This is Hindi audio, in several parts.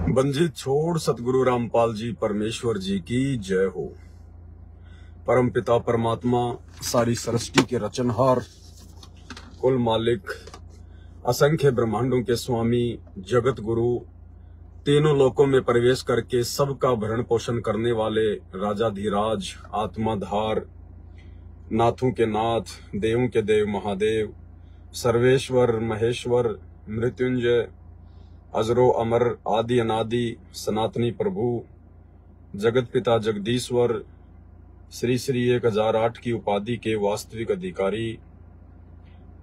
बंजी छोड़ सतगुरु रामपाल जी परमेश्वर जी की जय हो। परम पिता परमात्मा सारी सृष्टि के रचनहार, कुल मालिक, असंख्य ब्रह्मांडों के स्वामी, जगत गुरु, तीनों लोकों में प्रवेश करके सबका भरण पोषण करने वाले राजाधिराज, आत्माधार, नाथों के नाथ, देवों के देव महादेव, सर्वेश्वर महेश्वर, मृत्युंजय, अजरो अमर, आदि अनादि, सनातनी प्रभु, जगत पिता जगदीश्वर, श्री श्री 1008 की उपाधि के वास्तविक अधिकारी,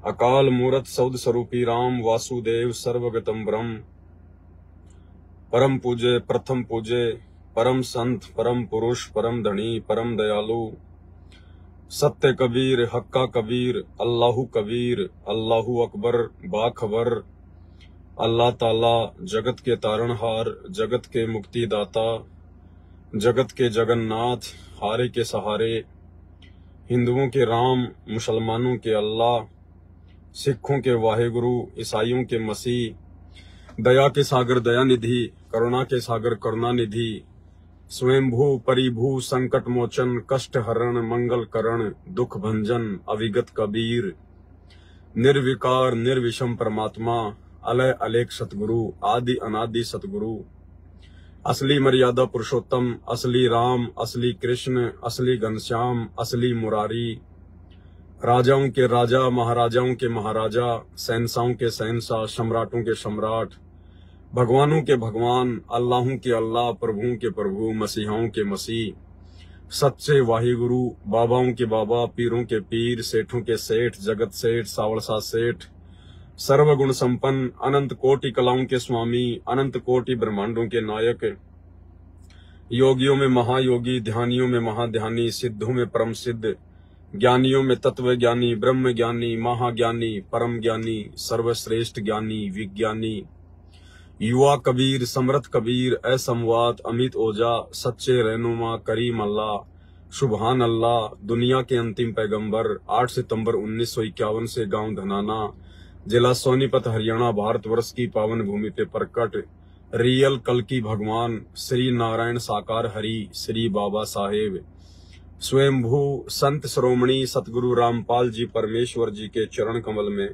अकाल मूरत सौद स्वरूपी राम वासुदेव सर्वगतम ब्रह्म, परम पूजे प्रथम पूजे, परम संत, परम पुरुष, परम धनी, परम दयालु, सत्य कबीर, हक्का कबीर, अल्लाहु कबीर, अल्लाहु अकबर, बाखबर, अल्लाह ताला, जगत के तारणहार, जगत के मुक्तिदाता, जगत के जगन्नाथ, हारे के सहारे, हिंदुओं के राम, मुसलमानों के अल्लाह, सिखों के वाहेगुरु, ईसाइयों के मसीह, दया के सागर दयानिधि, करुणा के सागर करुणानिधि, स्वयंभू परिभू, संकट मोचन, कष्ट हरण, मंगल करण, दुख भंजन, अविगत कबीर, निर्विकार निर्विषम परमात्मा, अलय अलेख सतगुरु, आदि अनादि सतगुरु, असली मर्यादा पुरुषोत्तम, असली राम, असली कृष्ण, असली घनश्याम, असली मुरारी, राजाओं के राजा, महाराजाओं के महाराजा, शहंशाहों के शहंशाह, सम्राटों के सम्राट, भगवानों के भगवान, अल्लाहों के अल्लाह, प्रभुओं के प्रभु, मसीहाओं के मसीह, सच्चे वाहिगुरु, बाबाओं के बाबा, पीरों के पीर, सेठों के सेठ, जगत सेठ, सावलसा सेठ, सर्वगुण संपन्न, अनंत कोटि कलाओं के स्वामी, अनंत कोटि ब्रह्मांडों के नायक, योगियों में महायोगी, ध्यानियों में महाध्यानी, सिद्धों में परम सिद्ध, ज्ञानियों में तत्व ज्ञानी, ब्रह्म ज्ञानी, महाज्ञानी, परम ज्ञानी, सर्वश्रेष्ठ ज्ञानी, विज्ञानी, युवा कबीर, समर्थ कबीर, असमवात, अमित ओजा, सच्चे रहनुमा, करीम अल्लाह, सुबहान अल्लाह, दुनिया के अंतिम पैगंबर, 8 सितंबर 1951 से गांव धनाना, जिला सोनीपत, हरियाणा, भारतवर्ष की पावन भूमि पे प्रकट रियल कल की भगवान श्री नारायण साकार हरि, श्री बाबा साहेब स्वयंभू संत श्रोमणी सतगुरु रामपाल जी परमेश्वर जी के चरण कमल में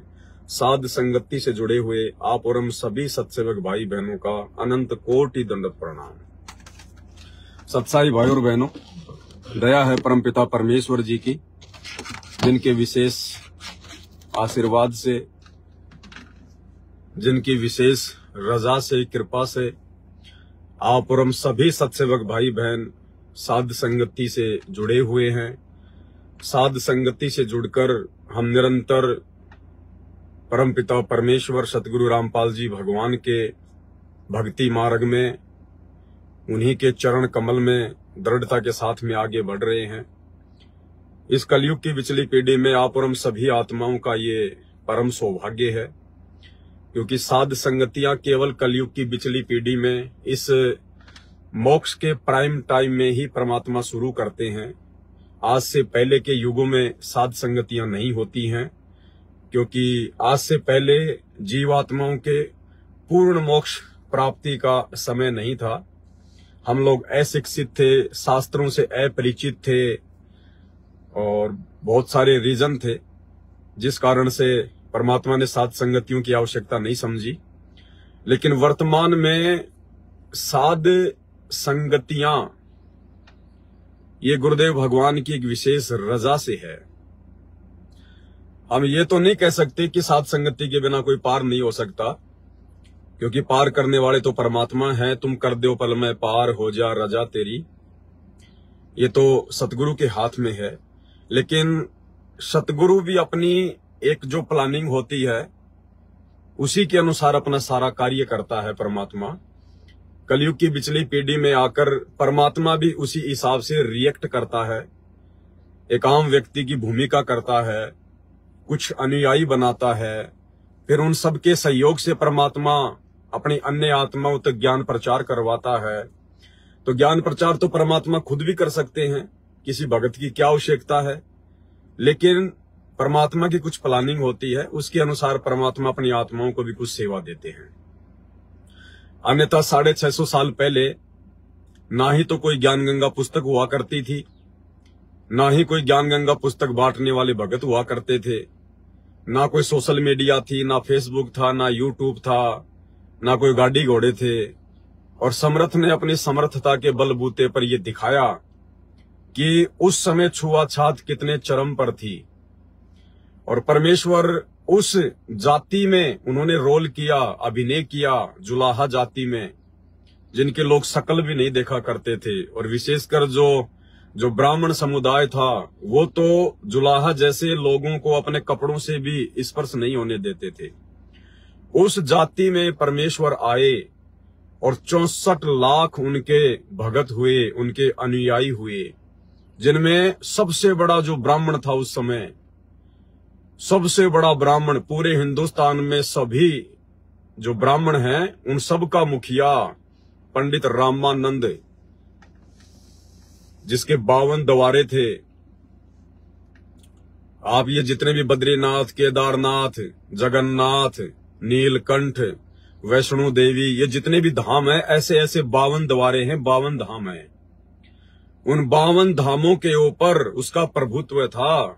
साध संगति से जुड़े हुए आप और हम सभी सत्सेवक भाई बहनों का अनंत कोटि दंडवत प्रणाम। सत्साई भाई और बहनों, दया है परमपिता परमेश्वर जी की, जिनके विशेष आशीर्वाद से, जिनकी विशेष रजा से, कृपा से आप और हम सभी सत्सेवक भाई बहन साध संगति से जुड़े हुए हैं। साध संगति से जुड़कर हम निरंतर परमपिता परमेश्वर सतगुरु रामपाल जी भगवान के भक्ति मार्ग में, उन्हीं के चरण कमल में दृढ़ता के साथ में आगे बढ़ रहे हैं। इस कलयुग की पिछली पीढ़ी में आप और हम सभी आत्माओं का ये परम सौभाग्य है, क्योंकि साध संगतियां केवल कलयुग की पिछली पीढ़ी में इस मोक्ष के प्राइम टाइम में ही परमात्मा शुरू करते हैं। आज से पहले के युगों में साध संगतियां नहीं होती हैं, क्योंकि आज से पहले जीवात्माओं के पूर्ण मोक्ष प्राप्ति का समय नहीं था। हम लोग अशिक्षित थे, शास्त्रों से अपरिचित थे और बहुत सारे रीजन थे, जिस कारण से परमात्मा ने साध संगतियों की आवश्यकता नहीं समझी। लेकिन वर्तमान में साध संगतियां ये गुरुदेव भगवान की एक विशेष रजा से है। हम ये तो नहीं कह सकते कि साध संगति के बिना कोई पार नहीं हो सकता, क्योंकि पार करने वाले तो परमात्मा है। तुम कर दो पल में पार, हो जा रजा तेरी, ये तो सतगुरु के हाथ में है। लेकिन सतगुरु भी अपनी एक जो प्लानिंग होती है उसी के अनुसार अपना सारा कार्य करता है। परमात्मा कलयुग की पिछली पीढ़ी में आकर परमात्मा भी उसी हिसाब से रिएक्ट करता है, एक आम व्यक्ति की भूमिका करता है, कुछ अनुयायी बनाता है, फिर उन सबके सहयोग से परमात्मा अपनी अन्य आत्माओं तक ज्ञान प्रचार करवाता है। तो ज्ञान प्रचार तो परमात्मा खुद भी कर सकते हैं, किसी भगत की क्या आवश्यकता है। लेकिन परमात्मा की कुछ प्लानिंग होती है, उसके अनुसार परमात्मा अपनी आत्माओं को भी कुछ सेवा देते हैं। अन्यथा 650 साल पहले ना ही तो कोई ज्ञान गंगा पुस्तक हुआ करती थी, ना ही कोई ज्ञान गंगा पुस्तक बांटने वाले भगत हुआ करते थे, ना कोई सोशल मीडिया थी, ना फेसबुक था, ना यूट्यूब था, ना कोई गाड़ी घोड़े थे। और समर्थ ने अपनी समर्थता के बलबूते पर यह दिखाया कि उस समय छुआछात कितने चरम पर थी। और परमेश्वर उस जाति में उन्होंने रोल किया, अभिनय किया, जुलाहा जाति में, जिनके लोग शकल भी नहीं देखा करते थे। और विशेषकर जो ब्राह्मण समुदाय था वो तो जुलाहा जैसे लोगों को अपने कपड़ों से भी स्पर्श नहीं होने देते थे। उस जाति में परमेश्वर आए और 64 लाख उनके भगत हुए, उनके अनुयायी हुए, जिनमें सबसे बड़ा जो ब्राह्मण था उस समय, सबसे बड़ा ब्राह्मण पूरे हिंदुस्तान में, सभी जो ब्राह्मण हैं उन सब का मुखिया पंडित रामानंद, जिसके 52 द्वारे थे। आप ये जितने भी बद्रीनाथ, केदारनाथ, जगन्नाथ, नीलकंठ, वैष्णो देवी, ये जितने भी धाम हैं, ऐसे ऐसे 52 द्वारे हैं, 52 धाम हैं। उन 52 धामों के ऊपर उसका प्रभुत्व था।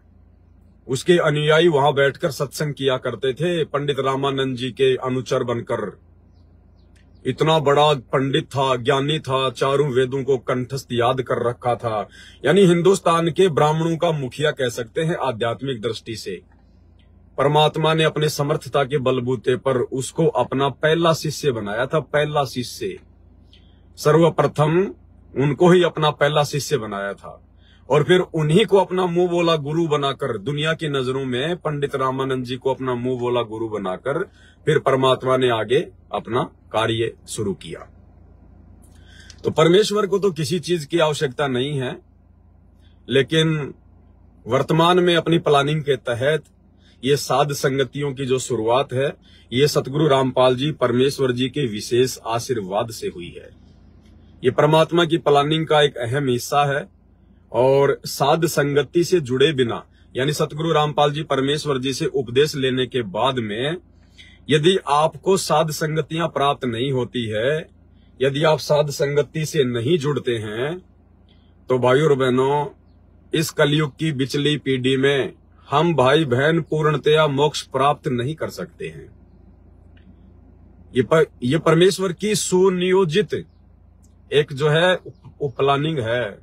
उसके अनुयायी वहां बैठकर सत्संग किया करते थे, पंडित रामानंद जी के अनुचर बनकर। इतना बड़ा पंडित था, ज्ञानी था, चारों वेदों को कंठस्थ याद कर रखा था। यानी हिंदुस्तान के ब्राह्मणों का मुखिया कह सकते हैं आध्यात्मिक दृष्टि से। परमात्मा ने अपने समर्थता के बलबूते पर उसको अपना पहला शिष्य बनाया था। पहला शिष्य, सर्वप्रथम उनको ही अपना पहला शिष्य बनाया था। और फिर उन्हीं को अपना मुंह बोला गुरु बनाकर, दुनिया की नजरों में पंडित रामानंद जी को अपना मुंह बोला गुरु बनाकर फिर परमात्मा ने आगे अपना कार्य शुरू किया। तो परमेश्वर को तो किसी चीज की आवश्यकता नहीं है, लेकिन वर्तमान में अपनी प्लानिंग के तहत ये साध संगतियों की जो शुरुआत है, ये सतगुरु रामपाल जी परमेश्वर जी के विशेष आशीर्वाद से हुई है। ये परमात्मा की प्लानिंग का एक अहम हिस्सा है। और साध संगति से जुड़े बिना, यानी सतगुरु रामपाल जी परमेश्वर जी से उपदेश लेने के बाद में यदि आपको साध संगतियां प्राप्त नहीं होती है, यदि आप साध संगति से नहीं जुड़ते हैं, तो भाइयों और बहनों, इस कलयुग की बिचली पीढ़ी में हम भाई बहन पूर्णतया मोक्ष प्राप्त नहीं कर सकते हैं। ये परमेश्वर की सुनियोजित एक जो है प्लानिंग है।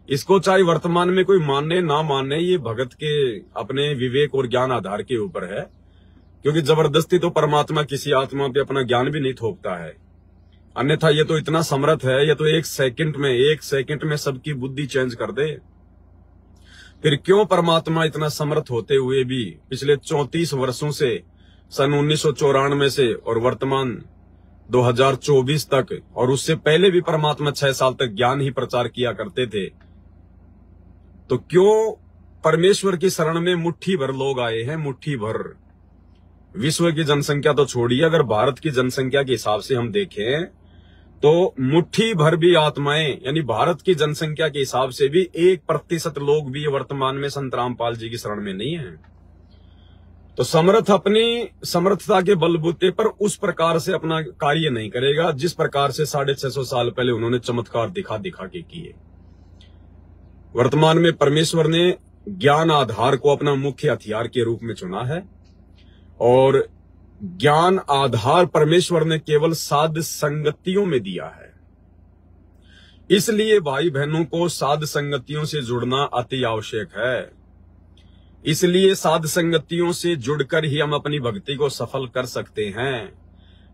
इसको चाहे वर्तमान में कोई माने ना माने, ये भगत के अपने विवेक और ज्ञान आधार के ऊपर है। क्योंकि जबरदस्ती तो परमात्मा किसी आत्मा पे अपना ज्ञान भी नहीं थोपता है। अन्यथा ये तो इतना समर्थ है, ये तो एक सेकंड में सबकी बुद्धि चेंज कर दे। फिर क्यों परमात्मा इतना समर्थ होते हुए भी पिछले 34 वर्षों से, सन 1994 से और वर्तमान 2024 तक, और उससे पहले भी परमात्मा 6 साल तक ज्ञान ही प्रचार किया करते थे, तो क्यों परमेश्वर की शरण में मुट्ठी भर लोग आए हैं? मुट्ठी भर। विश्व की जनसंख्या तो छोड़िए, अगर भारत की जनसंख्या के हिसाब से हम देखें तो मुट्ठी भर भी आत्माएं, यानी भारत की जनसंख्या के हिसाब से भी 1% लोग भी वर्तमान में संत रामपाल जी की शरण में नहीं है। तो समर्थ अपनी समर्थता के बलबूते पर उस प्रकार से अपना कार्य नहीं करेगा जिस प्रकार से 650 साल पहले उन्होंने चमत्कार दिखा के किए। वर्तमान में परमेश्वर ने ज्ञान आधार को अपना मुख्य हथियार के रूप में चुना है, और ज्ञान आधार परमेश्वर ने केवल साध संगतियों में दिया है। इसलिए भाई बहनों को साध संगतियों से जुड़ना अति आवश्यक है। इसलिए साध संगतियों से जुड़कर ही हम अपनी भक्ति को सफल कर सकते हैं।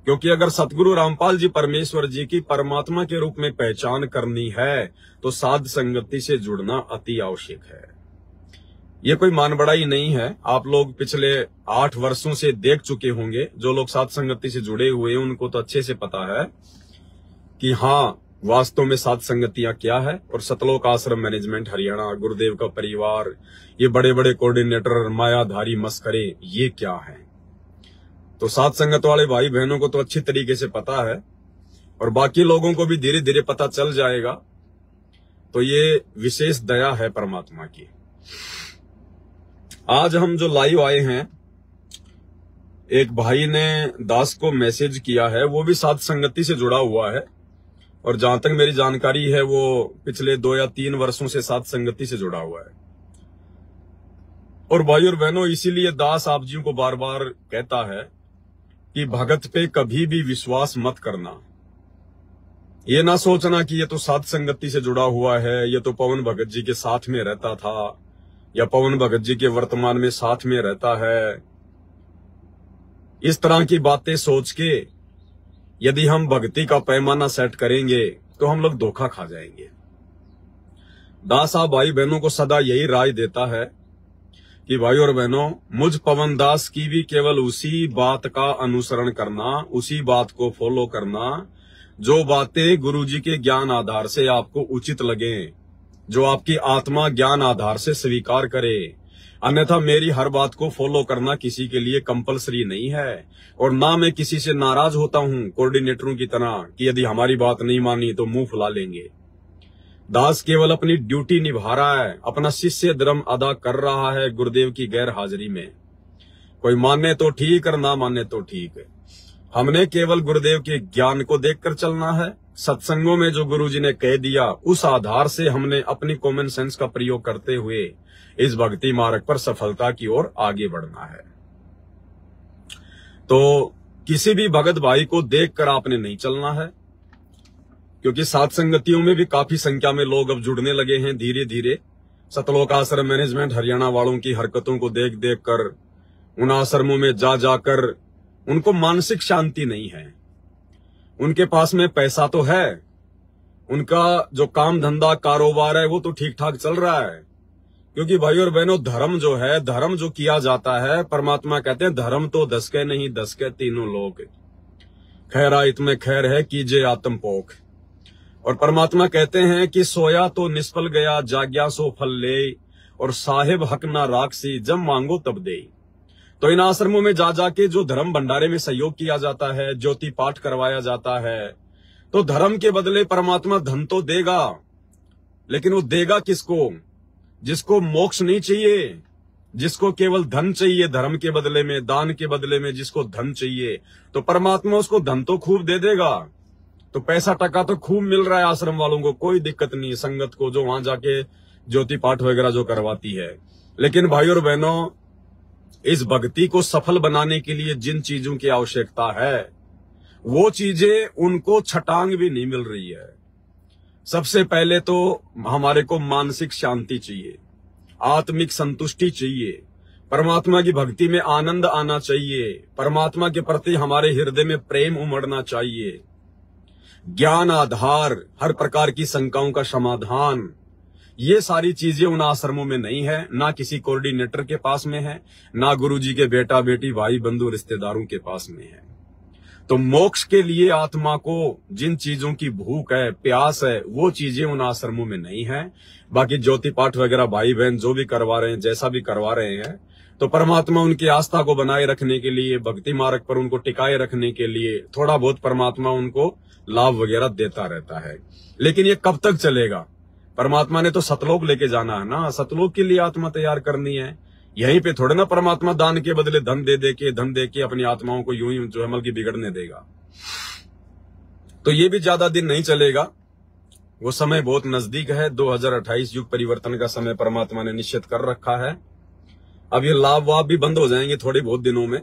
क्योंकि अगर सतगुरु रामपाल जी परमेश्वर जी की परमात्मा के रूप में पहचान करनी है तो साध संगति से जुड़ना अति आवश्यक है। ये कोई मान बढ़ाई नहीं है। आप लोग पिछले 8 वर्षों से देख चुके होंगे, जो लोग साध संगति से जुड़े हुए हैं उनको तो अच्छे से पता है कि हाँ, वास्तव में साध संगतियां क्या है। और सतलोक आश्रम मैनेजमेंट हरियाणा, गुरुदेव का परिवार, ये बड़े बड़े कोऑर्डिनेटर, मायाधारी मस्करे, ये क्या है। तो साध संगत वाले भाई बहनों को तो अच्छी तरीके से पता है, और बाकी लोगों को भी धीरे धीरे पता चल जाएगा। तो ये विशेष दया है परमात्मा की। आज हम जो लाइव आए हैं, एक भाई ने दास को मैसेज किया है, वो भी साध संगति से जुड़ा हुआ है और जहां तक मेरी जानकारी है वो पिछले 2 या 3 वर्षों से साध संगति से जुड़ा हुआ है। और भाई और बहनों, इसीलिए दास आप जी को बार बार कहता है कि भगत पे कभी भी विश्वास मत करना। ये ना सोचना कि ये तो साध संगति से जुड़ा हुआ है, ये तो पवन भगत जी के साथ में रहता था या पवन भगत जी के वर्तमान में साथ में रहता है। इस तरह की बातें सोच के यदि हम भक्ति का पैमाना सेट करेंगे तो हम लोग धोखा खा जाएंगे। दास आप भाई बहनों को सदा यही राय देता है कि भाई और बहनों, मुझ पवन दास की भी केवल उसी बात का अनुसरण करना, उसी बात को फॉलो करना जो बातें गुरुजी के ज्ञान आधार से आपको उचित लगे, जो आपकी आत्मा ज्ञान आधार से स्वीकार करे। अन्यथा मेरी हर बात को फॉलो करना किसी के लिए कंपलसरी नहीं है और ना मैं किसी से नाराज होता हूं कोऑर्डिनेटरों की तरह कि यदि हमारी बात नहीं मानी तो मुंह फुला लेंगे। दास केवल अपनी ड्यूटी निभा रहा है, अपना शिष्य धर्म अदा कर रहा है गुरुदेव की गैर हाजिरी में। कोई माने तो ठीक और ना माने तो ठीक। हमने केवल गुरुदेव के ज्ञान को देखकर चलना है। सत्संगों में जो गुरुजी ने कह दिया उस आधार से हमने अपनी कॉमन सेंस का प्रयोग करते हुए इस भक्ति मार्ग पर सफलता की ओर आगे बढ़ना है। तो किसी भी भगत भाई को देखकर आपने नहीं चलना है, क्योंकि साध संगतियों में भी काफी संख्या में लोग अब जुड़ने लगे हैं धीरे धीरे। सतलोक आश्रम मैनेजमेंट हरियाणा वालों की हरकतों को देख देख कर, उन आश्रमों में जा जाकर उनको मानसिक शांति नहीं है। उनके पास में पैसा तो है, उनका जो काम धंधा कारोबार है वो तो ठीक ठाक चल रहा है, क्योंकि भाई और बहनों, धर्म जो है, धर्म जो किया जाता है, परमात्मा कहते हैं धर्म तो 10 के नहीं 10 के तीनों लोग। खैरा इतमें खैर है कीजिए आत्म पोख। और परमात्मा कहते हैं कि सोया तो निष्फल गया, जाग्या सो फल ले, और साहिब हक ना राखसी, जब मांगो तब दे। तो इन आश्रमों में जा जाके जो धर्म भंडारे में सहयोग किया जाता है, ज्योति पाठ करवाया जाता है, तो धर्म के बदले परमात्मा धन तो देगा, लेकिन वो देगा किसको? जिसको मोक्ष नहीं चाहिए, जिसको केवल धन चाहिए धर्म के बदले में, दान के बदले में जिसको धन चाहिए, तो परमात्मा उसको धन तो खूब दे देगा। तो पैसा टका तो खूब मिल रहा है आश्रम वालों को, कोई दिक्कत नहीं, संगत को जो वहां जाके ज्योति पाठ वगैरह जो करवाती है। लेकिन भाई और बहनों, इस भक्ति को सफल बनाने के लिए जिन चीजों की आवश्यकता है वो चीजें उनको छटांग भी नहीं मिल रही है। सबसे पहले तो हमारे को मानसिक शांति चाहिए, आत्मिक संतुष्टि चाहिए, परमात्मा की भक्ति में आनंद आना चाहिए, परमात्मा के प्रति हमारे हृदय में प्रेम उमड़ना चाहिए, ज्ञान आधार, हर प्रकार की शंकाओं का समाधान। ये सारी चीजें उन आश्रमों में नहीं है, ना किसी कोऑर्डिनेटर के पास में है, ना गुरुजी के बेटा बेटी भाई बंधु रिश्तेदारों के पास में है। तो मोक्ष के लिए आत्मा को जिन चीजों की भूख है, प्यास है, वो चीजें उन आश्रमों में नहीं है। बाकी ज्योति पाठ वगैरह भाई बहन जो भी करवा रहे हैं, जैसा भी करवा रहे हैं, तो परमात्मा उनकी आस्था को बनाए रखने के लिए, भक्ति मार्ग पर उनको टिकाए रखने के लिए थोड़ा बहुत परमात्मा उनको लाभ वगैरह देता रहता है। लेकिन ये कब तक चलेगा? परमात्मा ने तो सतलोक लेके जाना है ना, सतलोक के लिए आत्मा तैयार करनी है। यहीं पे थोड़े ना परमात्मा दान के बदले धन दे के अपनी आत्माओं को यूं ही जो अमल की बिगड़ने देगा। तो ये भी ज्यादा दिन नहीं चलेगा, वो समय बहुत नजदीक है। 2028 युग परिवर्तन का समय परमात्मा ने निश्चित कर रखा है। अब ये लाभ वाभ भी बंद हो जाएंगे थोड़े बहुत दिनों में,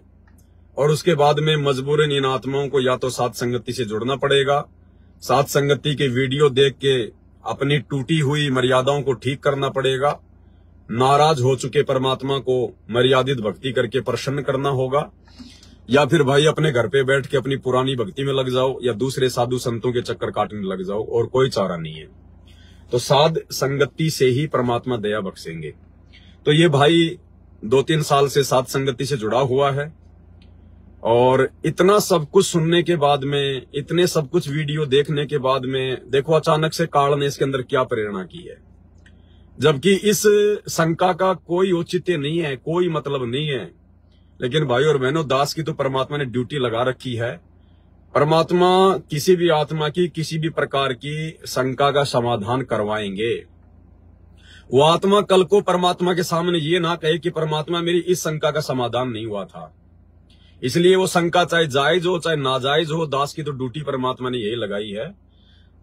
और उसके बाद में मजबूरन इन आत्माओं को या तो साध संगति से जुड़ना पड़ेगा, साध संगति के वीडियो देख के अपनी टूटी हुई मर्यादाओं को ठीक करना पड़ेगा, नाराज हो चुके परमात्मा को मर्यादित भक्ति करके प्रसन्न करना होगा, या फिर भाई अपने घर पे बैठ के अपनी पुरानी भक्ति में लग जाओ या दूसरे साधु संतों के चक्कर काटने लग जाओ, और कोई चारा नहीं है। तो साध संगति से ही परमात्मा दया बख्शेंगे। तो ये भाई 2-3 साल से साध संगति से जुड़ा हुआ है, और इतना सब कुछ सुनने के बाद में, इतने सब कुछ वीडियो देखने के बाद में, देखो अचानक से काल ने इसके अंदर क्या प्रेरणा की है। जबकि इस शंका का कोई औचित्य नहीं है, कोई मतलब नहीं है। लेकिन भाई और बहनों, दास की तो परमात्मा ने ड्यूटी लगा रखी है। परमात्मा किसी भी आत्मा की किसी भी प्रकार की शंका का समाधान करवाएंगे। वो आत्मा कल को परमात्मा के सामने ये ना कहे कि परमात्मा मेरी इस शंका का समाधान नहीं हुआ था, इसलिए वो शंका चाहे जायज हो चाहे नाजायज हो, दास की तो ड्यूटी परमात्मा ने यही लगाई है।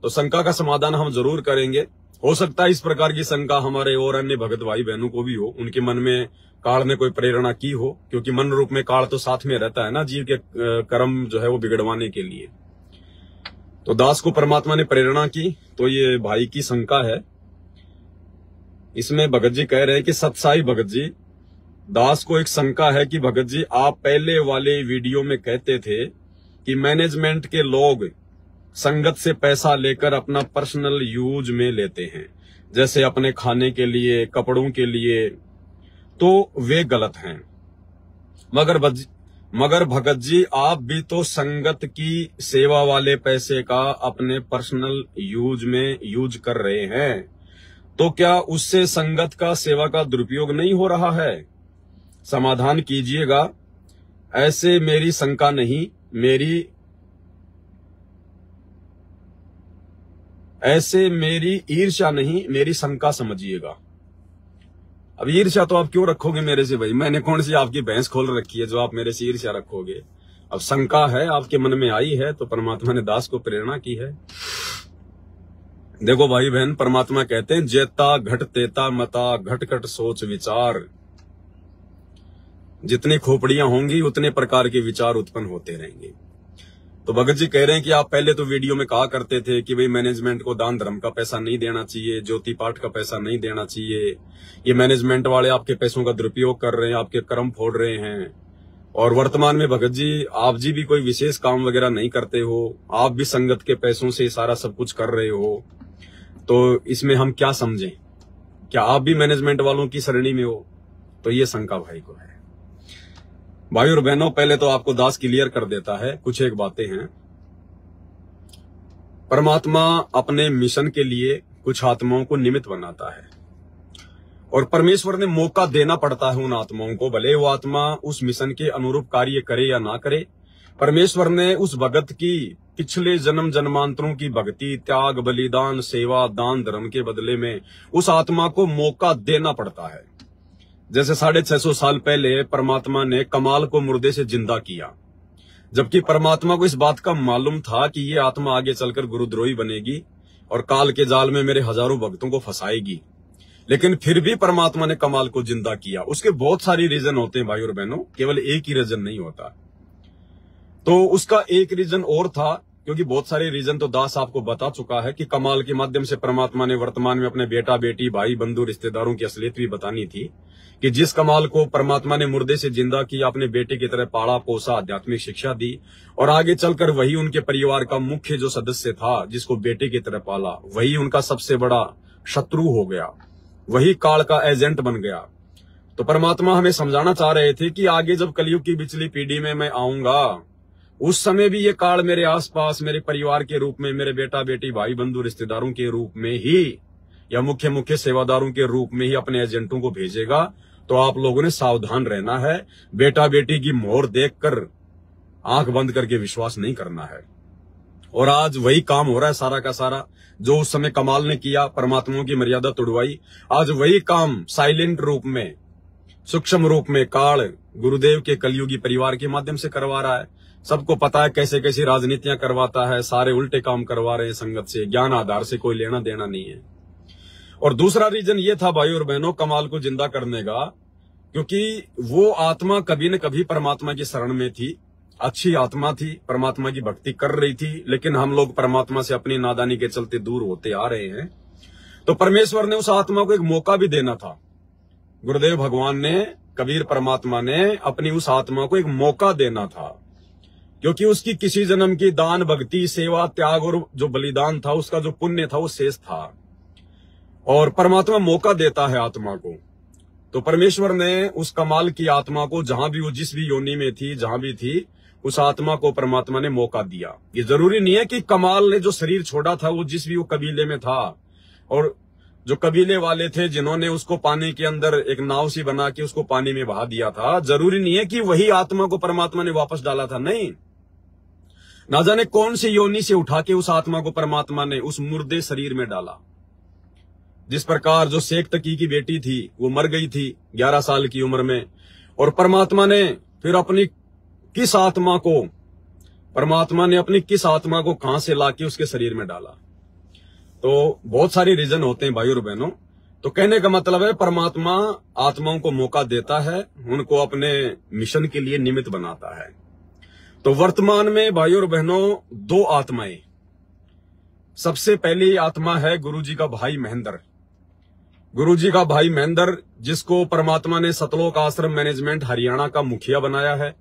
तो शंका का समाधान हम जरूर करेंगे। हो सकता है इस प्रकार की शंका हमारे और अन्य भगत भाई बहनों को भी हो, उनके मन में काल ने कोई प्रेरणा की हो, क्योंकि मन रूप में काल तो साथ में रहता है ना, जीव के कर्म जो है वो बिगड़वाने के लिए। तो दास को परमात्मा ने प्रेरणा की, तो ये भाई की शंका है। इसमें भगत जी कह रहे हैं कि सतसाई भगत जी, दास को एक शंका है कि भगत जी आप पहले वाले वीडियो में कहते थे कि मैनेजमेंट के लोग संगत से पैसा लेकर अपना पर्सनल यूज में लेते हैं, जैसे अपने खाने के लिए, कपड़ों के लिए, तो वे गलत हैं। मगर भगत जी आप भी तो संगत की सेवा वाले पैसे का अपने पर्सनल यूज में यूज कर रहे हैं, तो क्या उससे संगत का सेवा का दुरुपयोग नहीं हो रहा है? समाधान कीजिएगा। ऐसे मेरी शंका नहीं, ऐसे मेरी ईर्ष्या नहीं, मेरी शंका समझिएगा। अब ईर्ष्या तो आप क्यों रखोगे मेरे से भाई? मैंने कौन सी आपकी भैंस खोल रखी है जो आप मेरे से ईर्ष्या रखोगे? अब शंका है, आपके मन में आई है, तो परमात्मा ने दास को प्रेरणा की है। देखो भाई बहन, परमात्मा कहते हैं जेता घट तेता मता, घट घट सोच विचार। जितनी खोपड़ियां होंगी उतने प्रकार के विचार उत्पन्न होते रहेंगे। तो भगत जी कह रहे हैं कि आप पहले तो वीडियो में कहा करते थे कि भाई मैनेजमेंट को दान धर्म का पैसा नहीं देना चाहिए, ज्योति पाठ का पैसा नहीं देना चाहिए, ये मैनेजमेंट वाले आपके पैसों का दुरुपयोग कर रहे हैं, आपके कर्म फोड़ रहे हैं। और वर्तमान में भगत जी आप जी भी कोई विशेष काम वगैरह नहीं करते हो, आप भी संगत के पैसों से सारा सब कुछ कर रहे हो, तो इसमें हम क्या समझें? क्या आप भी मैनेजमेंट वालों की श्रेणी में हो? तो ये शंका भाई को है। भाई और बहनों, पहले तो आपको दास क्लियर कर देता है, कुछ एक बातें हैं। परमात्मा अपने मिशन के लिए कुछ आत्माओं को निमित्त बनाता है, और परमेश्वर ने मौका देना पड़ता है उन आत्माओं को, भले वो आत्मा उस मिशन के अनुरूप कार्य करे या ना करे। परमेश्वर ने उस भगत की पिछले जन्म जन्मांतरों की भक्ति, त्याग, बलिदान, सेवा, दान धर्म के बदले में उस आत्मा को मौका देना पड़ता है। जैसे 650 साल पहले परमात्मा ने कमाल को मुर्दे से जिंदा किया, जबकि परमात्मा को इस बात का मालूम था कि ये आत्मा आगे चलकर गुरुद्रोही बनेगी और काल के जाल में मेरे हजारों भक्तों को फंसाएगी, लेकिन फिर भी परमात्मा ने कमाल को जिंदा किया। उसके बहुत सारी रीजन होते हैं भाई और बहनों, केवल एक ही रीजन नहीं होता। तो उसका एक रीजन और था, क्योंकि बहुत सारे रीजन तो दास आपको बता चुका है कि कमाल के माध्यम से परमात्मा ने वर्तमान में अपने बेटा बेटी, भाई बंधु, रिश्तेदारों की असलियत भी बतानी थी कि जिस कमाल को परमात्मा ने मुर्दे से जिंदा किया, अपने बेटे की तरह पाला पोसा, आध्यात्मिक शिक्षा दी, और आगे चलकर वही उनके परिवार का मुख्य जो सदस्य था, जिसको बेटे की तरह पाला, वही उनका सबसे बड़ा शत्रु हो गया, वही काल का एजेंट बन गया। तो परमात्मा हमें समझाना चाह रहे थे कि आगे जब कलयुग की पिछली पीढ़ी में मैं आऊंगा, उस समय भी ये काल मेरे आसपास, मेरे परिवार के रूप में, मेरे बेटा बेटी, भाई बंधु, रिश्तेदारों के रूप में ही, या मुख्य सेवादारों के रूप में ही अपने एजेंटों को भेजेगा। तो आप लोगों ने सावधान रहना है, बेटा बेटी की मोहर देखकर आंख बंद करके विश्वास नहीं करना है। और आज वही काम हो रहा है सारा का सारा, जो उस समय कमाल ने किया, परमात्माओं की मर्यादा तोड़वाई, आज वही काम साइलेंट रूप में, सूक्ष्म रूप में काल गुरुदेव के कलयुगी परिवार के माध्यम से करवा रहा है। सबको पता है कैसे कैसे राजनीतियां करवाता है, सारे उल्टे काम करवा रहे हैं संगत से, ज्ञान आधार से कोई लेना देना नहीं है। और दूसरा रीजन ये था भाई और बहनों कमाल को जिंदा करने का, क्योंकि वो आत्मा कभी न कभी परमात्मा की शरण में थी, अच्छी आत्मा थी, परमात्मा की भक्ति कर रही थी, लेकिन हम लोग परमात्मा से अपनी नादानी के चलते दूर होते आ रहे हैं। तो परमेश्वर ने उस आत्मा को एक मौका भी देना था। गुरुदेव भगवान ने, कबीर परमात्मा ने अपनी उस आत्मा को एक मौका देना था, क्योंकि उसकी किसी जन्म की दान, भक्ति, सेवा, त्याग और जो बलिदान था, उसका जो पुण्य था वो शेष था। और परमात्मा मौका देता है आत्मा को। तो परमेश्वर ने उस कमाल की आत्मा को, जहां भी वो जिस भी योनि में थी, जहां भी थी, उस आत्मा को परमात्मा ने मौका दिया। ये जरूरी नहीं है कि कमाल ने जो शरीर छोड़ा था वो जिस भी वो कबीले में था, और जो कबीले वाले थे जिन्होंने उसको पानी के अंदर एक नाव सी बना के उसको पानी में बहा दिया था, जरूरी नहीं है कि वही आत्मा को परमात्मा ने वापस डाला था। नहीं, ना जाने कौन सी योनि से उठा के उस आत्मा को परमात्मा ने उस मुर्दे शरीर में डाला। जिस प्रकार जो शेख तकी की बेटी थी वो मर गई थी 11 साल की उम्र में, और परमात्मा ने फिर अपनी किस आत्मा को परमात्मा ने अपनी किस आत्मा को कहां से लाके उसके शरीर में डाला। तो बहुत सारे रीजन होते हैं भाई और बहनों। तो कहने का मतलब है परमात्मा आत्माओं को मौका देता है, उनको अपने मिशन के लिए निमित्त बनाता है। तो वर्तमान में भाई और बहनों दो आत्माएं, सबसे पहली आत्मा है गुरुजी का भाई महेंद्र। गुरुजी का भाई महेंद्र, जिसको परमात्मा ने सतलोक आश्रम मैनेजमेंट हरियाणा का मुखिया बनाया है।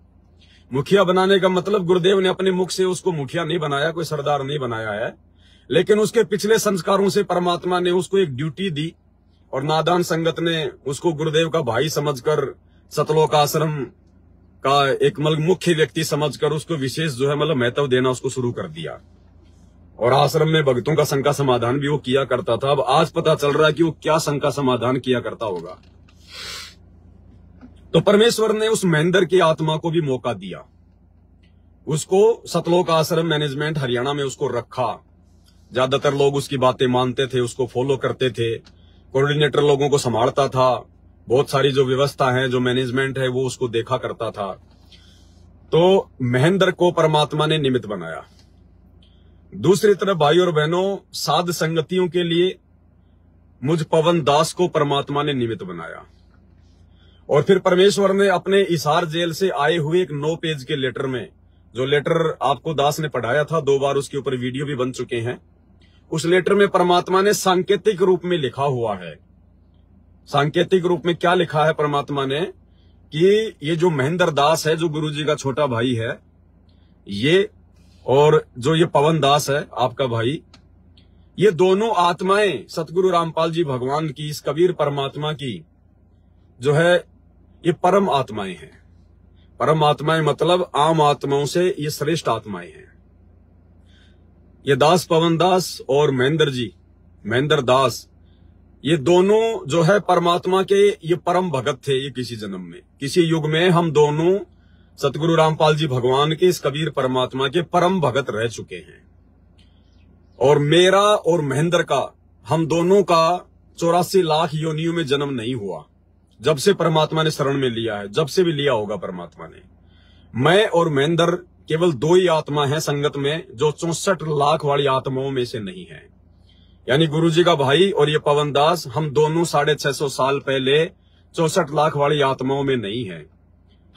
मुखिया बनाने का मतलब गुरुदेव ने अपने मुख से उसको मुखिया नहीं बनाया, कोई सरदार नहीं बनाया है, लेकिन उसके पिछले संस्कारों से परमात्मा ने उसको एक ड्यूटी दी और नादान संगत ने उसको गुरुदेव का भाई समझकर सतलोक आश्रम का एक मुख्य व्यक्ति समझकर उसको विशेष जो है महत्व देना उसको शुरू कर दिया। और आश्रम में भक्तों का शंका समाधान भी वो किया करता था। अब आज पता चल रहा है कि वो क्या शंका समाधान किया करता होगा। तो परमेश्वर ने उस महेंद्र की आत्मा को भी मौका दिया, उसको सतलोक आश्रम मैनेजमेंट हरियाणा में उसको रखा। ज्यादातर लोग उसकी बातें मानते थे, उसको फॉलो करते थे, कोऑर्डिनेटर लोगों को संभालता था, बहुत सारी जो व्यवस्था है, जो मैनेजमेंट है, वो उसको देखा करता था। तो महेंद्र को परमात्मा ने निमित्त बनाया। दूसरी तरफ भाई और बहनों साध संगतियों के लिए मुझ पवन दास को परमात्मा ने निमित्त बनाया। और फिर परमेश्वर ने अपने इसार जेल से आए हुए एक 9 पेज के लेटर में, जो लेटर आपको दास ने पढ़ाया था, 2 बार उसके ऊपर वीडियो भी बन चुके हैं, उस लेटर में परमात्मा ने सांकेतिक रूप में लिखा हुआ है। सांकेतिक रूप में क्या लिखा है परमात्मा ने कि ये जो महेंद्र दास है, जो गुरुजी का छोटा भाई है, ये और जो ये पवन दास है आपका भाई, ये दोनों आत्माएं सतगुरु रामपाल जी भगवान की, इस कबीर परमात्मा की जो है, ये परम आत्माएं हैं। परम आत्माएं मतलब आम आत्माओं से ये श्रेष्ठ आत्माएं हैं। ये दास पवन दास और महेंद्र दास, ये दोनों जो है परमात्मा के ये परम भगत थे। ये किसी जन्म में, किसी युग में हम दोनों सतगुरु रामपाल जी भगवान के, इस कबीर परमात्मा के परम भगत रह चुके हैं। और मेरा और महेंद्र का, हम दोनों का 84 लाख योनियों में जन्म नहीं हुआ, जब से परमात्मा ने शरण में लिया है, जब से भी लिया होगा परमात्मा ने। मैं और महेंद्र केवल 2 ही आत्मा है संगत में, जो 64 लाख वाली आत्माओं में से नहीं है। यानी गुरुजी का भाई और ये पवन दास, हम दोनों 650 साल पहले 64 लाख वाली आत्माओं में नहीं है।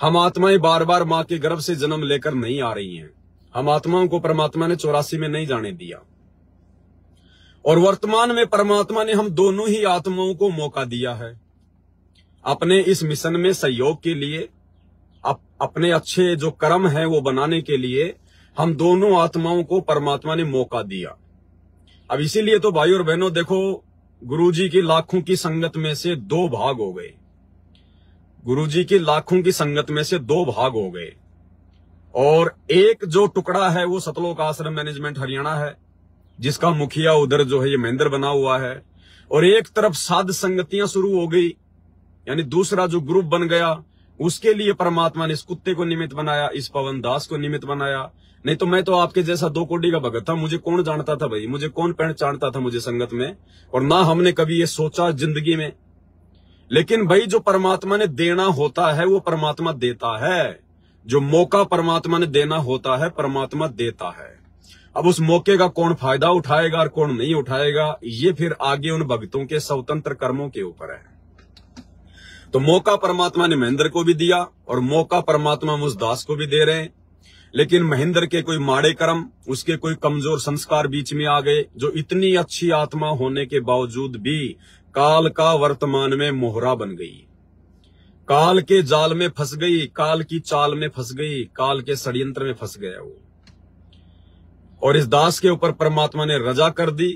हम आत्माएं बार बार मां के गर्भ से जन्म लेकर नहीं आ रही हैं। हम आत्माओं को परमात्मा ने 84 में नहीं जाने दिया। और वर्तमान में परमात्मा ने हम दोनों ही आत्माओं को मौका दिया है अपने इस मिशन में सहयोग के लिए, अपने अच्छे जो कर्म है वो बनाने के लिए हम दोनों आत्माओं को परमात्मा ने मौका दिया। अब इसीलिए तो भाई और बहनों देखो, गुरुजी की लाखों की संगत में से 2 भाग हो गए। गुरुजी की लाखों की संगत में से 2 भाग हो गए, और एक जो टुकड़ा है वो सतलोक आश्रम मैनेजमेंट हरियाणा है, जिसका मुखिया उधर जो है ये महेंद्र बना हुआ है। और एक तरफ साध संगतियां शुरू हो गई, यानी दूसरा जो ग्रुप बन गया, उसके लिए परमात्मा ने इस कुत्ते को निमित्त बनाया, इस पवन दास को निमित्त बनाया। नहीं तो मैं तो आपके जैसा 2 कोड़ी का भगत था, मुझे कौन जानता था भाई, मुझे कौन पहचानता था मुझे संगत में, और ना हमने कभी ये सोचा जिंदगी में। लेकिन भाई जो परमात्मा ने देना होता है वो परमात्मा देता है, जो मौका परमात्मा ने देना होता है परमात्मा देता है। अब उस मौके का कौन फायदा उठाएगा और कौन नहीं उठाएगा, ये फिर आगे उन भक्तों के स्वतंत्र कर्मों के ऊपर है। तो मौका परमात्मा ने महेंद्र को भी दिया और मौका परमात्मा मुझ दास को भी दे रहे हैं। लेकिन महेंद्र के कोई माड़े कर्म, उसके कोई कमजोर संस्कार बीच में आ गए, जो इतनी अच्छी आत्मा होने के बावजूद भी काल का वर्तमान में मोहरा बन गई, काल के जाल में फंस गई, काल की चाल में फंस गई, काल के षड्यंत्र में फंस गया वो। और इस दास के ऊपर परमात्मा ने रजा कर दी,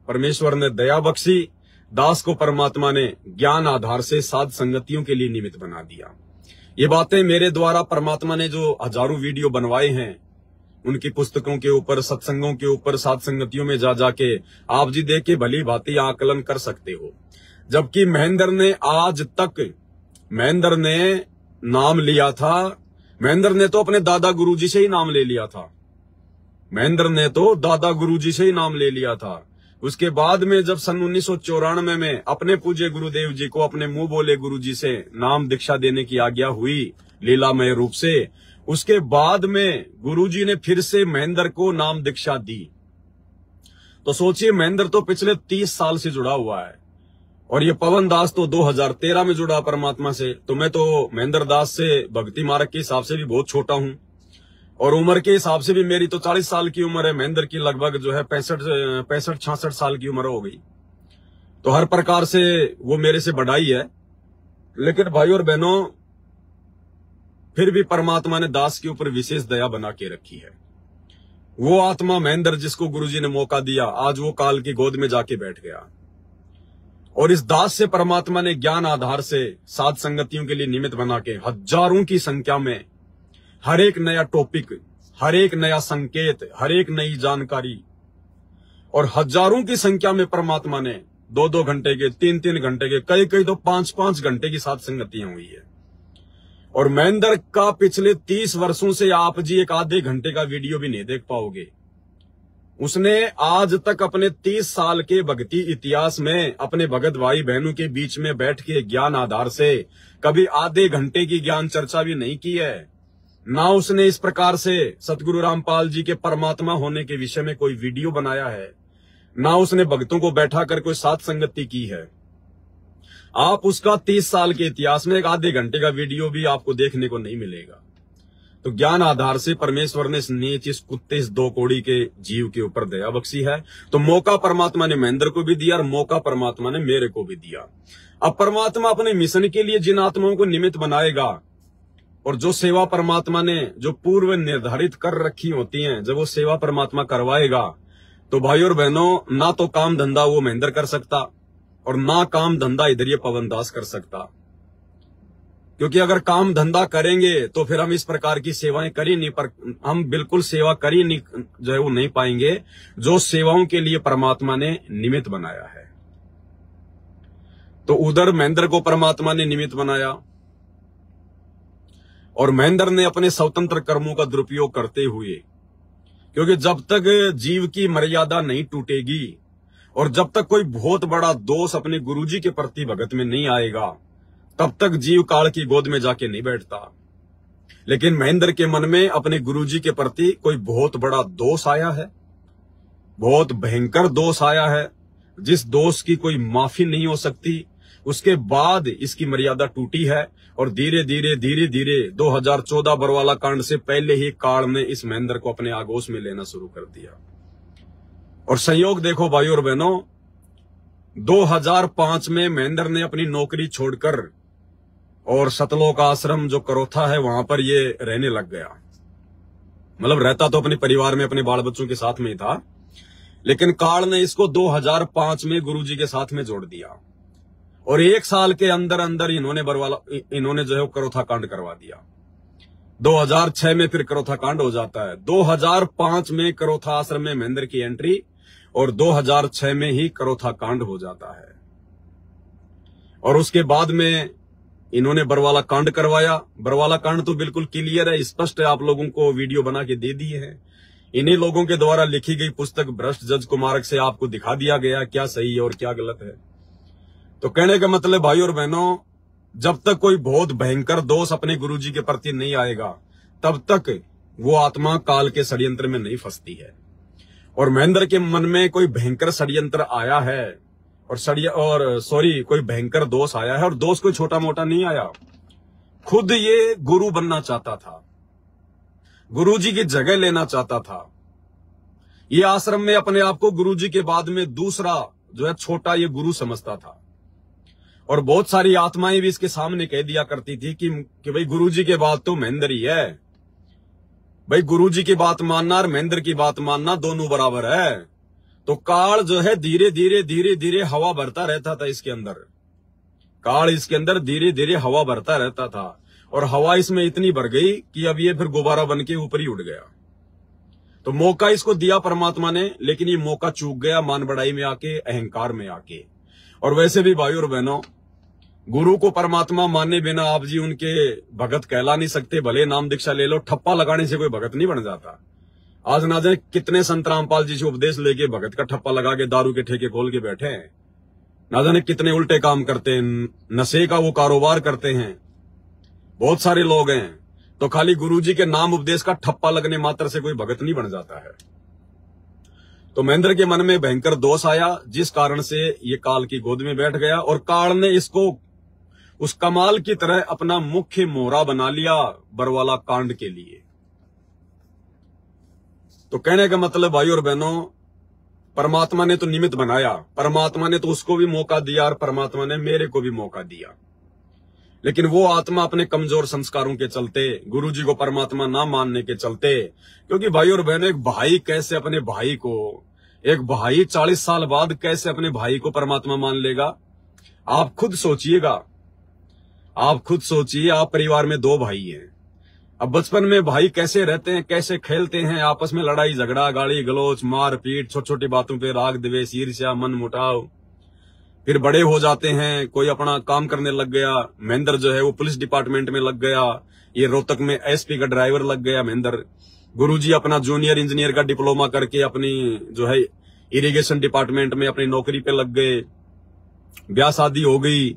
परमेश्वर ने दया बख्शी। दास को परमात्मा ने ज्ञान आधार से साध संगतियों के लिए निमित्त बना दिया। ये बातें मेरे द्वारा परमात्मा ने जो हजारों वीडियो बनवाए हैं, उनकी पुस्तकों के ऊपर, सत्संगों के ऊपर, साध संगतियों में जा जाके आप जी देख के भली भांति आकलन कर सकते हो। जबकि महेंद्र ने आज तक, महेंद्र ने नाम लिया था, महेंद्र ने तो अपने दादा गुरुजी से ही नाम ले लिया था, महेंद्र ने तो दादा गुरुजी से ही नाम ले लिया था। उसके बाद में जब सन 1994 में अपने पूज्य गुरुदेव जी को अपने मुंह बोले गुरुजी से नाम दीक्षा देने की आज्ञा हुई लीलामय रूप से, उसके बाद में गुरुजी ने फिर से महेंद्र को नाम दीक्षा दी। तो सोचिए, महेंद्र तो पिछले 30 साल से जुड़ा हुआ है और ये पवन दास तो 2013 में जुड़ा परमात्मा से। तो मैं तो महेंद्र दास से भक्ति मार्ग के हिसाब से भी बहुत छोटा हूं और उम्र के हिसाब से भी मेरी तो 40 साल की उम्र है। महेंद्र की लगभग जो है 65-66 साल की उम्र हो गई। तो हर प्रकार से वो मेरे से बड़ा ही है। लेकिन भाई और बहनों, फिर भी परमात्मा ने दास के ऊपर विशेष दया बना के रखी है। वो आत्मा महेंद्र जिसको गुरुजी ने मौका दिया, आज वो काल की गोद में जाके बैठ गया और इस दास से परमात्मा ने ज्ञान आधार से साध संगतियों के लिए निमित्त बना के हजारों की संख्या में हर एक नया टॉपिक, हर एक नया संकेत, हर एक नई जानकारी और हजारों की संख्या में परमात्मा ने 2-2 घंटे के, 3-3 घंटे के, कई तो 5-5 घंटे की साध संगतियां हुई है। और महेंद्र का पिछले 30 वर्षों से आप जी एक आधे घंटे का वीडियो भी नहीं देख पाओगे। उसने आज तक अपने 30 साल के भक्ति इतिहास में अपने भगत भाई बहनों के बीच में बैठ के ज्ञान आधार से कभी आधे घंटे की ज्ञान चर्चा भी नहीं की है। ना उसने इस प्रकार से सतगुरु रामपाल जी के परमात्मा होने के विषय में कोई वीडियो बनाया है, ना उसने भक्तों को बैठा कर कोई साध संगति की है। आप उसका 30 साल के इतिहास में एक आधे घंटे का वीडियो भी आपको देखने को नहीं मिलेगा। तो ज्ञान आधार से परमेश्वर ने इस नीच, इस कुत्ते, इस 2 कौड़ी के जीव के ऊपर दया बख्शी है। तो मौका परमात्मा ने महेंद्र को भी दिया और मौका परमात्मा ने मेरे को भी दिया। अब परमात्मा अपने मिशन के लिए जिन आत्माओं को निमित्त बनाएगा और जो सेवा परमात्मा ने जो पूर्व निर्धारित कर रखी होती हैं, जब वो सेवा परमात्मा करवाएगा तो भाई और बहनों, ना तो काम धंधा वो महेंद्र कर सकता और ना काम धंधा इधर ये पवन दास कर सकता। क्योंकि अगर काम धंधा करेंगे तो फिर हम इस प्रकार की सेवाएं कर ही नहीं, पर हम बिल्कुल सेवा कर ही नहीं, जो है वो नहीं पाएंगे जो सेवाओं के लिए परमात्मा ने निमित्त बनाया है। तो उधर महेंद्र को परमात्मा ने निमित्त बनाया और महेंद्र ने अपने स्वतंत्र कर्मों का दुरुपयोग करते हुए, क्योंकि जब तक जीव की मर्यादा नहीं टूटेगी और जब तक कोई बहुत बड़ा दोष अपने गुरुजी के प्रति भगत में नहीं आएगा, तब तक जीव काल की गोद में जाके नहीं बैठता। लेकिन महेंद्र के मन में अपने गुरुजी के प्रति कोई बहुत बड़ा दोष आया है, बहुत भयंकर दोष आया है, जिस दोष की कोई माफी नहीं हो सकती। उसके बाद इसकी मर्यादा टूटी है और धीरे धीरे 2014 बरवाला कांड से पहले ही काल ने इस महेंद्र को अपने आगोश में लेना शुरू कर दिया। और संयोग देखो भाई और बहनों, 2005 में महेंद्र ने अपनी नौकरी छोड़कर और सतलोक आश्रम जो करोथा है वहां पर ये रहने लग गया। मतलब रहता तो अपने परिवार में अपने बाल बच्चों के साथ में ही था, लेकिन काल ने इसको 2005 में गुरुजी के साथ में जोड़ दिया और 1 साल के अंदर अंदर इन्होंने जो है करोथा कांड करवा दिया। 2006 में फिर करोथा कांड हो जाता है। 2005 में करोथा आश्रम में महेंद्र की एंट्री और 2006 में ही करोथा कांड हो जाता है। और उसके बाद में इन्होंने बरवाला कांड करवाया। बरवाला कांड तो बिल्कुल क्लियर है, स्पष्ट है, आप लोगों को वीडियो बना के दे दिए हैं। इन्हीं लोगों के द्वारा लिखी गई पुस्तक भ्रष्ट जज को मार्ग से आपको दिखा दिया गया क्या सही है और क्या गलत है। तो कहने का मतलब भाई और बहनों, जब तक कोई बहुत भयंकर दोष अपने गुरुजी के प्रति नहीं आएगा, तब तक वो आत्मा काल के षड्यंत्र में नहीं फंसती है। और महेंद्र के मन में कोई भयंकर षड्यंत्र आया है कोई भयंकर दोष आया है, और दोष कोई छोटा मोटा नहीं आया। खुद ये गुरु बनना चाहता था, गुरुजी की जगह लेना चाहता था। ये आश्रम में अपने आप को गुरुजी के बाद में दूसरा जो है छोटा ये गुरु समझता था। और बहुत सारी आत्माएं भी इसके सामने कह दिया करती थी कि भाई गुरुजी के बाद तो महेंद्र ही है, भाई गुरुजी की बात मानना और महेंद्र की बात मानना दोनों बराबर है। तो काल जो है धीरे धीरे हवा भरता रहता था इसके अंदर। काल इसके अंदर धीरे धीरे हवा भरता रहता था और हवा इसमें इतनी भर गई कि अब ये फिर गुब्बारा बन के ऊपर ही उड़ गया। तो मौका इसको दिया परमात्मा ने, लेकिन ये मौका चूक गया मान बढ़ाई में आके, अहंकार में आके। और वैसे भी भाई और बहनों, गुरु को परमात्मा माने बिना आप जी उनके भगत कहला नहीं सकते। भले नाम दीक्षा ले लो, ठप्पा लगाने से कोई भगत नहीं बन जाता। आज ना जाने कितने संत रामपाल जी से उपदेश लेके भगत का ठप्पा लगा के दारू के ठेके खोल के बैठे हैं, ना जाने कितने उल्टे काम करते हैं, नशे का वो कारोबार करते हैं। बहुत सारे लोग हैं, तो खाली गुरुजी के नाम उपदेश का ठप्पा लगने मात्र से कोई भगत नहीं बन जाता है। तो महेंद्र के मन में भयंकर दोष आया, जिस कारण से ये काल की गोद में बैठ गया और काल ने इसको उस कमाल की तरह अपना मुख्य मोहरा बना लिया बरवाला कांड के लिए। तो कहने का मतलब भाई और बहनों, परमात्मा ने तो निमित्त बनाया, परमात्मा ने तो उसको भी मौका दिया और परमात्मा ने मेरे को भी मौका दिया, लेकिन वो आत्मा अपने कमजोर संस्कारों के चलते, गुरुजी को परमात्मा ना मानने के चलते, क्योंकि भाई और बहनों, एक भाई कैसे अपने भाई को, एक भाई 40 साल बाद कैसे अपने भाई को परमात्मा मान लेगा? आप खुद सोचिएगा, आप खुद सोचिए। आप परिवार में 2 भाई हैं, अब बचपन में भाई कैसे रहते हैं, कैसे खेलते हैं, आपस में लड़ाई झगड़ा, गाली गलौच, मारपीट, छोटी छोटी बातों पे राग द्वेष, ईर्ष्या, मन मुटाव। फिर बड़े हो जाते हैं, कोई अपना काम करने लग गया। महेंद्र जो है वो पुलिस डिपार्टमेंट में लग गया, ये रोहतक में एसपी का ड्राइवर लग गया महेंद्र। गुरुजी अपना जूनियर इंजीनियर का डिप्लोमा करके अपनी जो है इरिगेशन डिपार्टमेंट में अपनी नौकरी पे लग गए। ब्याह शादी हो गई,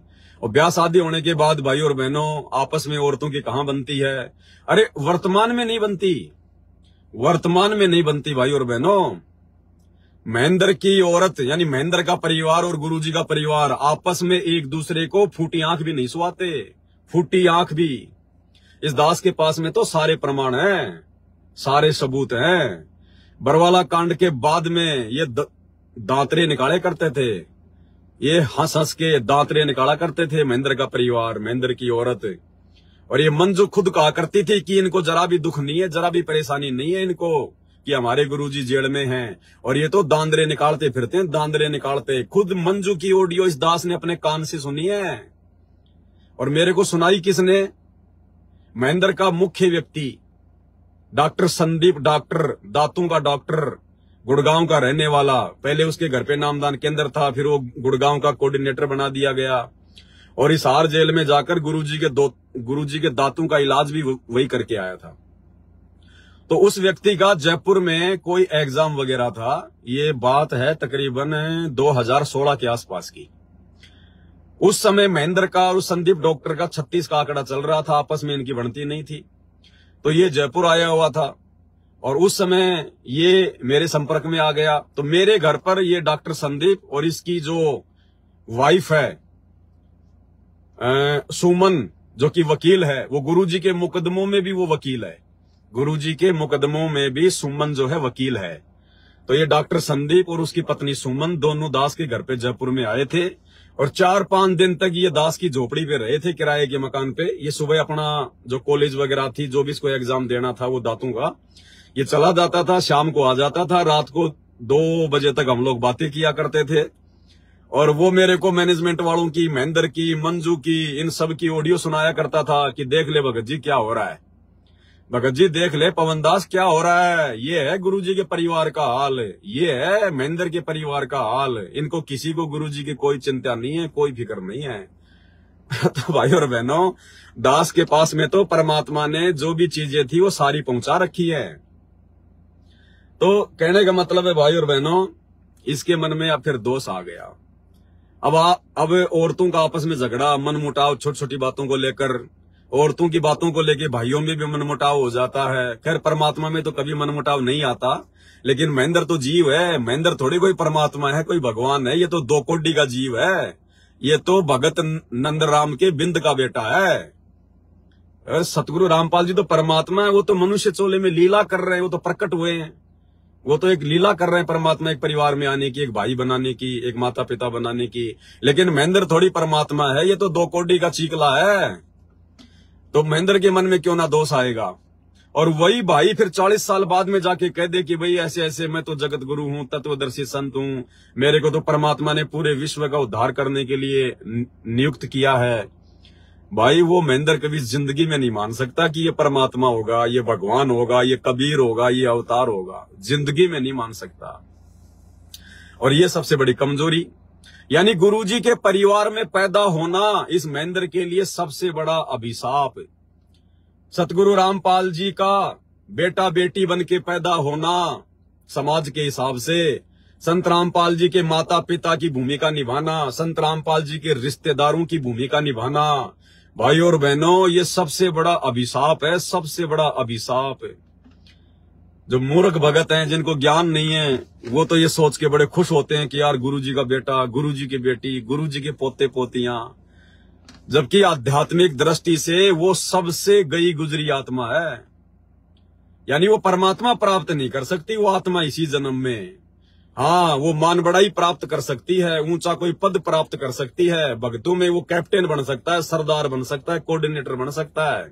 और ब्याह शादी होने के बाद भाई और बहनों, आपस में औरतों की कहां बनती है? अरे वर्तमान में नहीं बनती, वर्तमान में नहीं बनती भाई और बहनों। महेंद्र की औरत यानी महेंद्र का परिवार और गुरुजी का परिवार आपस में एक दूसरे को फूटी आंख भी नहीं सुहाते, फूटी आंख भी। इस दास के पास में तो सारे प्रमाण हैं, सारे सबूत हैं। बरवाला कांड के बाद में ये दांतरे निकाले करते थे, ये हंस हंस के दांतरे निकाला करते थे महेंद्र का परिवार, महेंद्र की औरत। और ये मंजू खुद कहा करती थी कि इनको जरा भी दुख नहीं है, जरा भी परेशानी नहीं है इनको कि हमारे गुरुजी जेल में हैं, और ये तो दांतरे निकालते फिरते हैं, दांतरे निकालते। खुद मंजू की ऑडियो इस दास ने अपने कान से सुनी है, और मेरे को सुनाई किसने? महेंद्र का मुख्य व्यक्ति डॉक्टर संदीप, डॉक्टर, दांतों का डॉक्टर, गुड़गांव का रहने वाला। पहले उसके घर पे नामदान केंद्र था, फिर वो गुड़गांव का कोऑर्डिनेटर बना दिया गया, और इस हार जेल में जाकर गुरुजी के दांतों का इलाज भी वही करके आया था। तो उस व्यक्ति का जयपुर में कोई एग्जाम वगैरह था, ये बात है तकरीबन 2016 के आसपास की। उस समय महेंद्र का और संदीप डॉक्टर का 36 का आंकड़ा चल रहा था, आपस में इनकी बनती नहीं थी। तो ये जयपुर आया हुआ था, और उस समय ये मेरे संपर्क में आ गया। तो मेरे घर पर ये डॉक्टर संदीप और इसकी जो वाइफ है सुमन, जो कि वकील है, वो गुरुजी के मुकदमों में भी वो वकील है, गुरुजी के मुकदमों में भी सुमन जो है वकील है। तो ये डॉक्टर संदीप और उसकी पत्नी सुमन दोनों दास के घर पे जयपुर में आए थे, और 4-5 दिन तक ये दास की झोपड़ी पे रहे थे, किराए के मकान पे। ये सुबह अपना जो कॉलेज वगैरह थी, जो भी इसको एग्जाम देना था वो दांतों का, ये चला जाता था, शाम को आ जाता था, रात को 2 बजे तक हम लोग बातें किया करते थे। और वो मेरे को मैनेजमेंट वालों की, महेंद्र की, मंजू की, इन सब की ऑडियो सुनाया करता था कि देख ले भगत जी क्या हो रहा है, भगत जी देख ले पवन दास क्या हो रहा है, ये है गुरुजी के परिवार का हाल, ये है महेंद्र के परिवार का हाल। इनको किसी को गुरुजी की कोई चिंता नहीं है, कोई फिक्र नहीं है। तो भाई और बहनों, दास के पास में तो परमात्मा ने जो भी चीजें थी वो सारी पहुंचा रखी है। तो कहने का मतलब है भाई और बहनों, इसके मन में अब फिर दोष आ गया। अब औरतों का आपस में झगड़ा, मन मुटाव, छोटी छोटी बातों को लेकर, औरतों की बातों को लेकर भाइयों में भी मन मुटाव हो जाता है। खैर परमात्मा में तो कभी मन मुटाव नहीं आता, लेकिन महेंद्र तो जीव है, महेंद्र थोड़ी कोई परमात्मा है, कोई भगवान है, ये तो 2 कोड़ी का जीव है, ये तो भगत नंदराम के बिंद का बेटा है। सतगुरु रामपाल जी तो परमात्मा है, वो तो मनुष्य चोले में लीला कर रहे हैं, वो तो प्रकट हुए हैं, वो तो एक लीला कर रहे हैं परमात्मा, एक परिवार में आने की, एक भाई बनाने की, एक माता पिता बनाने की। लेकिन महेंद्र थोड़ी परमात्मा है, ये तो 2 कोड़ी का चीकला है। तो महेंद्र के मन में क्यों ना दोष आएगा? और वही भाई फिर 40 साल बाद में जाके कह दे कि भाई ऐसे ऐसे मैं तो जगत गुरु हूं, तत्वदर्शी संत हूं, मेरे को तो परमात्मा ने पूरे विश्व का उद्धार करने के लिए नियुक्त किया है। भाई वो महेंद्र कभी जिंदगी में नहीं मान सकता कि ये परमात्मा होगा, ये भगवान होगा, ये कबीर होगा, ये अवतार होगा, जिंदगी में नहीं मान सकता। और ये सबसे बड़ी कमजोरी, यानी गुरुजी के परिवार में पैदा होना इस महेंद्र के लिए सबसे बड़ा अभिशाप। सतगुरु रामपाल जी का बेटा बेटी बन के पैदा होना समाज के हिसाब से, संत रामपाल जी के माता पिता की भूमिका निभाना, संत रामपाल जी के रिश्तेदारों की भूमिका निभाना, भाई और बहनों, ये सबसे बड़ा अभिशाप है, सबसे बड़ा अभिशाप है। जो मूर्ख भगत हैं, जिनको ज्ञान नहीं है, वो तो ये सोच के बड़े खुश होते हैं कि यार गुरुजी का बेटा, गुरुजी की बेटी, गुरुजी के पोते पोतियां, जबकि आध्यात्मिक दृष्टि से वो सबसे गई गुजरी आत्मा है। यानी वो परमात्मा प्राप्त नहीं कर सकती वो आत्मा इसी जन्म में। हाँ, वो मान बढ़ाई प्राप्त कर सकती है, ऊंचा कोई पद प्राप्त कर सकती है, भक्तों में वो कैप्टन बन सकता है, सरदार बन सकता है, कोऑर्डिनेटर बन सकता है,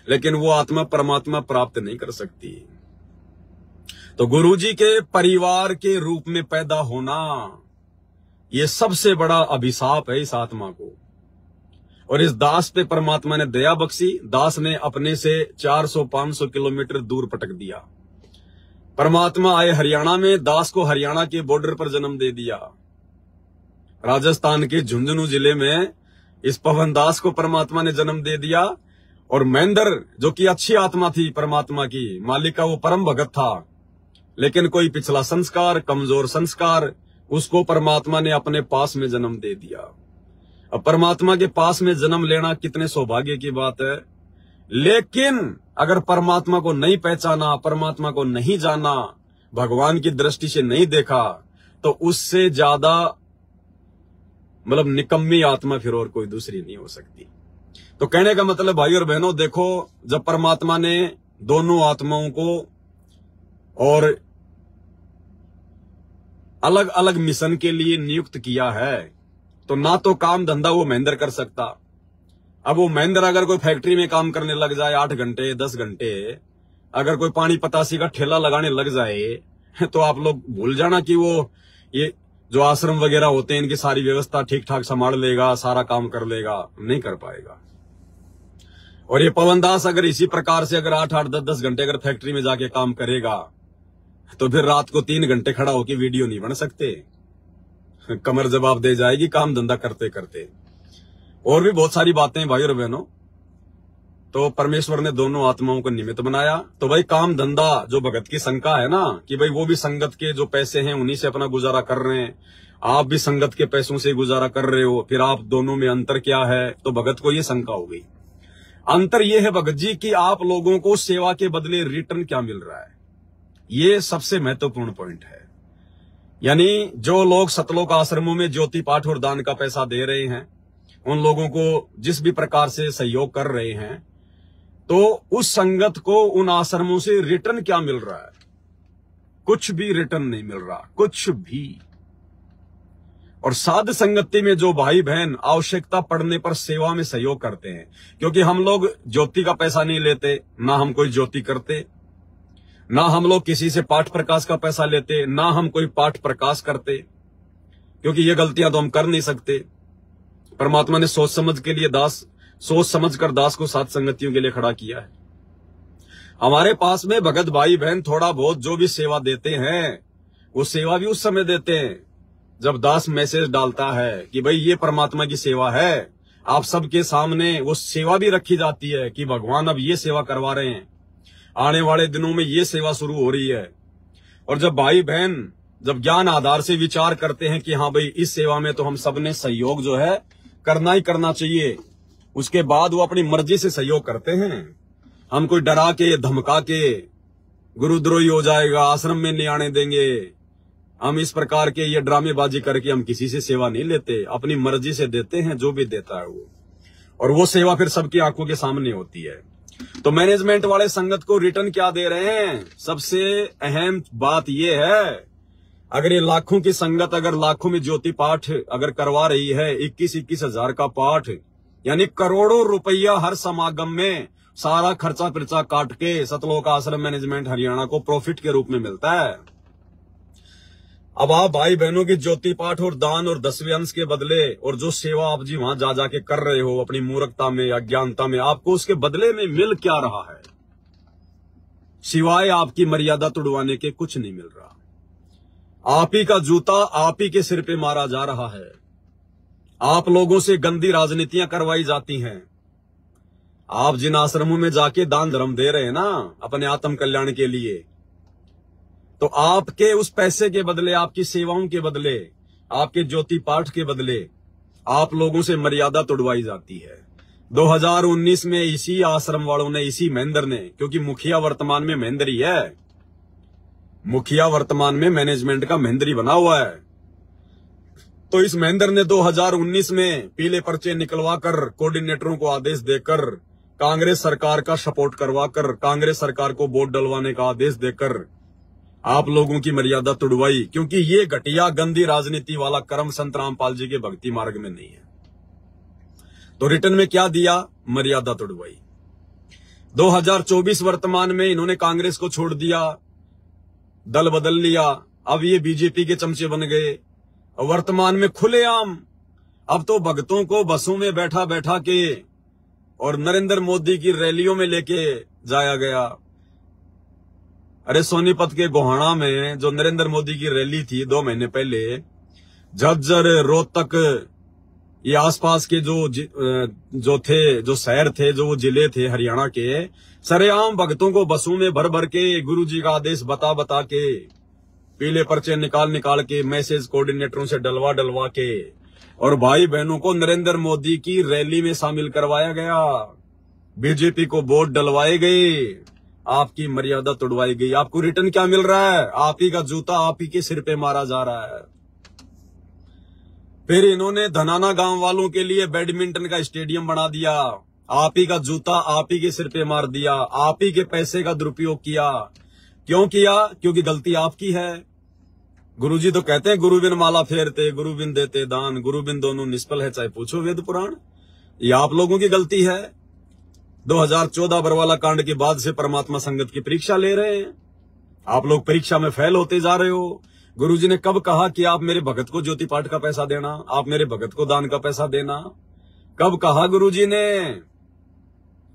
लेकिन वो आत्मा परमात्मा प्राप्त नहीं कर सकती। तो गुरुजी के परिवार के रूप में पैदा होना, ये सबसे बड़ा अभिशाप है इस आत्मा को। और इस दास पे परमात्मा ने दया बख्शी। दास ने अपने से 400-500 किलोमीटर दूर पटक दिया। परमात्मा आए हरियाणा में, दास को हरियाणा के बॉर्डर पर जन्म दे दिया। राजस्थान के झुंझुनू जिले में इस पवन दास को परमात्मा ने जन्म दे दिया। और महेंद्र, जो कि अच्छी आत्मा थी परमात्मा की, मालिक का वो परम भगत था, लेकिन कोई पिछला संस्कार, कमजोर संस्कार, उसको परमात्मा ने अपने पास में जन्म दे दिया। अब परमात्मा के पास में जन्म लेना कितने सौभाग्य की बात है। लेकिन अगर परमात्मा को नहीं पहचाना, परमात्मा को नहीं जाना, भगवान की दृष्टि से नहीं देखा, तो उससे ज्यादा मतलब निकम्मी आत्मा फिर और कोई दूसरी नहीं हो सकती। तो कहने का मतलब भाई और बहनों, देखो, जब परमात्मा ने दोनों आत्माओं को और अलग अलग मिशन के लिए नियुक्त किया है, तो ना तो काम धंधा वो महेंद्र कर सकता। अब वो महेंद्र अगर कोई फैक्ट्री में काम करने लग जाए 8 घंटे 10 घंटे, अगर कोई पानी पतासी का ठेला लगाने लग जाए, तो आप लोग भूल जाना कि वो ये जो आश्रम वगैरह होते हैं, इनकी सारी व्यवस्था ठीक ठाक संभाल लेगा, सारा काम कर लेगा, नहीं कर पाएगा। और ये पवन दास अगर इसी प्रकार से अगर 8-8 10-10 घंटे अगर फैक्ट्री में जाके काम करेगा, तो फिर रात को 3 घंटे खड़ा होकर वीडियो नहीं बन सकते, कमर जवाब दे जाएगी काम धंधा करते करते। और भी बहुत सारी बातें भाई और बहनों। तो परमेश्वर ने दोनों आत्माओं को निमित्त बनाया। तो भाई काम धंधा, जो भगत की शंका है ना कि भाई वो भी संगत के जो पैसे हैं उन्हीं से अपना गुजारा कर रहे हैं, आप भी संगत के पैसों से गुजारा कर रहे हो, फिर आप दोनों में अंतर क्या है, तो भगत को ये शंका हो गई। अंतर ये है भगत जी कि आप लोगों को सेवा के बदले रिटर्न क्या मिल रहा है, ये सबसे महत्वपूर्ण पॉइंट है। यानी जो लोग सतलोक आश्रमों में ज्योति पाठ और दान का पैसा दे रहे हैं, उन लोगों को जिस भी प्रकार से सहयोग कर रहे हैं, तो उस संगत को उन आश्रमों से रिटर्न क्या मिल रहा है? कुछ भी रिटर्न नहीं मिल रहा, कुछ भी। और साध संगति में जो भाई बहन आवश्यकता पड़ने पर सेवा में सहयोग करते हैं, क्योंकि हम लोग ज्योति का पैसा नहीं लेते, ना हम कोई ज्योति करते, ना हम लोग किसी से पाठ प्रकाश का पैसा लेते, ना हम कोई पाठ प्रकाश करते, क्योंकि ये गलतियां तो हम कर नहीं सकते। परमात्मा ने सोच समझ कर दास को साथ संगतियों के लिए खड़ा किया है। हमारे पास में भगत भाई बहन थोड़ा बहुत जो भी सेवा देते हैं, वो सेवा भी उस समय देते हैं जब दास मैसेज डालता है कि भाई ये परमात्मा की सेवा है। आप सबके सामने वो सेवा भी रखी जाती है कि भगवान अब ये सेवा करवा रहे हैं, आने वाले दिनों में ये सेवा शुरू हो रही है। और जब भाई बहन जब ज्ञान आधार से विचार करते हैं कि हाँ भाई इस सेवा में तो हम सब ने सहयोग जो है करना ही करना चाहिए, उसके बाद वो अपनी मर्जी से सहयोग करते हैं। हम कोई डरा के धमका के गुरुद्रोही हो जाएगा, आश्रम में नहीं आने देंगे, हम इस प्रकार के ये ड्रामेबाजी करके हम किसी से सेवा नहीं लेते, अपनी मर्जी से देते हैं जो भी देता है वो। और वो सेवा फिर सबकी आंखों के सामने होती है। तो मैनेजमेंट वाले संगत को रिटर्न क्या दे रहे हैं? सबसे अहम बात यह है, अगर ये लाखों की संगत अगर लाखों में ज्योति पाठ अगर करवा रही है, 21-21 हजार का पाठ, यानी करोड़ों रुपया हर समागम में सारा खर्चा पिर्चा काट के सतलोक आश्रम मैनेजमेंट हरियाणा को प्रॉफिट के रूप में मिलता है। अब आप भाई बहनों की ज्योति पाठ और दान और 10वें अंश के बदले और जो सेवा आप जी वहां जा जाके कर रहे हो अपनी मूर्खता में, अज्ञानता में, आपको उसके बदले में मिल क्या रहा है? सिवाय आपकी मर्यादा तुड़वाने के कुछ नहीं मिल रहा। आप ही का जूता आप ही के सिर पे मारा जा रहा है। आप लोगों से गंदी राजनीतियां करवाई जाती हैं। आप जिन आश्रमों में जाके दान धर्म दे रहे हैं ना अपने आत्म कल्याण के लिए, तो आपके उस पैसे के बदले, आपकी सेवाओं के बदले, आपके ज्योति पाठ के बदले आप लोगों से मर्यादा तोड़वाई जाती है। 2019 में इसी आश्रम वालों ने, इसी महेंद्र ने, क्योंकि मुखिया वर्तमान में महेंद्र ही है, मुखिया वर्तमान में मैनेजमेंट का महेंद्र ही बना हुआ है, तो इस महेंद्र ने 2019 में पीले पर्चे निकलवाकर, कोऑर्डिनेटरों को आदेश देकर, कांग्रेस सरकार का सपोर्ट करवाकर, कांग्रेस सरकार को वोट डलवाने का आदेश देकर आप लोगों की मर्यादा तोड़वाई, क्योंकि ये घटिया गंदी राजनीति वाला कर्म संत रामपाल जी के भक्ति मार्ग में नहीं है। तो रिटर्न में क्या दिया? मर्यादा तोड़वाई। 2024 वर्तमान में इन्होंने कांग्रेस को छोड़ दिया, दल बदल लिया, अब ये बीजेपी के चमचे बन गए। वर्तमान में खुलेआम अब तो भक्तों को बसों में बैठा बैठा के और नरेंद्र मोदी की रैलियों में लेके जाया गया। अरे सोनीपत के गोहाना में जो नरेंद्र मोदी की रैली थी 2 महीने पहले, झज्जर, रोहतक, ये आसपास के जो शहर थे, जो वो जिले थे हरियाणा के, सरेआम भक्तों को बसों में भर भर के गुरुजी का आदेश बता बता के, पीले पर्चे निकाल निकाल के, मैसेज कोऑर्डिनेटरों से डलवा डलवा के, और भाई बहनों को नरेंद्र मोदी की रैली में शामिल करवाया गया। बीजेपी को वोट डलवाए गए, आपकी मर्यादा तोड़वाई गई। आपको रिटर्न क्या मिल रहा है? आप ही का जूता आप ही के सिर पे मारा जा रहा है। फिर इन्होंने धनाना गांव वालों के लिए बैडमिंटन का स्टेडियम बना दिया, आप ही का जूता आप ही के सिर पे मार दिया, आप ही के पैसे का दुरुपयोग किया। क्यों किया? क्योंकि गलती आपकी है। गुरुजी तो कहते हैं गुरु बिन माला फेरते, गुरु बिन देते दान, गुरु बिन दोनों निष्फल है, चाहे पूछो वेद पुराण। ये आप लोगों की गलती है। 2014 बरवाला कांड के बाद से परमात्मा संगत की परीक्षा ले रहे हैं। आप लोग परीक्षा में फेल होते जा रहे हो। गुरुजी ने कब कहा कि आप मेरे भगत को ज्योति पाठ का पैसा देना, आप मेरे भगत को दान का पैसा देना? कब कहा गुरुजी ने?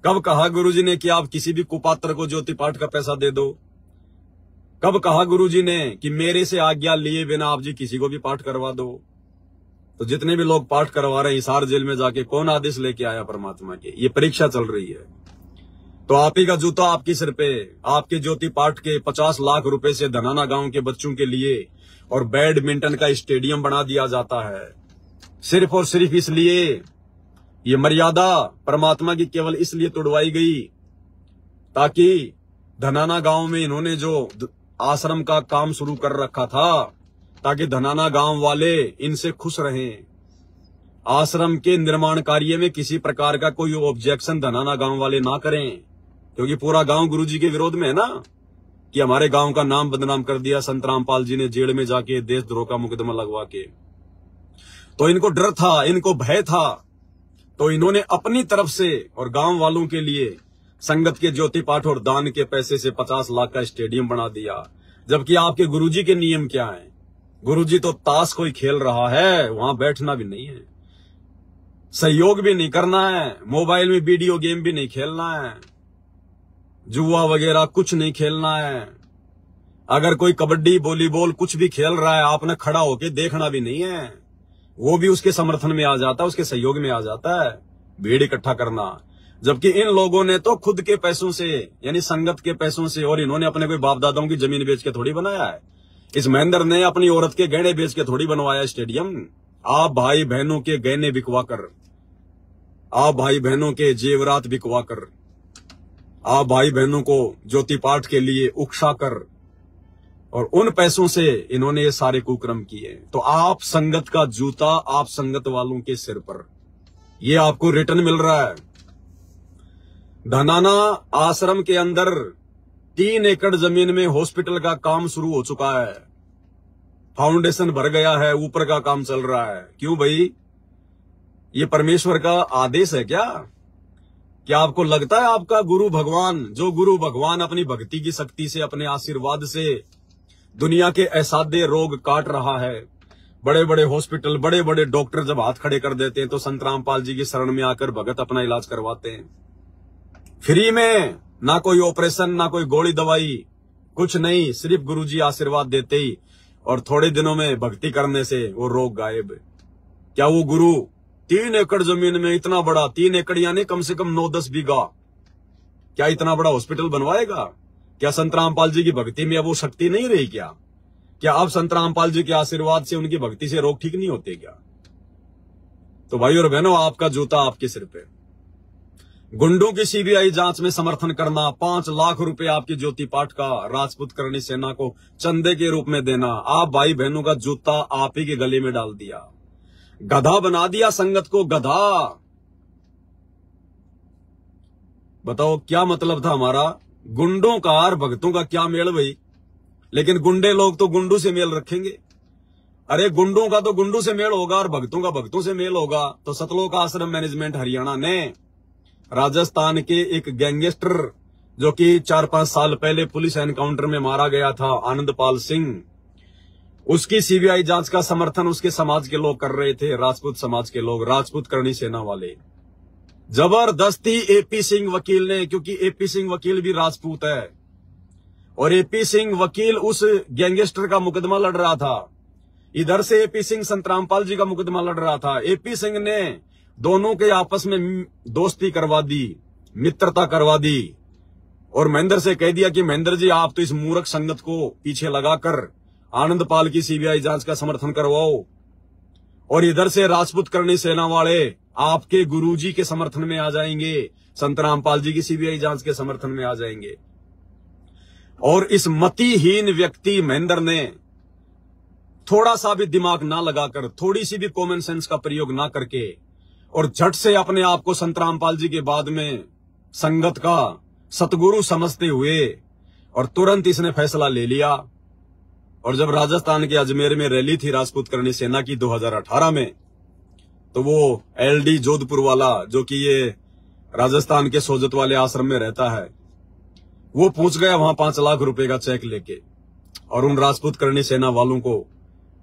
कब कहा गुरुजी ने कि आप किसी भी कुपात्र को ज्योति पाठ का पैसा दे दो? कब कहा गुरुजी ने कि मेरे से आज्ञा लिए बिना आप जी किसी को भी पाठ करवा दो? तो जितने भी लोग पाठ करवा रहे हैं हिसार जेल में जाके, कौन आदेश लेके आया परमात्मा के? ये परीक्षा चल रही है। तो आप ही का जूता आपके सिर पे, आपके ज्योति पाठ के 50 लाख रुपए से धनाना गांव के बच्चों के लिए और बैडमिंटन का स्टेडियम बना दिया जाता है, सिर्फ और सिर्फ इसलिए। ये मर्यादा परमात्मा की केवल इसलिए तोड़वाई गई ताकि धनाना गांव में इन्होंने जो आश्रम का काम शुरू कर रखा था, ताकि धनाना गांव वाले इनसे खुश रहें। आश्रम के निर्माण कार्य में किसी प्रकार का कोई ऑब्जेक्शन धनाना गांव वाले ना करें, क्योंकि पूरा गांव गुरुजी के विरोध में है ना, कि हमारे गांव का नाम बदनाम कर दिया संत रामपाल जी ने जेल में जाके देशद्रोह का मुकदमा लगवा के। तो इनको डर था, इनको भय था, तो इन्होंने अपनी तरफ से और गांव वालों के लिए संगत के ज्योति पाठ और दान के पैसे से 50 लाख का स्टेडियम बना दिया। जबकि आपके गुरुजी के नियम क्या हैं? गुरुजी तो ताश कोई खेल रहा है, वहां बैठना भी नहीं है, सहयोग भी नहीं करना है, मोबाइल में वीडियो गेम भी नहीं खेलना है, जुआ वगैरह कुछ नहीं खेलना है। अगर कोई कबड्डी वॉलीबॉल कुछ भी खेल रहा है, आपने खड़ा होके देखना भी नहीं है, वो भी उसके समर्थन में आ जाता है, उसके सहयोग में आ जाता है, भीड़ इकट्ठा करना। जबकि इन लोगों ने तो खुद के पैसों से, यानी संगत के पैसों से, और इन्होंने अपने कोई बाप दादाओं की जमीन बेच के थोड़ी बनाया है। इस महेंद्र ने अपनी औरत के गहने बेच के थोड़ी बनवाया स्टेडियम। आप भाई बहनों के गहने बिकवा कर, आप भाई बहनों के जेवरात बिकवा कर, आप भाई बहनों को ज्योति पाठ के लिए उकसा कर, और उन पैसों से इन्होंने ये सारे कुकर्म किए। तो आप संगत का जूता आप संगत वालों के सिर पर, ये आपको रिटर्न मिल रहा है। धनाना आश्रम के अंदर 3 एकड़ जमीन में हॉस्पिटल का काम शुरू हो चुका है, फाउंडेशन भर गया है, ऊपर का काम चल रहा है। क्यों भाई? ये परमेश्वर का आदेश है क्या? क्या आपको लगता है आपका गुरु भगवान, जो गुरु भगवान अपनी भक्ति की शक्ति से, अपने आशीर्वाद से दुनिया के असाध्य रोग काट रहा है, बड़े बड़े हॉस्पिटल, बड़े बड़े डॉक्टर जब हाथ खड़े कर देते हैं तो संत रामपाल जी की शरण में आकर भगत अपना इलाज करवाते हैं फ्री में, ना कोई ऑपरेशन, ना कोई गोली दवाई, कुछ नहीं, सिर्फ गुरुजी आशीर्वाद देते ही और थोड़े दिनों में भक्ति करने से वो रोग गायब। क्या वो गुरु 3 एकड़ जमीन में इतना बड़ा, 3 एकड़ यानी कम से कम 9-10 बीघा, क्या इतना बड़ा हॉस्पिटल बनवाएगा? क्या संत रामपाल जी की भक्ति में अब वो शक्ति नहीं रही क्या? क्या अब संत रामपाल जी के आशीर्वाद से, उनकी भक्ति से रोग ठीक नहीं होते क्या? तो भाई और बहनों, आपका जूता आपके सिर पे। गुंडों की सीबीआई जांच में समर्थन करना, 5 लाख रुपए आपकी ज्योति पाठ का राजपूत करणी सेना को चंदे के रूप में देना, आप भाई बहनों का जूता आप ही के गले में डाल दिया, गधा बना दिया संगत को, गधा। बताओ क्या मतलब था हमारा? गुंडों का और भक्तों का क्या मेल भाई? लेकिन गुंडे लोग तो गुंडू से मेल रखेंगे। अरे गुंडों का तो गुंडू से मेल होगा और भक्तों का भक्तों से मेल होगा। तो सतलोक आश्रम मैनेजमेंट हरियाणा ने राजस्थान के एक गैंगस्टर जो कि 4-5 साल पहले पुलिस एनकाउंटर में मारा गया था, आनंदपाल सिंह, उसकी सीबीआई जांच का समर्थन उसके समाज के लोग कर रहे थे, राजपूत समाज के लोग, राजपूत करणी सेना वाले। जबरदस्ती एपी सिंह वकील ने, क्योंकि एपी सिंह वकील भी राजपूत है और एपी सिंह वकील उस गैंगस्टर का मुकदमा लड़ रहा था, इधर से एपी सिंह संत रामपाल जी का मुकदमा लड़ रहा था। एपी सिंह ने दोनों के आपस में दोस्ती करवा दी, मित्रता करवा दी और महेंद्र से कह दिया कि महेंद्र जी आप तो इस मूर्ख संगत को पीछे लगाकर आनंदपाल की सीबीआई जांच का समर्थन करवाओ और इधर से राजपूत करणी सेना वाले आपके गुरुजी के समर्थन में आ जाएंगे, संत रामपाल जी की सीबीआई जांच के समर्थन में आ जाएंगे। और इस मतिहीन व्यक्ति महेंद्र ने थोड़ा सा भी दिमाग ना लगाकर, थोड़ी सी भी कॉमन सेंस का प्रयोग ना करके और झट से अपने आप को संत रामपाल जी के बाद में संगत का सतगुरु समझते हुए और तुरंत इसने फैसला ले लिया। और जब राजस्थान के अजमेर में रैली थी राजपूत करणी सेना की 2018 में, तो वो एलडी जोधपुर वाला जो कि ये राजस्थान के सोजत वाले आश्रम में रहता है, वो पहुंच गया वहां 5 लाख रुपए का चेक लेके और उन राजपूत करणी सेना वालों को,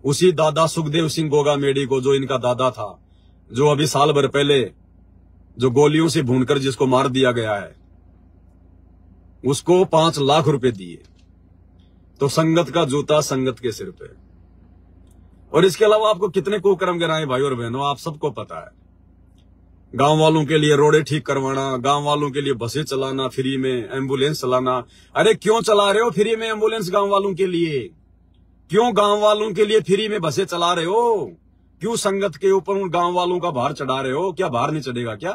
उसी दादा सुखदेव सिंह गोगा मेडी को जो इनका दादा था, जो अभी साल भर पहले जो गोलियों से भूनकर जिसको मार दिया गया है, उसको 5 लाख रुपए दिए। तो संगत का जूता संगत के सिर पे। और इसके अलावा आपको कितने कुकर्म गिराए भाई और बहनों, आप सबको पता है। गांव वालों के लिए रोडे ठीक करवाना, गांव वालों के लिए बसें चलाना फ्री में, एम्बुलेंस चलाना। अरे क्यों चला रहे हो फ्री में एम्बुलेंस गांव वालों के लिए? क्यों गांव वालों के लिए फ्री में बसें चला रहे हो? क्यों संगत के ऊपर उन गांव वालों का भार चढ़ा रहे हो? क्या भार नहीं चढ़ेगा क्या?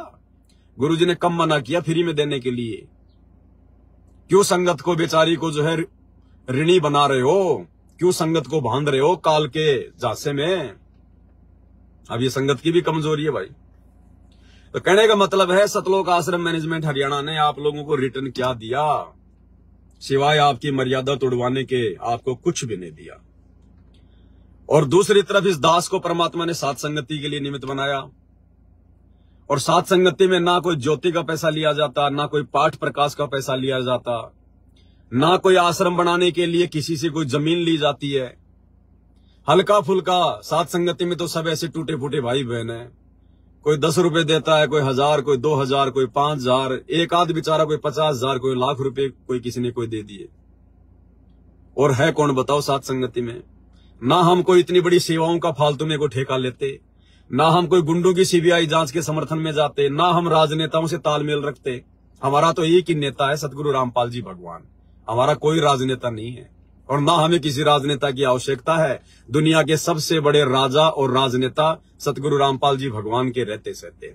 गुरुजी ने कम मना किया फ्री में देने के लिए। क्यों संगत को बेचारी को जो है ऋणी बना रहे हो? क्यों संगत को बांध रहे हो काल के झांसे में? अब ये संगत की भी कमजोरी है भाई। तो कहने का मतलब है सतलोक आश्रम मैनेजमेंट हरियाणा ने आप लोगों को रिटर्न क्या दिया? सिवाय आपकी मर्यादा तोड़वाने के आपको कुछ भी नहीं दिया। और दूसरी तरफ इस दास को परमात्मा ने सात संगति के लिए निमित्त बनाया और सात संगति में ना कोई ज्योति का पैसा लिया जाता, ना कोई पाठ प्रकाश का पैसा लिया जाता, ना कोई आश्रम बनाने के लिए किसी से कोई जमीन ली जाती है। हल्का फुल्का सात संगति में तो सब ऐसे टूटे फूटे भाई बहन है। कोई 10 रुपए देता है, कोई 1000, कोई 2000, कोई 5000, एक आध बेचारा कोई 50,000, कोई लाख रुपए कोई किसी ने कोई दे दिए। और है कौन बताओ सात संगति में? ना हम कोई इतनी बड़ी सेवाओं का फालतू में को ठेका लेते, ना हम कोई गुंडों की सीबीआई जांच के समर्थन में जाते, ना हम राजनेताओं से तालमेल रखते। हमारा तो एक ही नेता है, सतगुरु रामपाल जी भगवान। हमारा कोई राजनेता नहीं है और ना हमें किसी राजनेता की आवश्यकता है। दुनिया के सबसे बड़े राजा और राजनेता सतगुरु रामपाल जी भगवान के रहते सहते।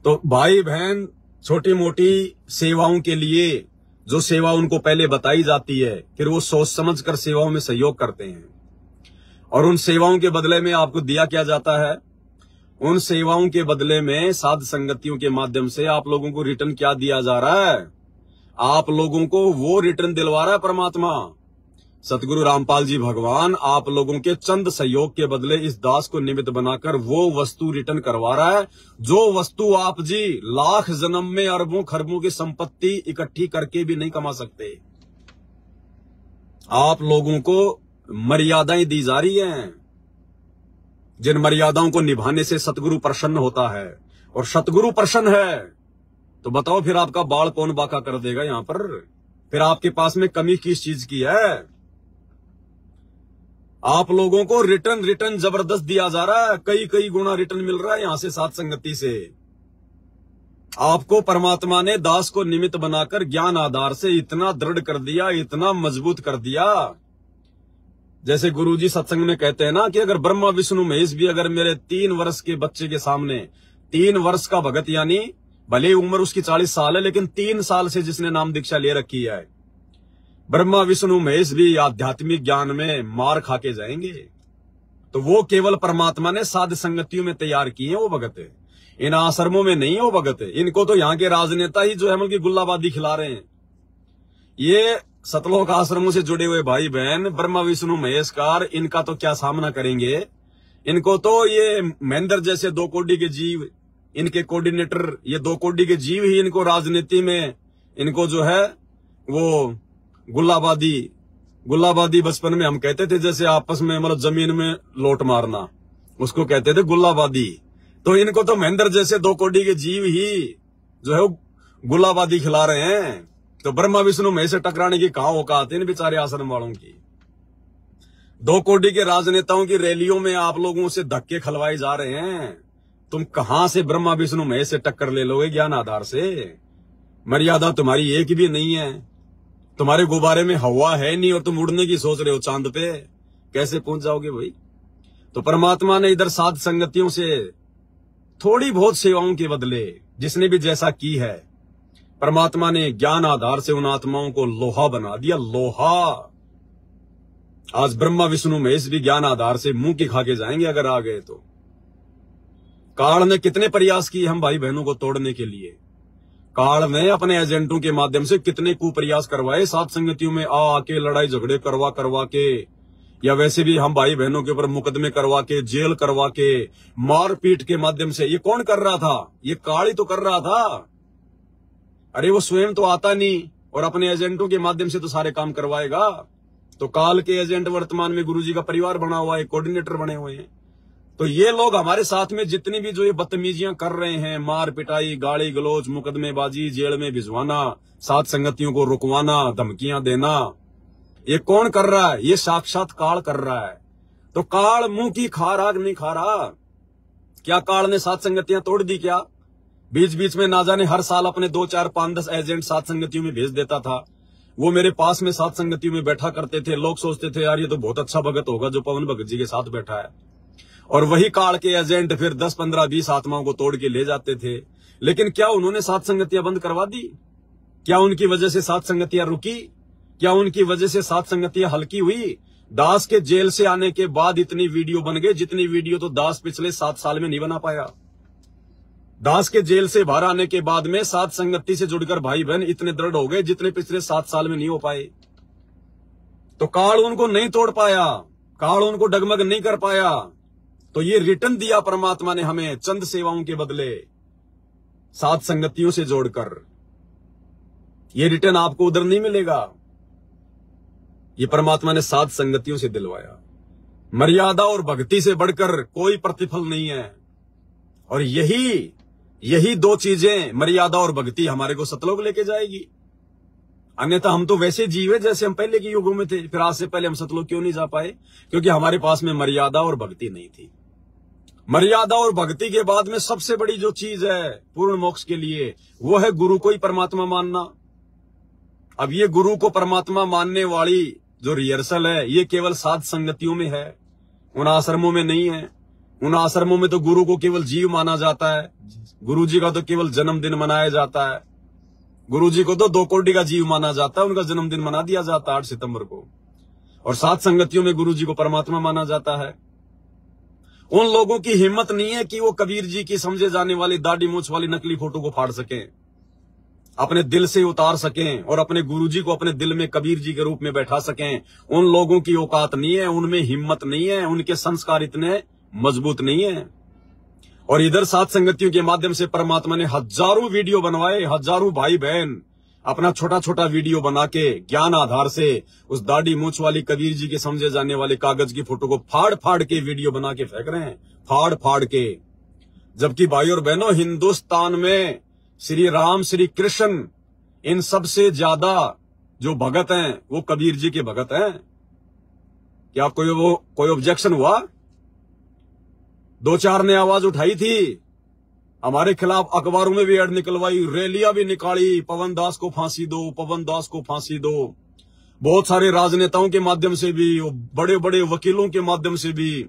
तो भाई बहन छोटी मोटी सेवाओं के लिए जो सेवा उनको पहले बताई जाती है, फिर वो सोच समझ कर सेवाओं में सहयोग करते हैं। और उन सेवाओं के बदले में आपको दिया क्या जाता है? उन सेवाओं के बदले में साध संगतियों के माध्यम से आप लोगों को रिटर्न क्या दिया जा रहा है? आप लोगों को वो रिटर्न दिलवा रहा है परमात्मा सतगुरु रामपाल जी भगवान। आप लोगों के चंद सहयोग के बदले इस दास को निमित्त बनाकर वो वस्तु रिटर्न करवा रहा है, जो वस्तु आप जी लाख जन्म में अरबों खरबों की संपत्ति इकट्ठी करके भी नहीं कमा सकते। आप लोगों को मर्यादाएं दी जा रही हैं, जिन मर्यादाओं को निभाने से सतगुरु प्रसन्न होता है। और सतगुरु प्रसन्न है तो बताओ फिर आपका बाल कौन बाका कर देगा यहां पर? फिर आपके पास में कमी किस चीज की है? आप लोगों को रिटर्न जबरदस्त दिया जा रहा है, कई गुना रिटर्न मिल रहा है यहां से सात संगति से। आपको परमात्मा ने दास को निमित्त बनाकर ज्ञान आधार से इतना दृढ़ कर दिया, इतना मजबूत कर दिया। जैसे गुरुजी सत्संग में कहते हैं ना कि अगर ब्रह्मा विष्णु महेश भी अगर मेरे 3 वर्ष के बच्चे के सामने 3 वर्ष का भगत, यानी भले उम्र उसकी 40 साल है, लेकिन 3 साल से जिसने नाम दीक्षा ले रखी है, ब्रह्मा विष्णु महेश भी आध्यात्मिक ज्ञान में मार खा के जाएंगे। तो वो केवल परमात्मा ने साध संगतियों में तैयार किए हैं वो भगत है, इन आश्रमों में नहीं है वो भगत है। इनको तो यहाँ के राजनेता ही जो है मतलब गुल्लाबादी खिला रहे हैं। ये सतलोक आश्रमों से जुड़े हुए भाई बहन ब्रह्मा विष्णु महेशकार, इनका तो क्या सामना करेंगे। इनको तो ये महेंद्र जैसे 2 कोटि के जीव, इनके कोऑर्डिनेटर, ये 2 कोटि के जीव ही इनको राजनीति में, इनको जो है वो गुल्लाबादी बचपन में हम कहते थे, जैसे आपस में मतलब जमीन में लोट मारना, उसको कहते थे गुल्लाबादी। तो इनको तो महेंद्र जैसे 2 कोटि के जीव ही जो है गुल्लाबादी खिला रहे हैं। तो ब्रह्मा विष्णु महेश से टकराने की कहां औकात है इन बेचारे आश्रम वालों की। 2 कोटि के राजनेताओं की रैलियों में आप लोगों से धक्के खलवाए जा रहे हैं। तुम कहां से ब्रह्मा विष्णु महेश से टक्कर ले लोगे ज्ञान आधार से? मर्यादा तुम्हारी एक भी नहीं है, तुम्हारे गुब्बारे में हवा है नहीं और तुम उड़ने की सोच रहे हो चांद पे, कैसे पहुंच जाओगे भाई? तो परमात्मा ने इधर साध संगतियों से थोड़ी बहुत सेवाओं के बदले, जिसने भी जैसा की है, परमात्मा ने ज्ञान आधार से उन आत्माओं को लोहा बना दिया, लोहा। आज ब्रह्मा विष्णु महेश भी ज्ञान आधार से मुंह की खा के जाएंगे अगर आ गए तो। काल ने कितने प्रयास किए हम भाई बहनों को तोड़ने के लिए। काल ने अपने एजेंटों के माध्यम से कितने कुप्रयास करवाए, साध संगतियों में आके लड़ाई झगड़े करवा के, या वैसे भी हम भाई बहनों के ऊपर मुकदमे करवा के, जेल करवा के, मारपीट के माध्यम से। ये कौन कर रहा था? ये काल ही तो कर रहा था। अरे वो स्वयं तो आता नहीं और अपने एजेंटों के माध्यम से तो सारे काम करवाएगा। तो काल के एजेंट वर्तमान में गुरुजी का परिवार बना हुआ है, कोऑर्डिनेटर बने हुए हैं। तो ये लोग हमारे साथ में जितनी भी जो ये बदतमीजियां कर रहे हैं, मार पिटाई, गाली गलौज, मुकदमेबाजी, जेल में भिजवाना, साथ संगतियों को रुकवाना, धमकियां देना, ये कौन कर रहा है? ये साक्षात काल कर रहा है। तो काल मुंह की खा रहा नहीं खा रहा? क्या काल ने साथ संगतियां तोड़ दी क्या? बीच बीच में ना जाने हर साल अपने 2, 4, 5, 10 एजेंट साथ संगतियों में भेज देता था। वो मेरे पास में साथ संगतियों में बैठा करते थे। लोग सोचते थे यार ये तो बहुत अच्छा भगत होगा जो पवन भगत जी के साथ बैठा है। और वही काल के एजेंट फिर 10, 15, 20 आत्माओं को तोड़ के ले जाते थे। लेकिन क्या उन्होंने साथ संगतियां बंद करवा दी? क्या उनकी वजह से साथ संगतियां रुकी? क्या उनकी वजह से साथ संगतियां हल्की हुई? दास के जेल से आने के बाद इतनी वीडियो बन गई जितनी वीडियो तो दास पिछले 7 साल में नहीं बना पाया। दास के जेल से बाहर आने के बाद में साथ संगति से जुड़कर भाई बहन इतने दृढ़ हो गए जितने पिछले 7 साल में नहीं हो पाए। तो काल उनको नहीं तोड़ पाया, काल उनको डगमग नहीं कर पाया। तो ये रिटर्न दिया परमात्मा ने हमें चंद सेवाओं के बदले, साथ संगतियों से जोड़कर। ये रिटर्न आपको उधर नहीं मिलेगा, ये परमात्मा ने साथ संगतियों से दिलवाया। मर्यादा और भक्ति से बढ़कर कोई प्रतिफल नहीं है। और यही 2 चीजें, मर्यादा और भक्ति, हमारे को सतलोक लेके जाएगी। अन्यथा हम तो वैसे जीवे जैसे हम पहले के युगों में थे। फिर आज से पहले हम सतलोक क्यों नहीं जा पाए? क्योंकि हमारे पास में मर्यादा और भक्ति नहीं थी। मर्यादा और भक्ति के बाद में सबसे बड़ी जो चीज है पूर्ण मोक्ष के लिए, वो है गुरु को ही परमात्मा मानना। अब ये गुरु को परमात्मा मानने वाली जो रिहर्सल है, ये केवल साध संगतियों में है, उन आश्रमों में नहीं है। उन आश्रमों में तो गुरु को केवल जीव माना जाता है। गुरु जी का तो केवल जन्मदिन मनाया जाता है। गुरु जी को तो 2 कोटि का जीव माना जाता है, उनका जन्मदिन मना दिया जाता है 8 सितंबर को। और सात संगतियों में गुरु जी को परमात्मा माना जाता है। उन लोगों की हिम्मत नहीं है कि वो कबीर जी की समझे जाने वाली दाढ़ी मूछ वाली नकली फोटो को फाड़ सकें, अपने दिल से उतार सकें और अपने गुरु जी को अपने दिल में कबीर जी के रूप में बैठा सकें। उन लोगों की औकात नहीं है, उनमें हिम्मत नहीं है, उनके संस्कार इतने मजबूत नहीं है। और इधर सात संगतियों के माध्यम से परमात्मा ने हजारों वीडियो बनवाए, हजारों भाई बहन अपना छोटा छोटा वीडियो बना के ज्ञान आधार से उस दाढ़ी मूछ वाली कबीर जी के समझे जाने वाले कागज की फोटो को फाड़ फाड़ के वीडियो बना के फेंक रहे हैं, फाड़ फाड़ के। जबकि भाई और बहनों, हिंदुस्तान में श्री राम, श्री कृष्ण, इन सबसे ज्यादा जो भगत हैं वो कबीर जी के भगत हैं। क्या कोई ऑब्जेक्शन हुआ? 2-4 ने आवाज उठाई थी, हमारे खिलाफ अखबारों में भी एड निकलवाई, रैलियां भी निकाली, पवन दास को फांसी दो, पवन दास को फांसी दो। बहुत सारे राजनेताओं के माध्यम से भी, बड़े बड़े वकीलों के माध्यम से भी,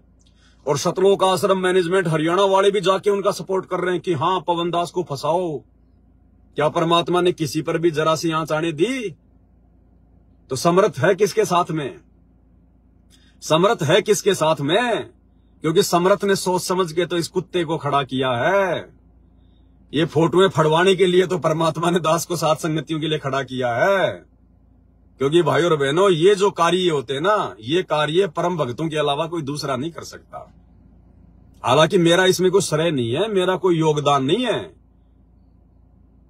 और सतलोक आश्रम मैनेजमेंट हरियाणा वाले भी जाके उनका सपोर्ट कर रहे हैं कि हां पवन दास को फंसाओ। क्या परमात्मा ने किसी पर भी जरा सी आंच आने दी? तो समर्थ है किसके साथ में? समर्थ है किसके साथ में? क्योंकि समर्थ ने सोच समझ के तो इस कुत्ते को खड़ा किया है। ये फोटोएं फड़वाने के लिए तो परमात्मा ने दास को साथ संगतियों के लिए खड़ा किया है। क्योंकि भाई और बहनों, ये जो कार्य होते हैं ना, ये कार्य परम भक्तों के अलावा कोई दूसरा नहीं कर सकता। हालांकि मेरा इसमें कोई श्रेय नहीं है, मेरा कोई योगदान नहीं है।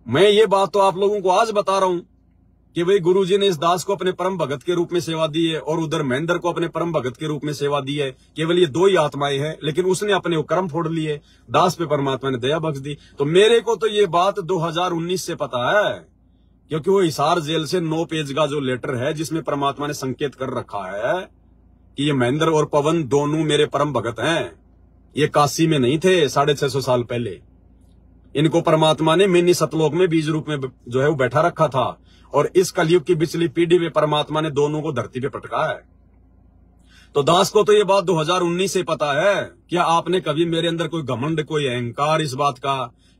मैं ये बात तो आप लोगों को आज बता रहा हूं कि भाई गुरुजी ने इस दास को अपने परम भगत के रूप में सेवा दी है और उधर महेंद्र को अपने परम भगत के रूप में सेवा दी है। केवल ये दो ही आत्माएं हैं, लेकिन उसने अपने कर्म फोड़ लिए, दास पे परमात्मा ने दया बख्श दी। तो मेरे को तो ये बात 2019 से पता है, क्योंकि वो हिसार जेल से 9 पेज का जो लेटर है जिसमें परमात्मा ने संकेत कर रखा है कि ये महेंद्र और पवन दोनों मेरे परम भगत हैं। ये काशी में नहीं थे 650 साल पहले। इनको परमात्मा ने मिनी सतलोक में बीज रूप में जो है वो बैठा रखा था, और इस कलयुग की पिछली पीढ़ी में परमात्मा ने दोनों को धरती पे पटका है। तो दास को तो ये बात 2019 से पता है। क्या आपने कभी मेरे अंदर कोई घमंड, कोई अहंकार इस बात का,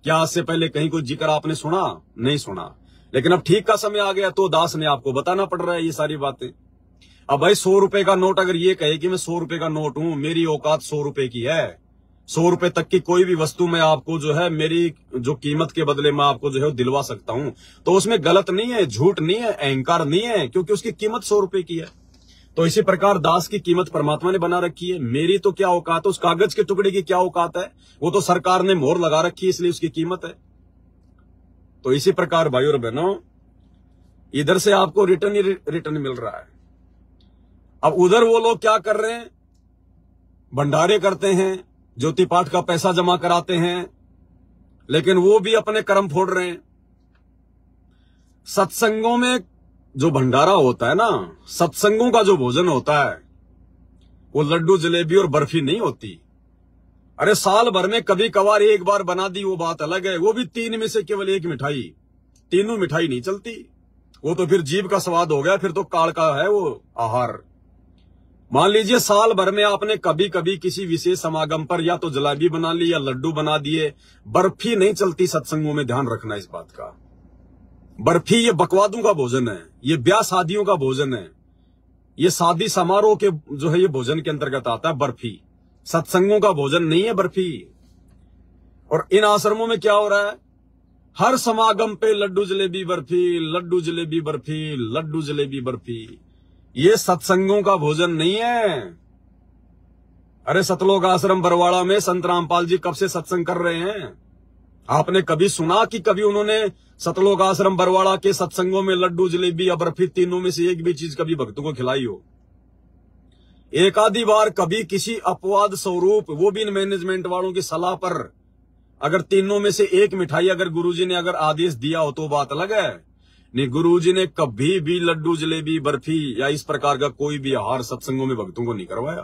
क्या आज से पहले कहीं कोई जिक्र आपने सुना? नहीं सुना। लेकिन अब ठीक का समय आ गया तो दास ने आपको बताना पड़ रहा है ये सारी बातें। अब भाई 100 रुपए का नोट अगर ये कहे कि मैं 100 रुपए का नोट हूं, मेरी औकात 100 रुपए की है, 100 रुपए तक की कोई भी वस्तु मैं आपको जो है मेरी जो कीमत के बदले मैं आपको जो है दिलवा सकता हूं, तो उसमें गलत नहीं है, झूठ नहीं है, अहंकार नहीं है, क्योंकि उसकी कीमत 100 रुपए की है। तो इसी प्रकार दास की कीमत परमात्मा ने बना रखी है। मेरी तो क्या औकात है, उस कागज के टुकड़े की क्या औकात है? वो तो सरकार ने मोहर लगा रखी है, इसलिए उसकी कीमत है। तो इसी प्रकार भाई और बहनों, इधर से आपको रिटर्न ही रिटर्न मिल रहा है। अब उधर वो लोग क्या कर रहे हैं? भंडारे करते हैं, ज्योति पाठ का पैसा जमा कराते हैं, लेकिन वो भी अपने कर्म फोड़ रहे हैं। सत्संगों में जो भंडारा होता है ना, सत्संगों का जो भोजन होता है, वो लड्डू जलेबी और बर्फी नहीं होती। अरे साल भर में कभी कभार एक बार बना दी वो बात अलग है, वो भी 3 में से केवल 1 मिठाई। तीनों मिठाई नहीं चलती, वो तो फिर जीभ का स्वाद हो गया, फिर तो काल का है वो आहार। मान लीजिए साल भर में आपने कभी कभी किसी विशेष समागम पर या तो जलेबी बना ली या लड्डू बना दिए, बर्फी नहीं चलती सत्संगों में। ध्यान रखना इस बात का। बर्फी ये बकवादों का भोजन है, ये ब्याह शादियों का भोजन है, ये शादी समारोह के जो है ये भोजन के अंतर्गत आता है बर्फी। सत्संगों का भोजन नहीं है बर्फी। और इन आश्रमों में क्या हो रहा है? हर समागम पे लड्डू जलेबी बर्फी, लड्डू जलेबी बर्फी, लड्डू जलेबी बर्फी। ये सत्संगों का भोजन नहीं है। अरे सतलोक आश्रम बरवाड़ा में संत रामपाल जी कब से सत्संग कर रहे हैं? आपने कभी सुना कि कभी उन्होंने सतलोक आश्रम बरवाड़ा के सत्संगों में लड्डू जलेबी या बर्फी तीनों में से एक भी चीज कभी भक्तों को खिलाई हो? एक आधी बार कभी किसी अपवाद स्वरूप, वो भी इन मैनेजमेंट वालों की सलाह पर, अगर तीनों में से एक मिठाई अगर गुरुजी ने अगर आदेश दिया हो तो बात अलग है। नहीं, गुरुजी ने कभी भी लड्डू जलेबी बर्फी या इस प्रकार का कोई भी आहार सत्संगों में भक्तों को नहीं करवाया।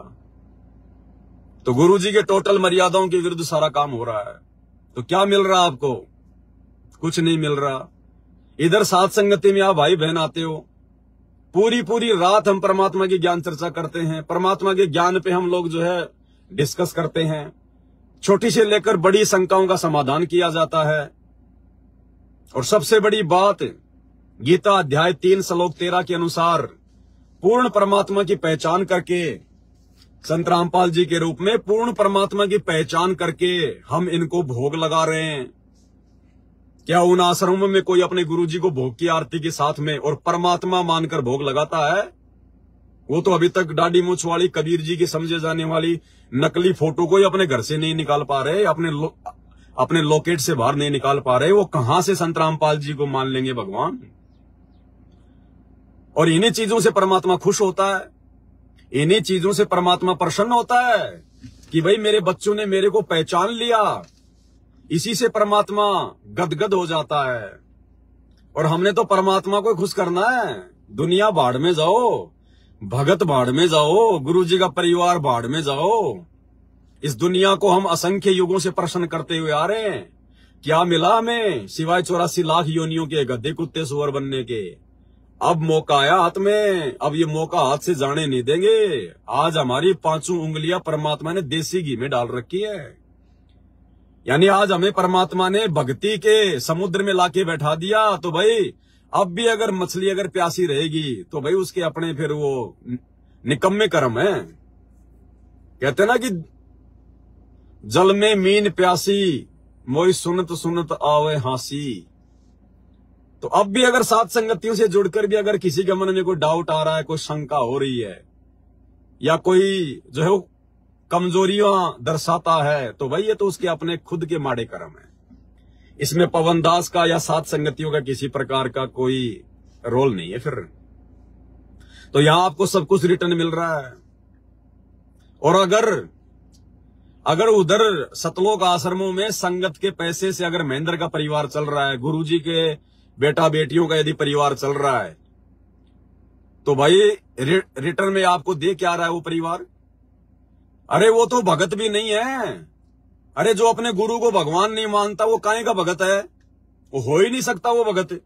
तो गुरुजी के टोटल मर्यादाओं के विरुद्ध सारा काम हो रहा है। तो क्या मिल रहा आपको? कुछ नहीं मिल रहा। इधर साथ संगति में आप भाई बहन आते हो, पूरी पूरी रात हम परमात्मा की ज्ञान चर्चा करते हैं, परमात्मा के ज्ञान पे हम लोग जो है डिस्कस करते हैं, छोटी से लेकर बड़ी शंकाओं का समाधान किया जाता है। और सबसे बड़ी बात, गीता अध्याय 3 श्लोक 13 के अनुसार पूर्ण परमात्मा की पहचान करके, संत रामपाल जी के रूप में पूर्ण परमात्मा की पहचान करके हम इनको भोग लगा रहे हैं। क्या उन आश्रमों में कोई अपने गुरुजी को भोग की आरती के साथ में और परमात्मा मानकर भोग लगाता है? वो तो अभी तक दाढ़ी मूंछ वाली कबीर जी की समझे जाने वाली नकली फोटो को ही अपने घर से नहीं निकाल पा रहे, अपने लॉकेट से बाहर नहीं निकाल पा रहे। वो कहां से संत रामपाल जी को मान लेंगे भगवान? और इन्हीं चीजों से परमात्मा खुश होता है, इन्हीं चीजों से परमात्मा प्रसन्न होता है कि भाई मेरे बच्चों ने मेरे को पहचान लिया। इसी से परमात्मा गदगद हो जाता है। और हमने तो परमात्मा को खुश करना है। दुनिया भाड़ में जाओ, भगत भाड़ में जाओ, गुरुजी का परिवार भाड़ में जाओ। इस दुनिया को हम असंख्य युगों से प्रश्न करते हुए आ रहे हैं। क्या मिला हमें सिवाय 84 लाख योनियों के, गधे कुत्ते सुअर बनने के? अब मौका आया हाथ में, अब ये मौका हाथ से जाने नहीं देंगे। आज हमारी 5 उंगलियां परमात्मा ने देसी घी में डाल रखी है। यानी आज हमें परमात्मा ने भक्ति के समुद्र में लाके बैठा दिया। तो भाई अब भी अगर मछली अगर प्यासी रहेगी तो भाई उसके अपने फिर वो निकम्मे कर्म है। कहते ना कि जल में मीन प्यासी मोई सुनत सुनत आवे हासी। तो अब भी अगर सात संगतियों से जुड़कर भी अगर किसी के मन में कोई डाउट आ रहा है, कोई शंका हो रही है या कोई जो है वो कमजोरियां दर्शाता है, तो भाई ये तो उसके अपने खुद के माड़े कर्म है। इसमें पवन दास का या सात संगतियों का किसी प्रकार का कोई रोल नहीं है। फिर तो यहां आपको सब कुछ रिटर्न मिल रहा है। और अगर उधर सतलोक आश्रमों में संगत के पैसे से अगर महेंद्र का परिवार चल रहा है, गुरुजी के बेटा बेटियों का यदि परिवार चल रहा है, तो भाई रिटर्न में आपको दे क्या रहा है वो परिवार? अरे वो तो भगत भी नहीं है। अरे जो अपने गुरु को भगवान नहीं मानता वो काहे का भगत है? वो हो ही नहीं सकता वो भगत।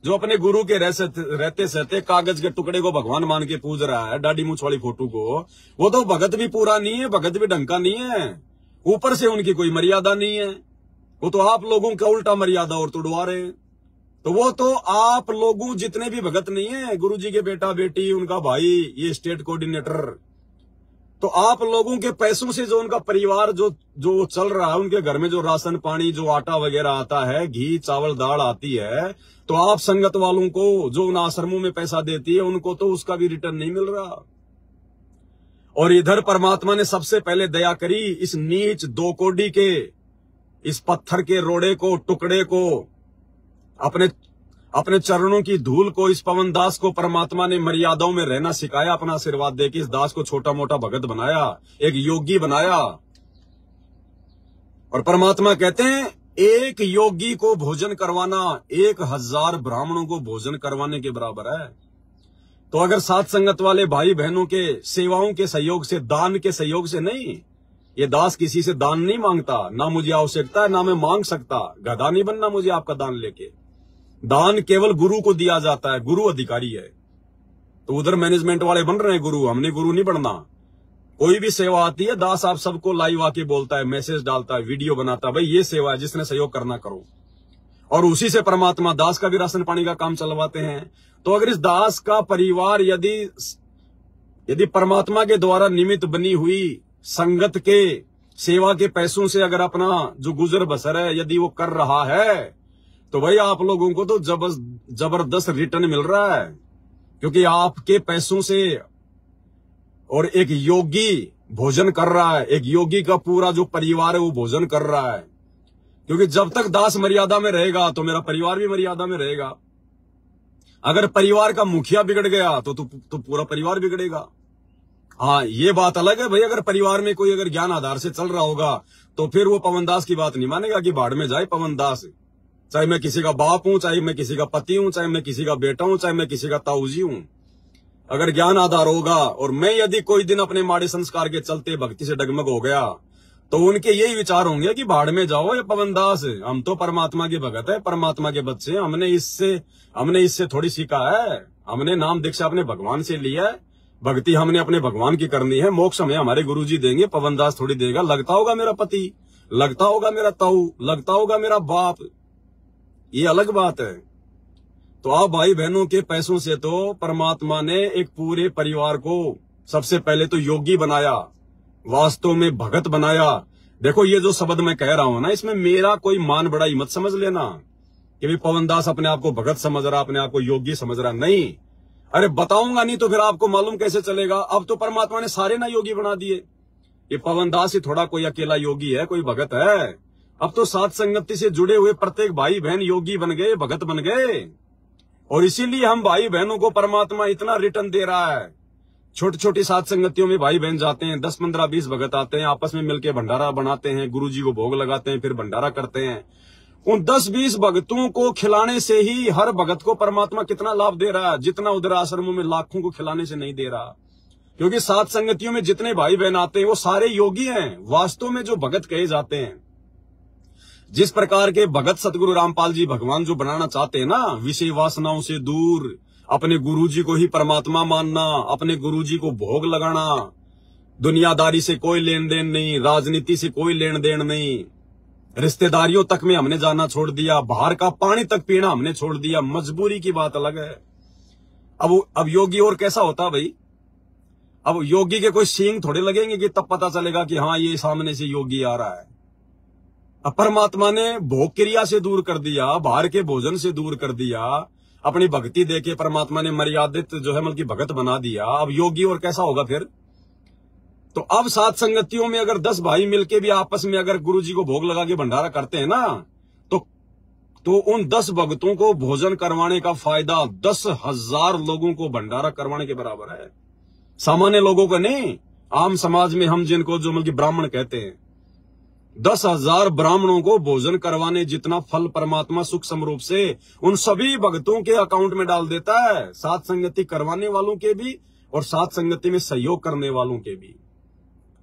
जो अपने गुरु के रहते सहते कागज के टुकड़े को भगवान मान के पूज रहा है, दाढ़ी मूछ वाली फोटो को, वो तो भगत भी पूरा नहीं है, भगत भी ढंग का नहीं है। ऊपर से उनकी कोई मर्यादा नहीं है। वो तो आप लोगों का उल्टा मर्यादा और तुड़वा रहे हैं। तो वो तो आप लोगों जितने भी भगत नहीं है, गुरु जी के बेटा बेटी, उनका भाई, ये स्टेट कोऑर्डिनेटर, तो आप लोगों के पैसों से जो उनका परिवार जो चल रहा है, उनके घर में जो राशन पानी, जो आटा वगैरह आता है, घी चावल दाल आती है, तो आप संगत वालों को जो उन आश्रमों में पैसा देती है, उनको तो उसका भी रिटर्न नहीं मिल रहा। और इधर परमात्मा ने सबसे पहले दया करी इस नीच 2 कोड़ी के, इस पत्थर के रोड़े को, टुकड़े को, अपने चरणों की धूल को, इस पवन दास को परमात्मा ने मर्यादाओं में रहना सिखाया। अपना आशीर्वाद देके इस दास को छोटा मोटा भगत बनाया, एक योगी बनाया। और परमात्मा कहते हैं एक योगी को भोजन करवाना 1000 ब्राह्मणों को भोजन करवाने के बराबर है। तो अगर साथ संगत वाले भाई बहनों के सेवाओं के सहयोग से, दान के सहयोग से नहीं, ये दास किसी से दान नहीं मांगता, ना मुझे आवश्यकता है, ना मैं मांग सकता। गधा नहीं बनना मुझे आपका दान लेके। दान केवल गुरु को दिया जाता है, गुरु अधिकारी है। तो उधर मैनेजमेंट वाले बन रहे हैं गुरु, हमने गुरु नहीं बनना। कोई भी सेवा आती है, दास आप सबको लाइव आके बोलता है, मैसेज डालता है, वीडियो बनाता है, भाई ये सेवा है, जिसने सहयोग करना करो। और उसी से परमात्मा दास का भी राशन पानी का काम चलवाते हैं। तो अगर इस दास का परिवार यदि परमात्मा के द्वारा निमित्त बनी हुई संगत के सेवा के पैसों से अगर अपना जो गुजर बसर है यदि वो कर रहा है, तो भाई आप लोगों को तो जबरदस्त रिटर्न मिल रहा है। क्योंकि आपके पैसों से और एक योगी भोजन कर रहा है, एक योगी का पूरा जो परिवार है वो भोजन कर रहा है। क्योंकि जब तक दास मर्यादा में रहेगा तो मेरा परिवार भी मर्यादा में रहेगा। अगर परिवार का मुखिया बिगड़ गया तो पूरा परिवार बिगड़ेगा। हाँ, ये बात अलग है भाई, अगर परिवार में कोई अगर ज्ञान आधार से चल रहा होगा तो फिर वो पवन दास की बात नहीं मानेगा कि भाड़ में जाए पवन दास। चाहे मैं किसी का बाप हूं, चाहे मैं किसी का पति हूं, चाहे मैं किसी का बेटा हूं, चाहे मैं किसी का ताऊजी हूं। अगर ज्ञान आधार होगा और मैं यदि कोई दिन अपने माड़े संस्कार के चलते भक्ति से डगमग हो गया तो उनके यही विचार होंगे कि भाड़ में जाओ ये पवन दास, हम तो परमात्मा के भगत है, परमात्मा के बच्चे हैं, हमने इससे थोड़ी सीखा है। हमने नाम दीक्षा अपने भगवान से लिया है, भक्ति हमने अपने भगवान की करनी है, मोक्ष हमें हमारे गुरुजी देंगे, पवन दास थोड़ी देगा। लगता होगा मेरा पति, लगता होगा मेरा ताऊ, लगता होगा मेरा बाप, ये अलग बात है। तो आप भाई बहनों के पैसों से तो परमात्मा ने एक पूरे परिवार को सबसे पहले तो योगी बनाया, वास्तव में भगत बनाया। देखो ये जो शब्द मैं कह रहा हूं ना, इसमें मेरा कोई मान बढ़ाई मत समझ लेना कि भाई पवन दास अपने आप को भगत समझ रहा, अपने आप को योगी समझ रहा, नहीं। अरे बताऊंगा नहीं तो फिर आपको मालूम कैसे चलेगा। अब तो परमात्मा ने सारे ना योगी बना दिए। ये पवन दास ही थोड़ा कोई अकेला योगी है, कोई भगत है। अब तो सात संगति से जुड़े हुए प्रत्येक भाई बहन योगी बन गए, भगत बन गए। और इसीलिए हम भाई बहनों को परमात्मा इतना रिटर्न दे रहा है। छोटी छोटी सात संगतियों में भाई बहन जाते हैं, 10, 15, 20 भगत आते हैं, आपस में मिलकर भंडारा बनाते हैं, गुरुजी को भोग लगाते हैं, फिर भंडारा करते हैं। उन 10-20 भगतों को खिलाने से ही हर भगत को परमात्मा कितना लाभ दे रहा है, जितना उधर आश्रमों में लाखों को खिलाने से नहीं दे रहा। क्योंकि सात संगतियों में जितने भाई बहन आते हैं वो सारे योगी हैं। वास्तव में जो भगत कहे जाते हैं, जिस प्रकार के भगत सतगुरु रामपाल जी भगवान जो बनाना चाहते हैं ना, विषय वासनाओं से दूर, अपने गुरुजी को ही परमात्मा मानना, अपने गुरुजी को भोग लगाना, दुनियादारी से कोई लेन देन नहीं, राजनीति से कोई लेन देन नहीं, रिश्तेदारियों तक में हमने जाना छोड़ दिया, बाहर का पानी तक पीना हमने छोड़ दिया। मजबूरी की बात अलग है। अब योगी और कैसा होता भाई? अब योगी के कोई सींग थोड़े लगेंगे कि तब पता चलेगा कि हाँ ये सामने से योगी आ रहा है। अब परमात्मा ने भोग क्रिया से दूर कर दिया, बाहर के भोजन से दूर कर दिया, अपनी भक्ति देके परमात्मा ने मर्यादित जो है मतलब भगत बना दिया। अब योगी और कैसा होगा फिर? तो अब सात संगतियों में अगर 10 भाई मिलके भी आपस में अगर गुरुजी को भोग लगा के भंडारा करते हैं ना, तो उन 10 भक्तों को भोजन करवाने का फायदा 10,000 लोगों को भंडारा करवाने के बराबर है। सामान्य लोगों को नहीं, आम समाज में हम जिनको जो मतलब ब्राह्मण कहते हैं, 10,000 ब्राह्मणों को भोजन करवाने जितना फल परमात्मा सूक्ष्म रूप से उन सभी भक्तों के अकाउंट में डाल देता है, सात संगति करवाने वालों के भी और सात संगति में सहयोग करने वालों के भी।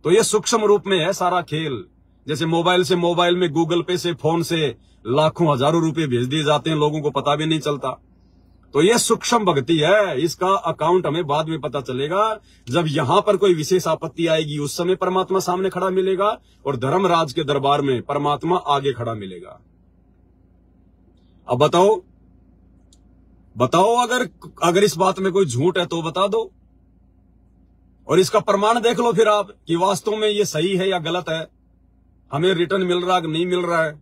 तो ये सूक्ष्म रूप में है सारा खेल। जैसे मोबाइल से मोबाइल में गूगल पे से फोन से लाखों हजारों रुपए भेज दिए जाते हैं, लोगों को पता भी नहीं चलता। तो ये सूक्ष्म भक्ति है, इसका अकाउंट हमें बाद में पता चलेगा। जब यहां पर कोई विशेष आपत्ति आएगी उस समय परमात्मा सामने खड़ा मिलेगा और धर्मराज के दरबार में परमात्मा आगे खड़ा मिलेगा। अब बताओ अगर इस बात में कोई झूठ है तो बता दो, और इसका प्रमाण देख लो फिर आप कि वास्तव में ये सही है या गलत है, हमें रिटर्न मिल रहा है कि नहीं मिल रहा है।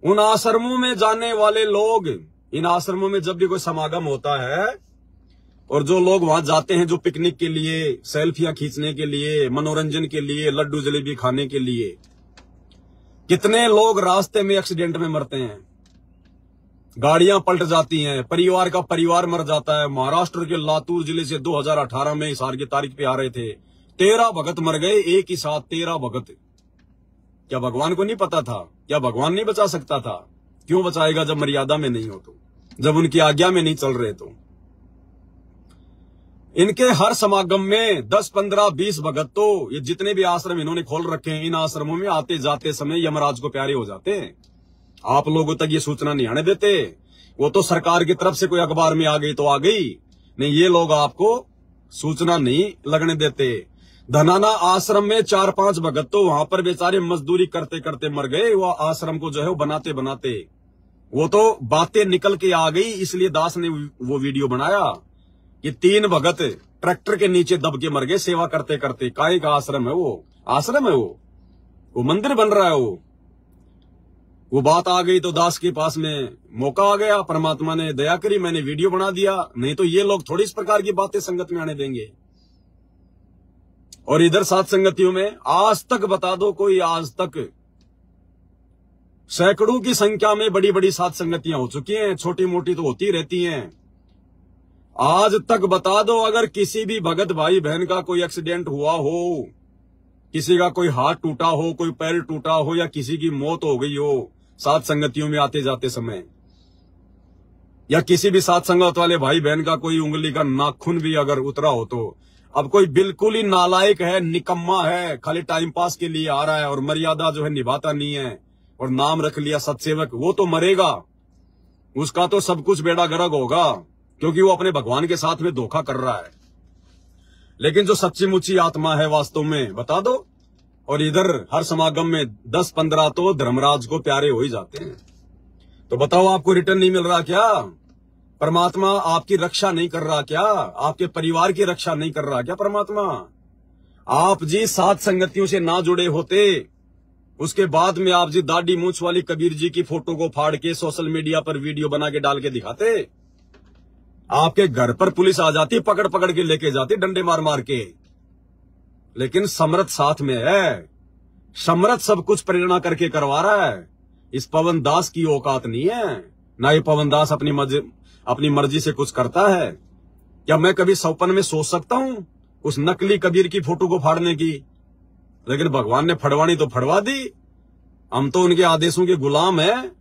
उन आश्रमों में जाने वाले लोग, इन आश्रमों में जब भी कोई समागम होता है और जो लोग वहां जाते हैं जो पिकनिक के लिए, सेल्फियां खींचने के लिए, मनोरंजन के लिए, लड्डू जलेबी खाने के लिए, कितने लोग रास्ते में एक्सीडेंट में मरते हैं, गाड़ियां पलट जाती हैं, परिवार का परिवार मर जाता है। महाराष्ट्र के लातूर जिले से 2018 में इसार की तारीख पे आ रहे थे, 13 भगत मर गए एक ही साथ, 13 भगत। क्या भगवान को नहीं पता था? क्या भगवान नहीं बचा सकता था? क्यों बचाएगा जब मर्यादा में नहीं हो तो, जब उनकी आज्ञा में नहीं चल रहे तो। इनके हर समागम में 10, 15, 20 भगत, तो ये जितने भी आश्रम इन्होंने खोल रखे हैं, इन आश्रमों में आते जाते समय यमराज को प्यारे हो जाते हैं। आप लोगों तक ये सूचना नहीं आने देते, वो तो सरकार की तरफ से कोई अखबार में आ गई तो आ गई, नहीं ये लोग आपको सूचना नहीं लगने देते। धनाना आश्रम में 4-5 भगत तो वहां पर बेचारे मजदूरी करते करते मर गए, वो आश्रम को जो है वो बनाते बनाते, वो तो बातें निकल के आ गई। इसलिए दास ने वो वीडियो बनाया कि 3 भगत ट्रैक्टर के नीचे दब के मर गए सेवा करते करते। काय का आश्रम है वो? आश्रम है वो मंदिर बन रहा है। वो बात आ गई तो दास के पास में मौका आ गया, परमात्मा ने दया करी, मैंने वीडियो बना दिया। नहीं तो ये लोग थोड़ी इस प्रकार की बातें संगत में आने देंगे। और इधर सात संगतियों में आज तक बता दो, कोई आज तक, सैकड़ों की संख्या में बड़ी बड़ी सात संगतियां हो चुकी हैं, छोटी मोटी तो होती रहती हैं। आज तक बता दो अगर किसी भी भगत भाई बहन का कोई एक्सीडेंट हुआ हो, किसी का कोई हाथ टूटा हो, कोई पैर टूटा हो, या किसी की मौत हो गई हो सात संगतियों में आते जाते समय, या किसी भी सात संगत वाले भाई बहन का कोई उंगली का नाखून भी अगर उतरा हो, तो अब कोई बिल्कुल ही नालायक है, निकम्मा है, खाली टाइम पास के लिए आ रहा है और मर्यादा जो है निभाता नहीं है और नाम रख लिया सत्सेवक, वो तो मरेगा, उसका तो सब कुछ बेड़ा गर्क होगा, क्योंकि वो अपने भगवान के साथ में धोखा कर रहा है। लेकिन जो सच्ची मुच्ची आत्मा है वास्तव में, बता दो। और इधर हर समागम में 10-15 तो धर्मराज को प्यारे हो ही जाते हैं। तो बताओ आपको रिटर्न नहीं मिल रहा क्या? परमात्मा आपकी रक्षा नहीं कर रहा क्या? आपके परिवार की रक्षा नहीं कर रहा क्या परमात्मा? आप जी सात संगतियों से ना जुड़े होते, उसके बाद में आप जी दाढ़ी मूंछ वाली कबीर जी की फोटो को फाड़ के सोशल मीडिया पर वीडियो बना के डाल के दिखाते, आपके घर पर पुलिस आ जाती, पकड़ पकड़ के लेके जाती डंडे मार मार के। लेकिन समर्थ साथ में है, समर्थ सब कुछ प्रेरणा करके करवा रहा है। इस पवन दास की औकात नहीं है, ना ये पवन दास अपनी मर्जी से कुछ करता है। क्या मैं कभी सपन में सोच सकता हूं उस नकली कबीर की फोटो को फाड़ने की? लेकिन भगवान ने फड़वानी तो फड़वा दी, हम तो उनके आदेशों के गुलाम हैं।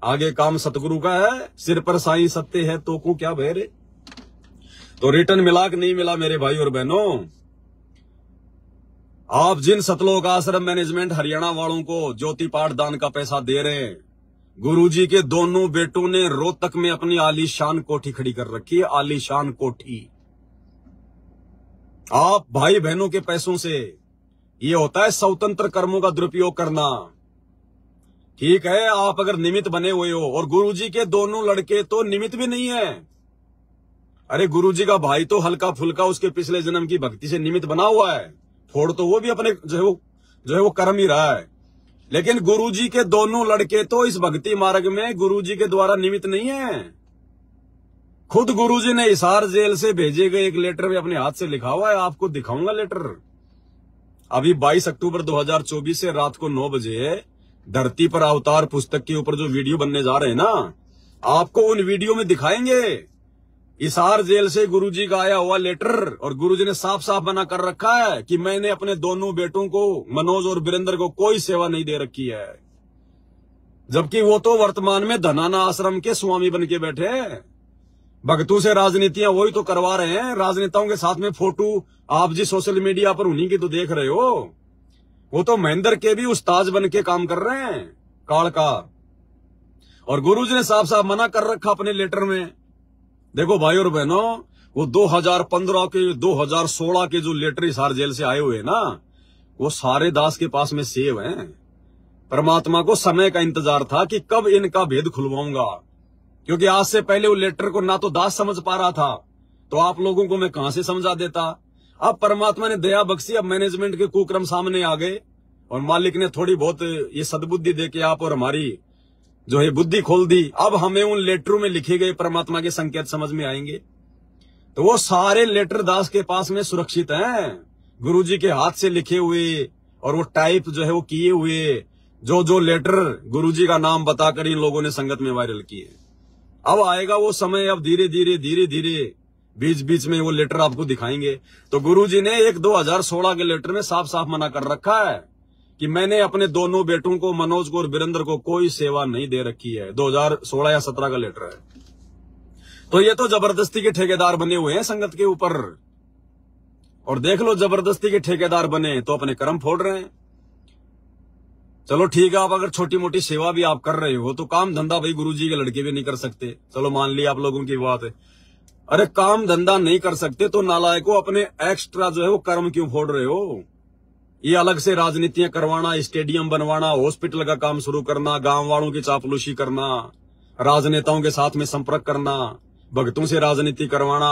आगे काम सतगुरु का है, सिर पर साईं सत्य है तो को क्या भय रे। तो रिटर्न मिला कि नहीं मिला मेरे भाई और बहनों? आप जिन सतलोक आश्रम मैनेजमेंट हरियाणा वालों को ज्योति पाठ दान का पैसा दे रहे हैं, गुरुजी के दोनों बेटों ने रोहतक में अपनी आलीशान कोठी खड़ी कर रखी है, आलीशान कोठी। आप भाई बहनों के पैसों से, ये होता है स्वतंत्र कर्मों का दुरुपयोग करना। ठीक है, आप अगर निमित्त बने हुए हो, और गुरुजी के दोनों लड़के तो निमित्त भी नहीं है। अरे गुरुजी का भाई तो हल्का फुल्का उसके पिछले जन्म की भक्ति से निमित्त बना हुआ है, फोड़ तो वो भी अपने जो है वो कर्म ही रहा है। लेकिन गुरुजी के दोनों लड़के तो इस भक्ति मार्ग में गुरुजी के द्वारा निमित्त नहीं है। खुद गुरुजी ने हिसार जेल से भेजे गए एक लेटर में अपने हाथ से लिखा हुआ है, आपको दिखाऊंगा लेटर। अभी 22 अक्टूबर 2024 से रात को 9 बजे धरती पर अवतार पुस्तक के ऊपर जो वीडियो बनने जा रहे हैं ना, आपको उन वीडियो में दिखाएंगे हिसार जेल से गुरुजी का आया हुआ लेटर। और गुरुजी ने साफ साफ मना कर रखा है कि मैंने अपने दोनों बेटों को, मनोज और वीरेंद्र को, कोई सेवा नहीं दे रखी है। जबकि वो तो वर्तमान में धनाना आश्रम के स्वामी बन के बैठे हैं। भक्तों से राजनीतियां वही तो करवा रहे हैं। राजनेताओं के साथ में फोटो आप जी सोशल मीडिया पर उन्हीं की तो देख रहे हो। वो तो महेंद्र के भी उस्ताद बन के काम कर रहे हैं काल का। और गुरुजी ने साफ साफ मना कर रखा अपने लेटर में। देखो भाई और बहनों, वो 2015 के 2016 के जो लेटर हिसार जेल से आए हुए हैं ना, वो सारे दास के पास में सेव हैं। परमात्मा को समय का इंतजार था कि कब इनका भेद खुलवाऊंगा, क्योंकि आज से पहले वो लेटर को ना तो दास समझ पा रहा था, तो आप लोगों को मैं कहां से समझा देता। अब परमात्मा ने दया बख्शी, अब मैनेजमेंट के कुक्रम सामने आ गए और मालिक ने थोड़ी बहुत ये सद्बुद्धि दे के आप और हमारी जो है बुद्धि खोल दी। अब हमें उन लेटरों में लिखे गए परमात्मा के संकेत समझ में आएंगे। तो वो सारे लेटर दास के पास में सुरक्षित हैं, गुरुजी के हाथ से लिखे हुए, और वो टाइप जो है वो किए हुए जो लेटर गुरुजी का नाम बताकर इन लोगों ने संगत में वायरल किए। अब आएगा वो समय, अब धीरे धीरे बीच बीच में वो लेटर आपको दिखाएंगे। तो गुरुजी ने एक 2016 के लेटर में साफ साफ मना कर रखा है कि मैंने अपने दोनों बेटों को, मनोज को और वीरेंद्र को, कोई सेवा नहीं दे रखी है। 2016 या 17 का लेटर है। तो ये तो जबरदस्ती के ठेकेदार बने हुए हैं संगत के ऊपर। और देख लो, जबरदस्ती के ठेकेदार बने तो अपने कर्म फोड़ रहे हैं। चलो ठीक है, आप अगर छोटी मोटी सेवा भी आप कर रहे हो तो काम धंधा भाई गुरुजी के लड़के भी नहीं कर सकते। चलो मान लिया आप लोगों की बात है। अरे काम धंधा नहीं कर सकते तो नालायकों अपने एक्स्ट्रा जो है वो कर्म क्यों फोड़ रहे हो? ये अलग से राजनीतियां करवाना, स्टेडियम बनवाना, हॉस्पिटल का काम शुरू करना, गांव वालों की चापलूसी करना, राजनेताओं के साथ में संपर्क करना, भक्तों से राजनीति करवाना,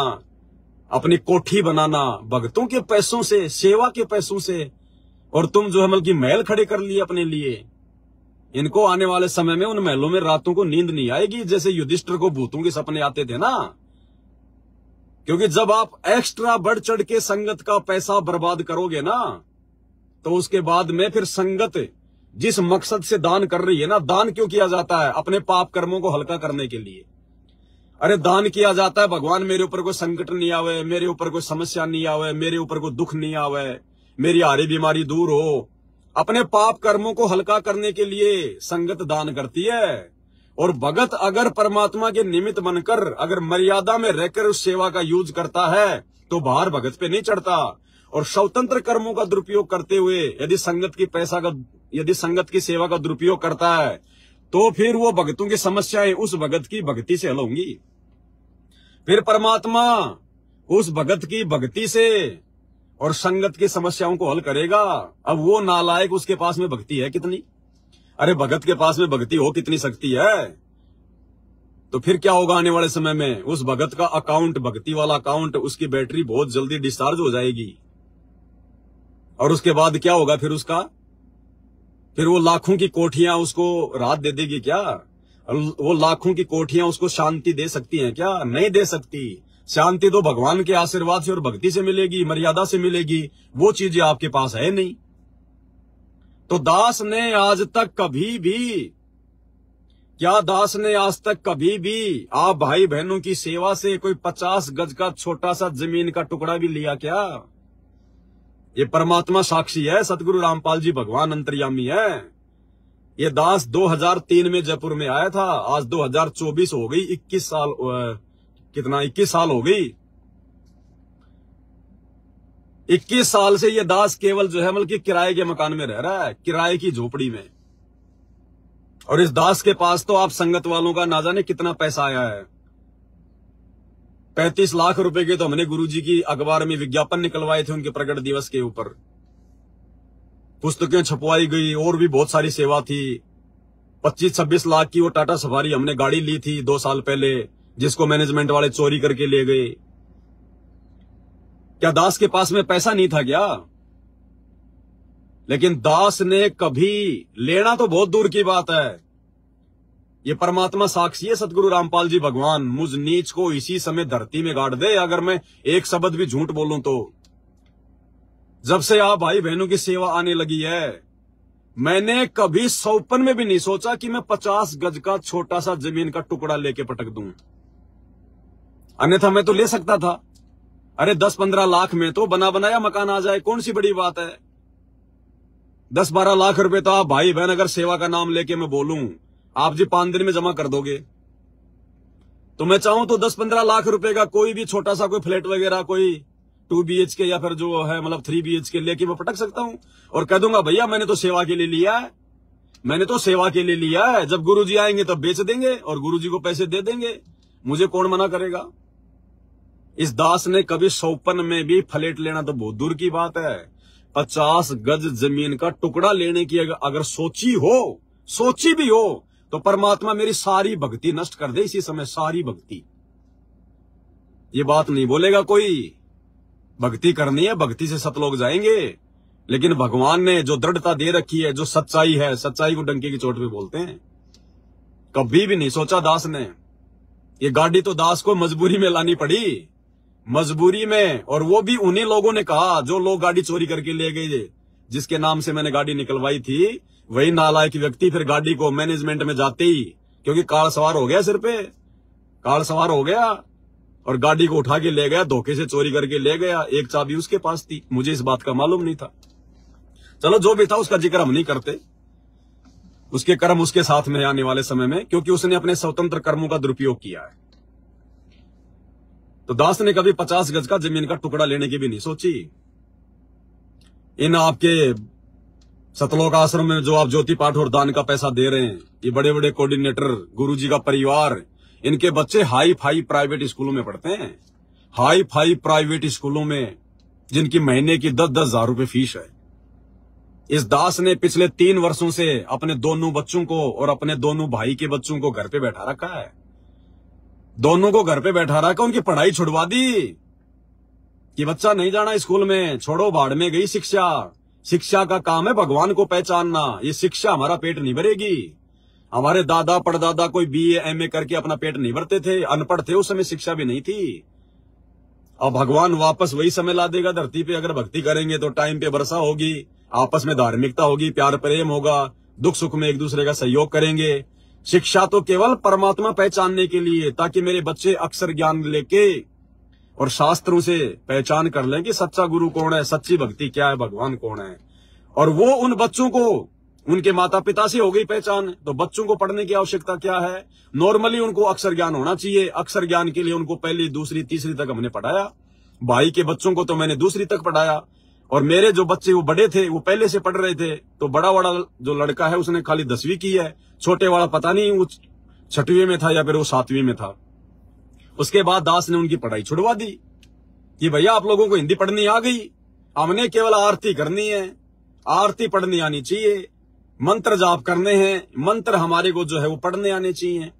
अपनी कोठी बनाना भक्तों के पैसों से, सेवा के पैसों से, और तुम जो है बल्कि महल खड़े कर लिए अपने लिए। इनको आने वाले समय में उन महलों में रातों को नींद नहीं आएगी, जैसे युधिष्ठिर को भूतों के सपने आते थे ना। क्योंकि जब आप एक्स्ट्रा बढ़ चढ़ के संगत का पैसा बर्बाद करोगे ना, तो उसके बाद में फिर संगत जिस मकसद से दान कर रही है ना, दान क्यों किया जाता है? अपने पाप कर्मों को हल्का करने के लिए। अरे दान किया जाता है, भगवान मेरे ऊपर कोई संकट नहीं आवे, मेरे ऊपर कोई समस्या नहीं आवे, मेरे ऊपर कोई दुख नहीं आवे, मेरी हारी बीमारी दूर हो। अपने पाप कर्मों को हल्का करने के लिए संगत दान करती है। और भगत अगर परमात्मा के निमित्त बनकर, अगर मर्यादा में रहकर उस सेवा का यूज करता है तो बाहर भगत पे नहीं चढ़ता। और स्वतंत्र कर्मों का दुरुपयोग करते हुए यदि संगत की सेवा का दुरुपयोग करता है तो फिर वो भगतों की समस्याएं उस भगत की भक्ति से हल होंगी। फिर परमात्मा उस भगत की भक्ति से और संगत की समस्याओं को हल करेगा। अब वो नालायक, उसके पास में भक्ति है कितनी? अरे भगत के पास में भक्ति हो कितनी शक्ति है, तो फिर क्या होगा आने वाले समय में? उस भगत का अकाउंट, भक्ति वाला अकाउंट, उसकी बैटरी बहुत जल्दी डिस्चार्ज हो जाएगी। और उसके बाद क्या होगा फिर उसका? फिर वो लाखों की कोठियां उसको राहत दे देगी क्या? वो लाखों की कोठियां उसको शांति दे सकती हैं क्या? नहीं दे सकती। शांति तो भगवान के आशीर्वाद से और भक्ति से मिलेगी, मर्यादा से मिलेगी। वो चीजें आपके पास है नहीं। तो दास ने आज तक कभी भी, क्या दास ने आज तक कभी भी आप भाई बहनों की सेवा से कोई 50 गज का छोटा सा जमीन का टुकड़ा भी लिया क्या? ये परमात्मा साक्षी है, सतगुरु रामपाल जी भगवान अंतर्यामी है। ये दास 2003 में जयपुर में आया था, आज 2024 हो गई, 21 साल हो गई। 21 साल से ये दास केवल जो है बल्कि किराए के मकान में रह रहा है, किराए की झोपड़ी में। और इस दास के पास तो आप संगत वालों का ना जाने कितना पैसा आया है। 35 लाख रुपए के तो हमने गुरुजी की अखबार में विज्ञापन निकलवाए थे उनके प्रकट दिवस के ऊपर। पुस्तकें छपवाई गई और भी बहुत सारी सेवा थी। 25-26 लाख की वो टाटा सफारी हमने गाड़ी ली थी 2 साल पहले, जिसको मैनेजमेंट वाले चोरी करके ले गए। क्या दास के पास में पैसा नहीं था क्या? लेकिन दास ने कभी, लेना तो बहुत दूर की बात है, ये परमात्मा साक्षी है, सतगुरु रामपाल जी भगवान मुझ नीच को इसी समय धरती में गाड़ दे अगर मैं एक शब्द भी झूठ बोलूं तो। जब से आप भाई बहनों की सेवा आने लगी है, मैंने कभी सौपन में भी नहीं सोचा कि मैं 50 गज का छोटा सा जमीन का टुकड़ा लेके पटक दूं। अन्यथा मैं तो ले सकता था। अरे 10-15 लाख में तो बना बनाया मकान आ जाए, कौन सी बड़ी बात है। 10-12 लाख रुपए तो आप भाई बहन अगर सेवा का नाम लेके मैं बोलूं, आप जी 5 दिन में जमा कर दोगे। तो मैं चाहूं तो 10-15 लाख रुपए का कोई भी छोटा सा कोई फ्लैट वगैरह, कोई 2 BHK या फिर जो है मतलब 3 BHK लेके मैं पटक सकता हूं और कह दूंगा भैया मैंने तो सेवा के लिए लिया है, मैंने तो सेवा के लिए लिया है, जब गुरुजी आएंगे तब बेच देंगे और गुरुजी को पैसे दे देंगे, मुझे कौन मना करेगा। इस दास ने कभी सौपन में भी फ्लैट लेना तो बहुत दूर की बात है, 50 गज जमीन का टुकड़ा लेने की अगर सोची भी हो तो परमात्मा मेरी सारी भक्ति नष्ट कर दे इसी समय, सारी भक्ति। ये बात नहीं बोलेगा कोई, भक्ति करनी है, भक्ति से सतलोक जाएंगे। लेकिन भगवान ने जो दृढ़ता दे रखी है, जो सच्चाई है, सच्चाई को डंके की चोट पे बोलते हैं। कभी भी नहीं सोचा दास ने। ये गाड़ी तो दास को मजबूरी में लानी पड़ी, मजबूरी में, और वो भी उन्हीं लोगों ने कहा जो लोग गाड़ी चोरी करके ले गए, जिसके नाम से मैंने गाड़ी निकलवाई थी। वही नालायक व्यक्ति फिर गाड़ी को मैनेजमेंट में जाते ही, क्योंकि कार सवार हो गया, सिर पे कार सवार हो गया और गाड़ी को उठा के ले गया, धोखे से चोरी करके ले गया। एक चाबी उसके पास थी, मुझे इस बात का मालूम नहीं था। चलो जो भी था उसका जिक्र हम नहीं करते, उसके कर्म उसके साथ में आने वाले समय में, क्योंकि उसने अपने स्वतंत्र कर्मों का दुरुपयोग किया है। तो दास ने कभी 50 गज का जमीन का टुकड़ा लेने की भी नहीं सोची। इन आपके सतलोक आश्रम में जो आप ज्योति पाठ और दान का पैसा दे रहे हैं, ये बड़े बड़े कोऑर्डिनेटर, गुरुजी का परिवार, इनके बच्चे हाई फाई प्राइवेट स्कूलों में पढ़ते हैं, हाई फाई प्राइवेट स्कूलों में, जिनकी महीने की 10-10 हजार रुपए फीस है। इस दास ने पिछले 3 वर्षों से अपने दोनों बच्चों को और अपने दोनों भाई के बच्चों को घर पे बैठा रखा है, दोनों को घर पे बैठा रखा, उनकी पढ़ाई छुड़वा दी कि बच्चा नहीं जाना स्कूल में, छोड़ो भाड़ में गई शिक्षा। शिक्षा का काम है भगवान को पहचानना, ये शिक्षा हमारा पेट नहीं भरेगी। हमारे दादा परदादा कोई BA MA करके अपना पेट नहीं भरते थे, अनपढ़ थे, उस समय शिक्षा भी नहीं थी। अब भगवान वापस वही समय ला देगा धरती पे, अगर भक्ति करेंगे तो टाइम पे वर्षा होगी, आपस में धार्मिकता होगी, प्यार प्रेम होगा, दुख सुख में एक दूसरे का सहयोग करेंगे। शिक्षा तो केवल परमात्मा पहचानने के लिए, ताकि मेरे बच्चे अक्षर ज्ञान लेके और शास्त्रों से पहचान कर लें कि सच्चा गुरु कौन है, सच्ची भक्ति क्या है, भगवान कौन है। और वो उन बच्चों को उनके माता पिता से हो गई पहचान, तो बच्चों को पढ़ने की आवश्यकता क्या है। नॉर्मली उनको अक्षर ज्ञान होना चाहिए। अक्षर ज्ञान के लिए उनको 1ली, 2री, 3री तक हमने पढ़ाया। भाई के बच्चों को तो मैंने 2री तक पढ़ाया, और मेरे जो बच्चे वो बड़े थे वो पहले से पढ़ रहे थे। तो बड़ा वाला जो लड़का है उसने खाली 10वीं की है, छोटे वाला पता नहीं वो 6वीं में था या फिर वो 7वीं में था। उसके बाद दास ने उनकी पढ़ाई छुड़वा दी कि भैया आप लोगों को हिंदी पढ़नी आ गई, हमने केवल आरती करनी है, आरती पढ़नी आनी चाहिए, मंत्र जाप करने हैं, मंत्र हमारे को जो है वो पढ़ने आने चाहिए।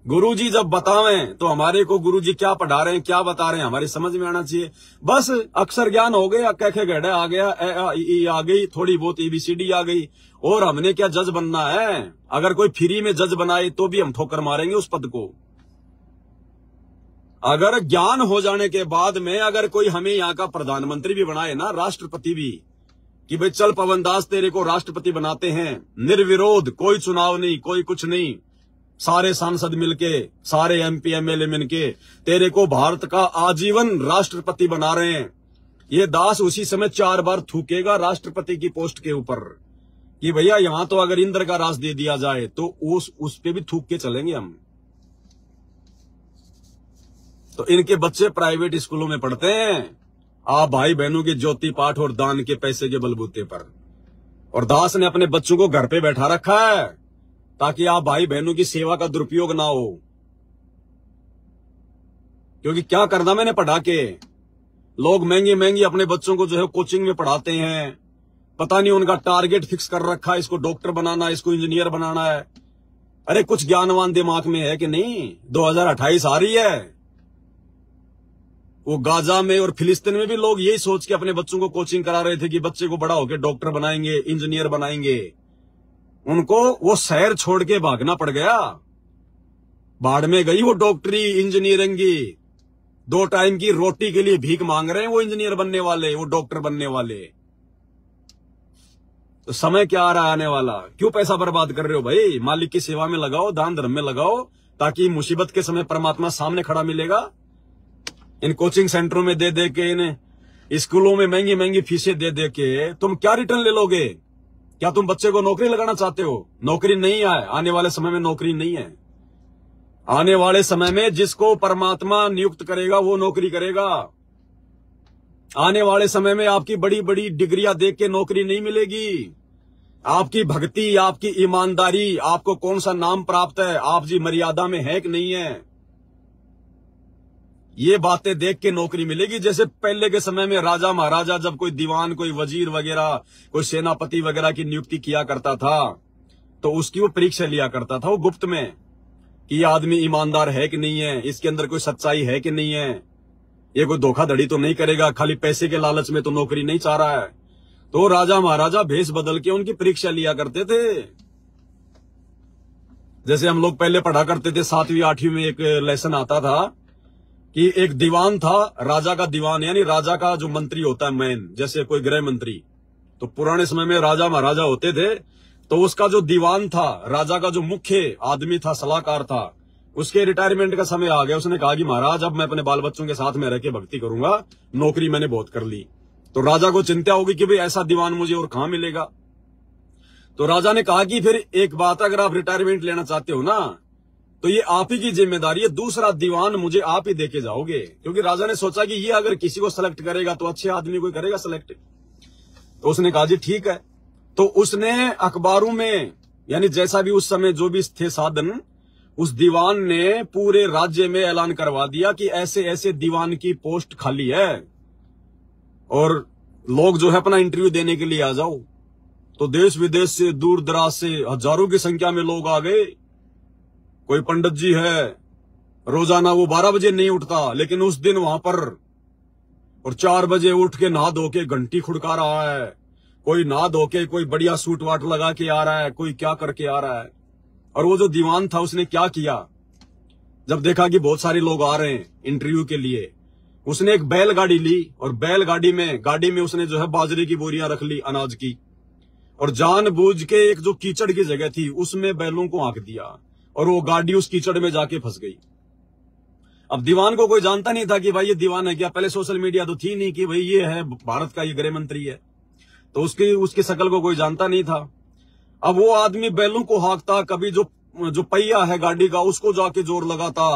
गुरुजी जब बतावें तो हमारे को गुरुजी क्या पढ़ा रहे हैं, क्या बता रहे हैं, हमारी समझ में आना चाहिए। बस अक्षर ज्ञान हो गया, क ख ग आ गया, ए आ ई ई आ गई, थोड़ी बहुत ABCD आ गई, और हमने क्या जज बनना है। अगर कोई फ्री में जज बनाए तो भी हम ठोकर मारेंगे उस पद को। अगर ज्ञान हो जाने के बाद में अगर कोई हमें यहाँ का प्रधानमंत्री भी बनाए ना, राष्ट्रपति भी, कि भाई चल पवन दास तेरे को राष्ट्रपति बनाते हैं, निर्विरोध, कोई चुनाव नहीं, कोई कुछ नहीं, सारे सांसद मिलके, सारे MP MLA मिलके तेरे को भारत का आजीवन राष्ट्रपति बना रहे हैं। ये दास उसी समय 4 बार थूकेगा राष्ट्रपति की पोस्ट के ऊपर कि भैया यहां तो अगर इंद्र का राज दे दिया जाए तो उस पे भी थूक के चलेंगे हम। तो इनके बच्चे प्राइवेट स्कूलों में पढ़ते हैं, आप भाई बहनों के ज्योति पाठ और दान के पैसे के बलबूते पर। और दास ने अपने बच्चों को घर पे बैठा रखा है ताकि आप भाई बहनों की सेवा का दुरुपयोग ना हो। क्योंकि क्या करना मैंने पढ़ा के, लोग महंगी महंगी अपने बच्चों को जो है कोचिंग में पढ़ाते हैं, पता नहीं उनका टारगेट फिक्स कर रखा है, इसको डॉक्टर बनाना, इसको इंजीनियर बनाना है। अरे कुछ ज्ञानवान दिमाग में है कि नहीं? 2028 आ रही है, वो गाजा में और फिलिस्तीन में भी लोग यही सोच के अपने बच्चों को कोचिंग करा रहे थे कि बच्चे को बड़ा होकर डॉक्टर बनाएंगे, इंजीनियर बनाएंगे। उनको वो शहर छोड़ के भागना पड़ गया, बाढ़ में गई वो डॉक्टरी इंजीनियरिंग की। 2 टाइम की रोटी के लिए भीख मांग रहे हैं वो इंजीनियर बनने वाले, वो डॉक्टर बनने वाले। तो समय क्या आ रहा है आने वाला? क्यों पैसा बर्बाद कर रहे हो भाई? मालिक की सेवा में लगाओ, दान धर्म में लगाओ, ताकि मुसीबत के समय परमात्मा सामने खड़ा मिलेगा। इन कोचिंग सेंटरों में दे दे के, इन स्कूलों में महंगी महंगी फीसें दे दे के तुम क्या रिटर्न ले लोगे? क्या तुम बच्चे को नौकरी लगाना चाहते हो? नौकरी नहीं है, आने वाले समय में नौकरी नहीं है। आने वाले समय में जिसको परमात्मा नियुक्त करेगा वो नौकरी करेगा। आने वाले समय में आपकी बड़ी बड़ी डिग्रियां देख के नौकरी नहीं मिलेगी। आपकी भक्ति, आपकी ईमानदारी, आपको कौन सा नाम प्राप्त है, आप जी मर्यादा में है कि नहीं है, ये बातें देख के नौकरी मिलेगी। जैसे पहले के समय में राजा महाराजा जब कोई दीवान, कोई वजीर वगैरह, कोई सेनापति वगैरह की नियुक्ति किया करता था तो उसकी वो परीक्षा लिया करता था वो गुप्त में कि ये आदमी ईमानदार है कि नहीं है, इसके अंदर कोई सच्चाई है कि नहीं है, ये कोई धोखाधड़ी तो नहीं करेगा, खाली पैसे के लालच में तो नौकरी नहीं चाह रहा है। तो राजा महाराजा भेष बदल के उनकी परीक्षा लिया करते थे। जैसे हम लोग पहले पढ़ा करते थे 7वीं 8वीं में, एक लेसन आता था कि एक दीवान था, राजा का दीवान, यानी राजा का जो मंत्री होता है मैन, जैसे कोई गृह मंत्री। तो पुराने समय में राजा महाराजा होते थे, तो उसका जो दीवान था, राजा का जो मुख्य आदमी था, सलाहकार था, उसके रिटायरमेंट का समय आ गया। उसने कहा कि महाराज अब मैं अपने बाल बच्चों के साथ में रह के भक्ति करूंगा, नौकरी मैंने बहुत कर ली। तो राजा को चिंता होगी कि भाई ऐसा दीवान मुझे और कहां मिलेगा। तो राजा ने कहा कि फिर एक बात, अगर आप रिटायरमेंट लेना चाहते हो ना तो ये आप ही की जिम्मेदारी है, दूसरा दीवान मुझे आप ही देके जाओगे। क्योंकि राजा ने सोचा कि ये अगर किसी को सेलेक्ट करेगा तो अच्छे आदमी को करेगा सेलेक्ट। तो उसने कहा जी ठीक है। तो उसने अखबारों में, यानी जैसा भी उस समय जो भी थे साधन, उस दीवान ने पूरे राज्य में ऐलान करवा दिया कि ऐसे ऐसे दीवान की पोस्ट खाली है और लोग जो है अपना इंटरव्यू देने के लिए आ जाओ। तो देश विदेश से, दूर दराज से हजारों की संख्या में लोग आ गए। कोई पंडित जी है, रोजाना वो 12 बजे नहीं उठता, लेकिन उस दिन वहां पर और 4 बजे उठ के नहा धो के घंटी खुड़का रहा है। कोई नहा धो के, कोई बढ़िया सूट वाट लगा के आ रहा है, कोई क्या करके आ रहा है। और वो जो दीवान था उसने क्या किया, जब देखा कि बहुत सारे लोग आ रहे हैं इंटरव्यू के लिए, उसने एक बैलगाड़ी ली और बैलगाड़ी में उसने जो है बाजरे की बोरियां रख ली, अनाज की, और जानबूझ के एक जो कीचड़ की जगह थी उसमें बैलों को हाँक दिया और वो गाड़ी उस कीचड़ में जाके फंस गई। अब दीवान को कोई जानता नहीं था कि भाई ये दीवान है क्या। पहले सोशल मीडिया तो थी नहीं कि भाई ये है भारत का, ये गृह मंत्री है, तो उसकी शकल को कोई जानता नहीं था। अब वो आदमी बैलों को हाँकता, कभी जो पहिया है गाड़ी का उसको जाके जोर लगाता,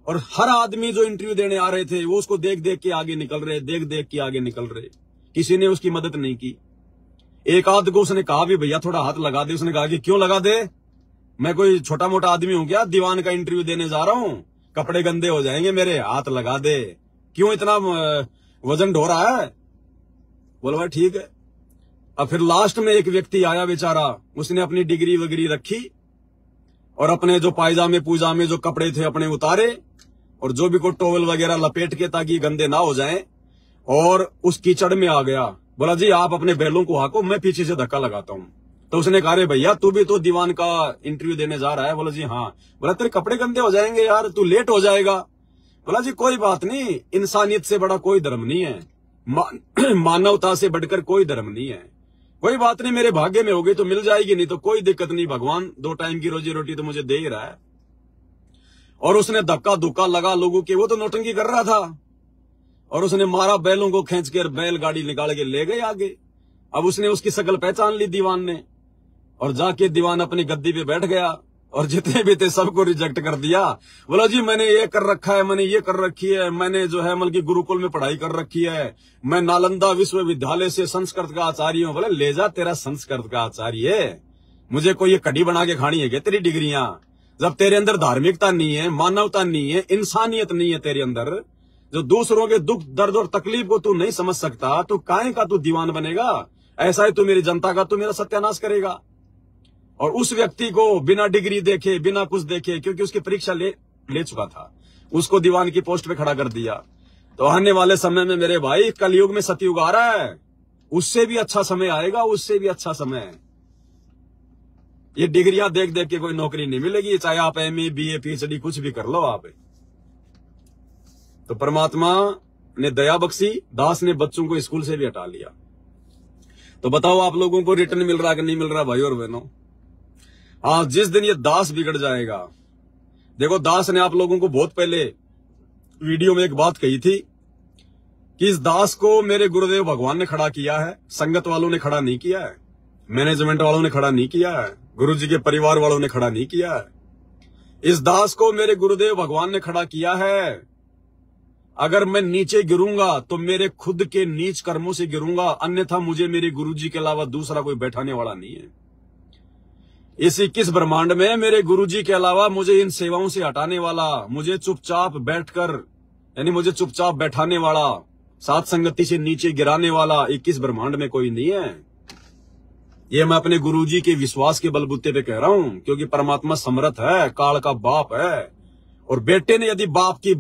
और हर आदमी जो इंटरव्यू देने आ रहे थे वो उसको देख देख के आगे निकल रहे, देख देख के आगे निकल रहे। किसी ने उसकी मदद नहीं की। एक आध को उसने कहा भी भैया थोड़ा हाथ लगा दे। उसने कहा कि क्यों लगा दे, मैं कोई छोटा मोटा आदमी हूं क्या, दीवान का इंटरव्यू देने जा रहा हूं, कपड़े गंदे हो जाएंगे मेरे, हाथ लगा दे, क्यों इतना वजन ढो रहा है। बोला भाई ठीक है। अब फिर लास्ट में एक व्यक्ति आया बेचारा, उसने अपनी डिग्री वगैरह रखी और अपने जो पायजामे पूजामे जो कपड़े थे अपने उतारे और जो भी कोई टॉवल वगैरह लपेट के ताकि गंदे ना हो जाएं, और उस कीचड़ में आ गया। बोला जी आप अपने बैलों को हाको, मैं पीछे से धक्का लगाता हूं। तो उसने कहा रे भैया तू भी तो दीवान का इंटरव्यू देने जा रहा है। बोला जी हाँ। बोला तेरे कपड़े गंदे हो जाएंगे यार, तू लेट हो जाएगा। बोला जी कोई बात नहीं, इंसानियत से बड़ा कोई धर्म नहीं है, मानवता से बढ़कर कोई धर्म नहीं है। कोई बात नहीं, मेरे भाग्य में होगी तो मिल जाएगी, नहीं तो कोई दिक्कत नहीं, भगवान 2 टाइम की रोजी रोटी तो मुझे दे ही रहा है। और उसने धक्का धुक्का लगा लोगों के, वो तो नौटंकी कर रहा था, और उसने मारा बैलों को खींच कर, बैलगाड़ी निकाल के ले गए आगे। अब उसने उसकी शकल पहचान ली दीवान ने, और जाके दीवान अपनी गद्दी पे बैठ गया और जितने भी थे सबको रिजेक्ट कर दिया। बोला जी मैंने ये कर रखा है, मैंने ये कर रखी है, मैंने जो है मतलब गुरुकुल में पढ़ाई कर रखी है, मैं नालंदा विश्वविद्यालय से संस्कृत का आचार्य हूं। बोले ले जा तेरा संस्कृत का आचार्य, मुझे कोई ये कड़ी बना के खानी है क्या तेरी डिग्रियां? जब तेरे अंदर धार्मिकता नहीं है, मानवता नहीं है, इंसानियत नहीं है तेरे अंदर, जो दूसरों के दुख दर्द और तकलीफ को तू नहीं समझ सकता, तो काहे का तू दीवान बनेगा? ऐसा ही तू मेरी जनता का तू मेरा सत्यानाश करेगा। और उस व्यक्ति को बिना डिग्री देखे, बिना कुछ देखे, क्योंकि उसकी परीक्षा ले चुका था, उसको दीवान की पोस्ट पे खड़ा कर दिया। तो आने वाले समय में मेरे भाई, कलयुग में सतयुग आ रहा है, उससे भी अच्छा समय आएगा, उससे भी अच्छा समय। ये डिग्रियां देख देख के कोई नौकरी नहीं मिलेगी, चाहे आप MA BA PhD कुछ भी कर लो आप। तो परमात्मा ने दया बख्शी, दास ने बच्चों को स्कूल से भी हटा लिया। तो बताओ आप लोगों को रिटर्न मिल रहा कि नहीं मिल रहा भाई और बहनों? आज जिस दिन ये दास बिगड़ जाएगा, देखो दास ने आप लोगों को बहुत पहले वीडियो में एक बात कही थी कि इस दास को मेरे गुरुदेव भगवान ने खड़ा किया है, संगत वालों ने खड़ा नहीं किया है, मैनेजमेंट वालों ने खड़ा नहीं किया है, गुरुजी के परिवार वालों ने खड़ा नहीं किया है। इस दास को मेरे गुरुदेव भगवान ने खड़ा किया है। अगर मैं नीचे गिरूंगा तो मेरे खुद के नीच कर्मों से गिरूंगा, अन्यथा मुझे मेरे गुरुजी के अलावा दूसरा कोई बैठाने वाला नहीं है। इस 21 ब्रह्मांड में मेरे गुरुजी के अलावा मुझे इन सेवाओं से हटाने वाला, मुझे चुपचाप बैठकर यानी मुझे चुपचाप बैठाने वाला, साथ संगति से नीचे गिराने वाला 21 ब्रह्मांड में कोई नहीं है। ये मैं अपने गुरुजी के विश्वास के बलबूते पे कह रहा हूं, क्योंकि परमात्मा समर्थ है, काल का बाप है। और बेटे ने यदि बाप की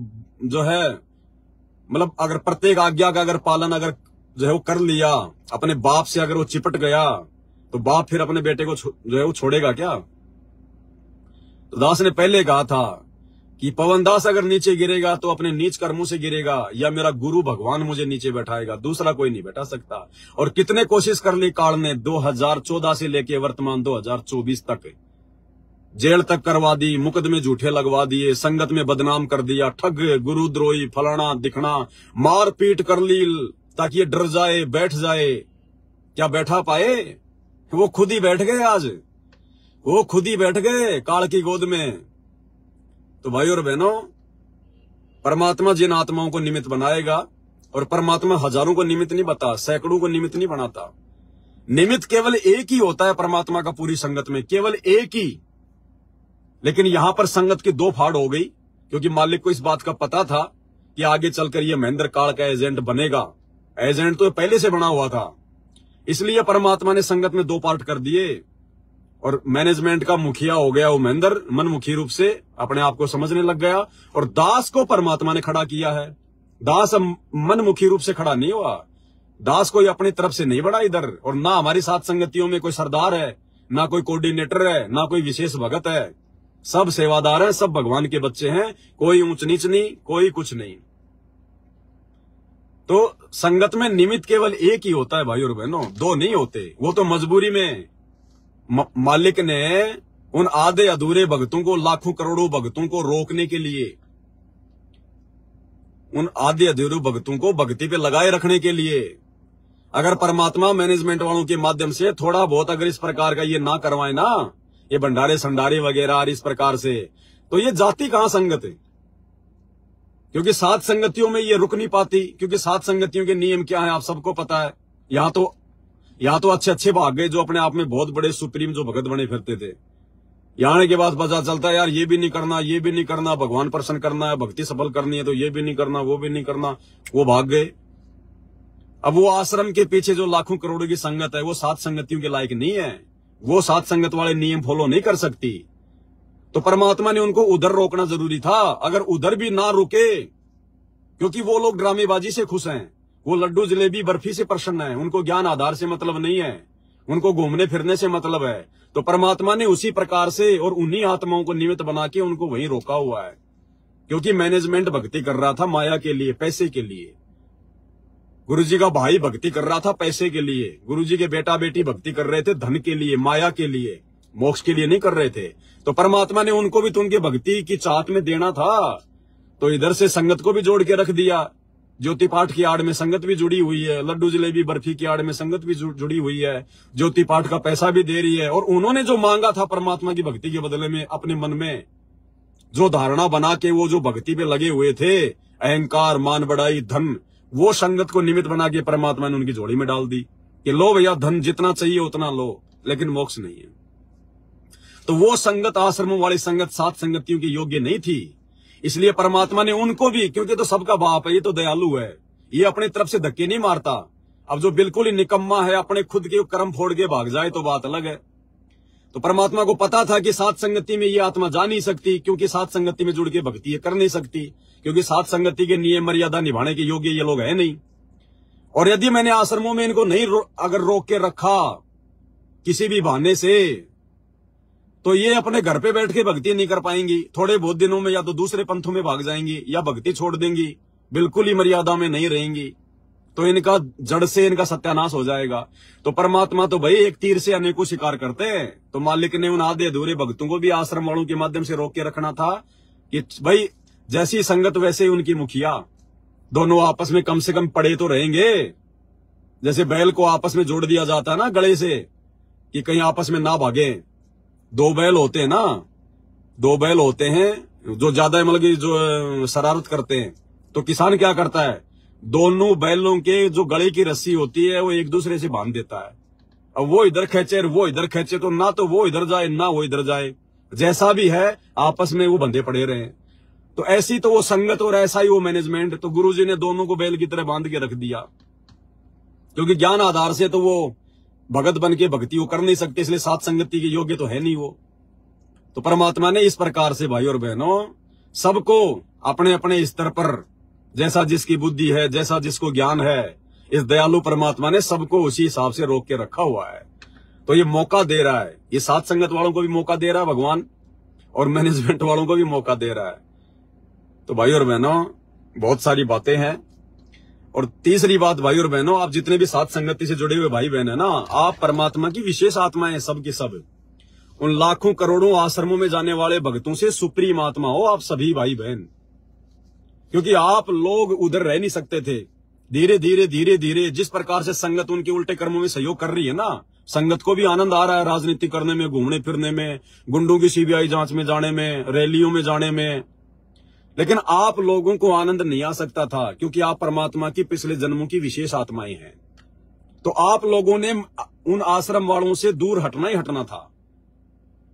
जो है मतलब अगर प्रत्येक आज्ञा का अगर पालन अगर जो है वो कर लिया, अपने बाप से अगर वो चिपट गया, तो बाप फिर अपने बेटे को जो है वो छोड़ेगा क्या? तो दास ने पहले कहा था कि पवन दास अगर नीचे गिरेगा तो अपने नीच कर्मों से गिरेगा, या मेरा गुरु भगवान मुझे नीचे बैठाएगा, दूसरा कोई नहीं बैठा सकता। और कितने कोशिश कर ली काल ने, 2014 से लेके वर्तमान 2024 तक जेल तक करवा दी, मुकदमे झूठे लगवा दिए, संगत में बदनाम कर दिया, ठग, गुरुद्रोही, फलाना दिखना, मार पीट कर ली ताकि ये डर जाए, बैठ जाए। क्या बैठा पाए? वो खुद ही बैठ गए, आज वो खुद ही बैठ गए काल की गोद में। तो भाई और बहनों, परमात्मा जिन आत्माओं को निमित्त बनाएगा, और परमात्मा हजारों को निमित्त नहीं बता, सैकड़ों को निमित्त नहीं बनाता, निमित्त केवल एक ही होता है परमात्मा का पूरी संगत में, केवल एक ही। लेकिन यहां पर संगत की दो फाड़ हो गई, क्योंकि मालिक को इस बात का पता था कि आगे चलकर यह महेंद्र काल का एजेंट बनेगा। एजेंट तो पहले से बना हुआ था, इसलिए परमात्मा ने संगत में दो पार्ट कर दिए, और मैनेजमेंट का मुखिया हो गया वो महेंद्र, मनमुखी रूप से अपने आप को समझने लग गया, और दास को परमात्मा ने खड़ा किया है। दास मनमुखी रूप से खड़ा नहीं हुआ, दास कोई अपनी तरफ से नहीं बढ़ा इधर। और ना हमारी साथ संगतियों में कोई सरदार है, ना कोई कोऑर्डिनेटर है, ना कोई विशेष भगत है, सब सेवादार हैं, सब भगवान के बच्चे हैं, कोई ऊंच नीच नहीं, कोई कुछ नहीं। तो संगत में निमित्त केवल एक ही होता है भाई और बहनों, दो नहीं होते। वो तो मजबूरी में मालिक ने उन आधे अधूरे भक्तों को, लाखों करोड़ों भक्तों को रोकने के लिए, उन आधे अधूरे भक्तों को भक्ति पे लगाए रखने के लिए, अगर परमात्मा मैनेजमेंट वालों के माध्यम से थोड़ा बहुत अगर इस प्रकार का ये ना करवाए ना, ये भंडारे संडारे वगैरह इस प्रकार से, तो ये जाति कहां संगत है? क्योंकि सात संगतियों में ये रुक नहीं पाती, क्योंकि सात संगतियों के नियम क्या है आप सबको पता है। यहाँ तो अच्छे अच्छे भाग गए जो अपने आप में बहुत बड़े सुप्रीम जो भगत बने फिरते थे, यहाँ आने के बाद पता चलता है यार ये भी नहीं करना, ये भी नहीं करना, भगवान प्रसन्न करना है, भक्ति सफल करनी है, तो ये भी नहीं करना, वो भी नहीं करना, वो भाग गए। अब वो आश्रम के पीछे जो लाखों करोड़ों की संगत है, वो सात संगतियों के लायक नहीं है, वो सात संगत वाले नियम फॉलो नहीं कर सकती। तो परमात्मा ने उनको उधर रोकना जरूरी था। अगर उधर भी ना रुके, क्योंकि वो लोग ड्रामेबाजी से खुश हैं, वो लड्डू जलेबी बर्फी से प्रसन्न है, उनको ज्ञान आधार से मतलब नहीं है, उनको घूमने फिरने से मतलब है। तो परमात्मा ने उसी प्रकार से और उन्हीं आत्माओं को निमित्त बना के उनको वहीं रोका हुआ है, क्योंकि मैनेजमेंट भक्ति कर रहा था माया के लिए, पैसे के लिए। गुरुजी का भाई भक्ति कर रहा था पैसे के लिए, गुरुजी के बेटा बेटी भक्ति कर रहे थे धन के लिए, माया के लिए, मोक्ष के लिए नहीं कर रहे थे। तो परमात्मा ने उनको भी तो उनके भक्ति की चाहत में देना था, तो इधर से संगत को भी जोड़ के रख दिया। ज्योति पाठ की आड़ में संगत भी जुड़ी हुई है, लड्डू जलेबी बर्फी की आड़ में संगत भी जुड़ी हुई है, ज्योति पाठ का पैसा भी दे रही है। और उन्होंने जो मांगा था परमात्मा की भक्ति के बदले में, अपने मन में जो धारणा बना के वो जो भक्ति पे लगे हुए थे, अहंकार, मान बढ़ाई, धन, वो संगत को निमित्त बना के परमात्मा ने उनकी झोली में डाल दी कि लो भैया धन जितना चाहिए उतना लो, लेकिन मोक्ष नहीं है। तो वो संगत, आश्रमों वाली संगत, सात संगतियों की योग्य नहीं थी। इसलिए परमात्मा ने उनको भी, क्योंकि तो सबका बाप है, ये तो दयालु है, ये अपनी तरफ से धक्के नहीं मारता। अब जो बिल्कुल ही निकम्मा है, अपने खुद के कर्म फोड़ के भाग जाए तो बात अलग है। तो परमात्मा को पता था कि सात संगति में ये आत्मा जा नहीं सकती, क्योंकि सात संगति में जुड़ के भक्ति ये कर नहीं सकती, क्योंकि सात संगति के नियम मर्यादा निभाने के योग्य ये लोग है नहीं। और यदि मैंने आश्रमों में इनको नहीं अगर रोक के रखा किसी भी बहाने से, तो ये अपने घर पे बैठ के भक्ति नहीं कर पाएंगी। थोड़े बहुत दिनों में या तो दूसरे पंथों में भाग जाएंगी या भक्ति छोड़ देंगी, बिल्कुल ही मर्यादा में नहीं रहेंगी, तो इनका जड़ से इनका सत्यानाश हो जाएगा। तो परमात्मा तो भाई एक तीर से अनेकों शिकार करते हैं। तो मालिक ने उन आधे अधूरे भक्तों को भी आश्रम वालों के माध्यम से रोक के रखना था कि भाई जैसी संगत वैसे उनकी मुखिया, दोनों आपस में कम से कम पड़े तो रहेंगे। जैसे बैल को आपस में जोड़ दिया जाता है ना गले से, कि कहीं आपस में ना भागे। दो बैल होते हैं ना, दो बैल होते हैं जो ज्यादा मतलब जो शरारत करते हैं, तो किसान क्या करता है, दोनों बैलों के जो गले की रस्सी होती है वो एक दूसरे से बांध देता है। अब वो इधर खींचे और वो इधर खींचे, तो ना तो वो इधर जाए ना वो इधर जाए, जैसा भी है आपस में वो बंधे पड़े रहे। तो ऐसी तो वो संगत और ऐसा ही वो मैनेजमेंट। तो गुरुजी ने दोनों को बैल की तरह बांध के रख दिया, क्योंकि ज्ञान आधार से तो वो भगत बन के भक्ति वो कर नहीं सकते, इसलिए सात संगति के योग्य तो है नहीं वो। तो परमात्मा ने इस प्रकार से भाई और बहनों सबको अपने अपने स्तर पर, जैसा जिसकी बुद्धि है, जैसा जिसको ज्ञान है, इस दयालु परमात्मा ने सबको उसी हिसाब से रोक के रखा हुआ है। तो ये मौका दे रहा है, ये सात संगत वालों को भी मौका दे रहा है भगवान, और मैनेजमेंट वालों को भी मौका दे रहा है। तो भाई और बहनों बहुत सारी बातें हैं। और तीसरी बात भाई और बहनों, आप जितने भी सात संगति से जुड़े हुए भाई बहन है ना, आप परमात्मा की विशेष आत्माएं हैं, सब की सब। उन लाखों करोड़ों आश्रमों में जाने वाले भक्तों से सुप्रीम आत्मा हो आप सभी भाई बहन, क्योंकि आप लोग उधर रह नहीं सकते थे। धीरे धीरे धीरे धीरे जिस प्रकार से संगत उनके उल्टे कर्मों में सहयोग कर रही है ना, संगत को भी आनंद आ रहा है राजनीति करने में, घूमने फिरने में, गुंडों की सीबीआई जांच में जाने में, रैलियों में जाने में। लेकिन आप लोगों को आनंद नहीं आ सकता था, क्योंकि आप परमात्मा की पिछले जन्मों की विशेष आत्माएं हैं। तो आप लोगों ने उन आश्रम वालों से दूर हटना ही हटना था,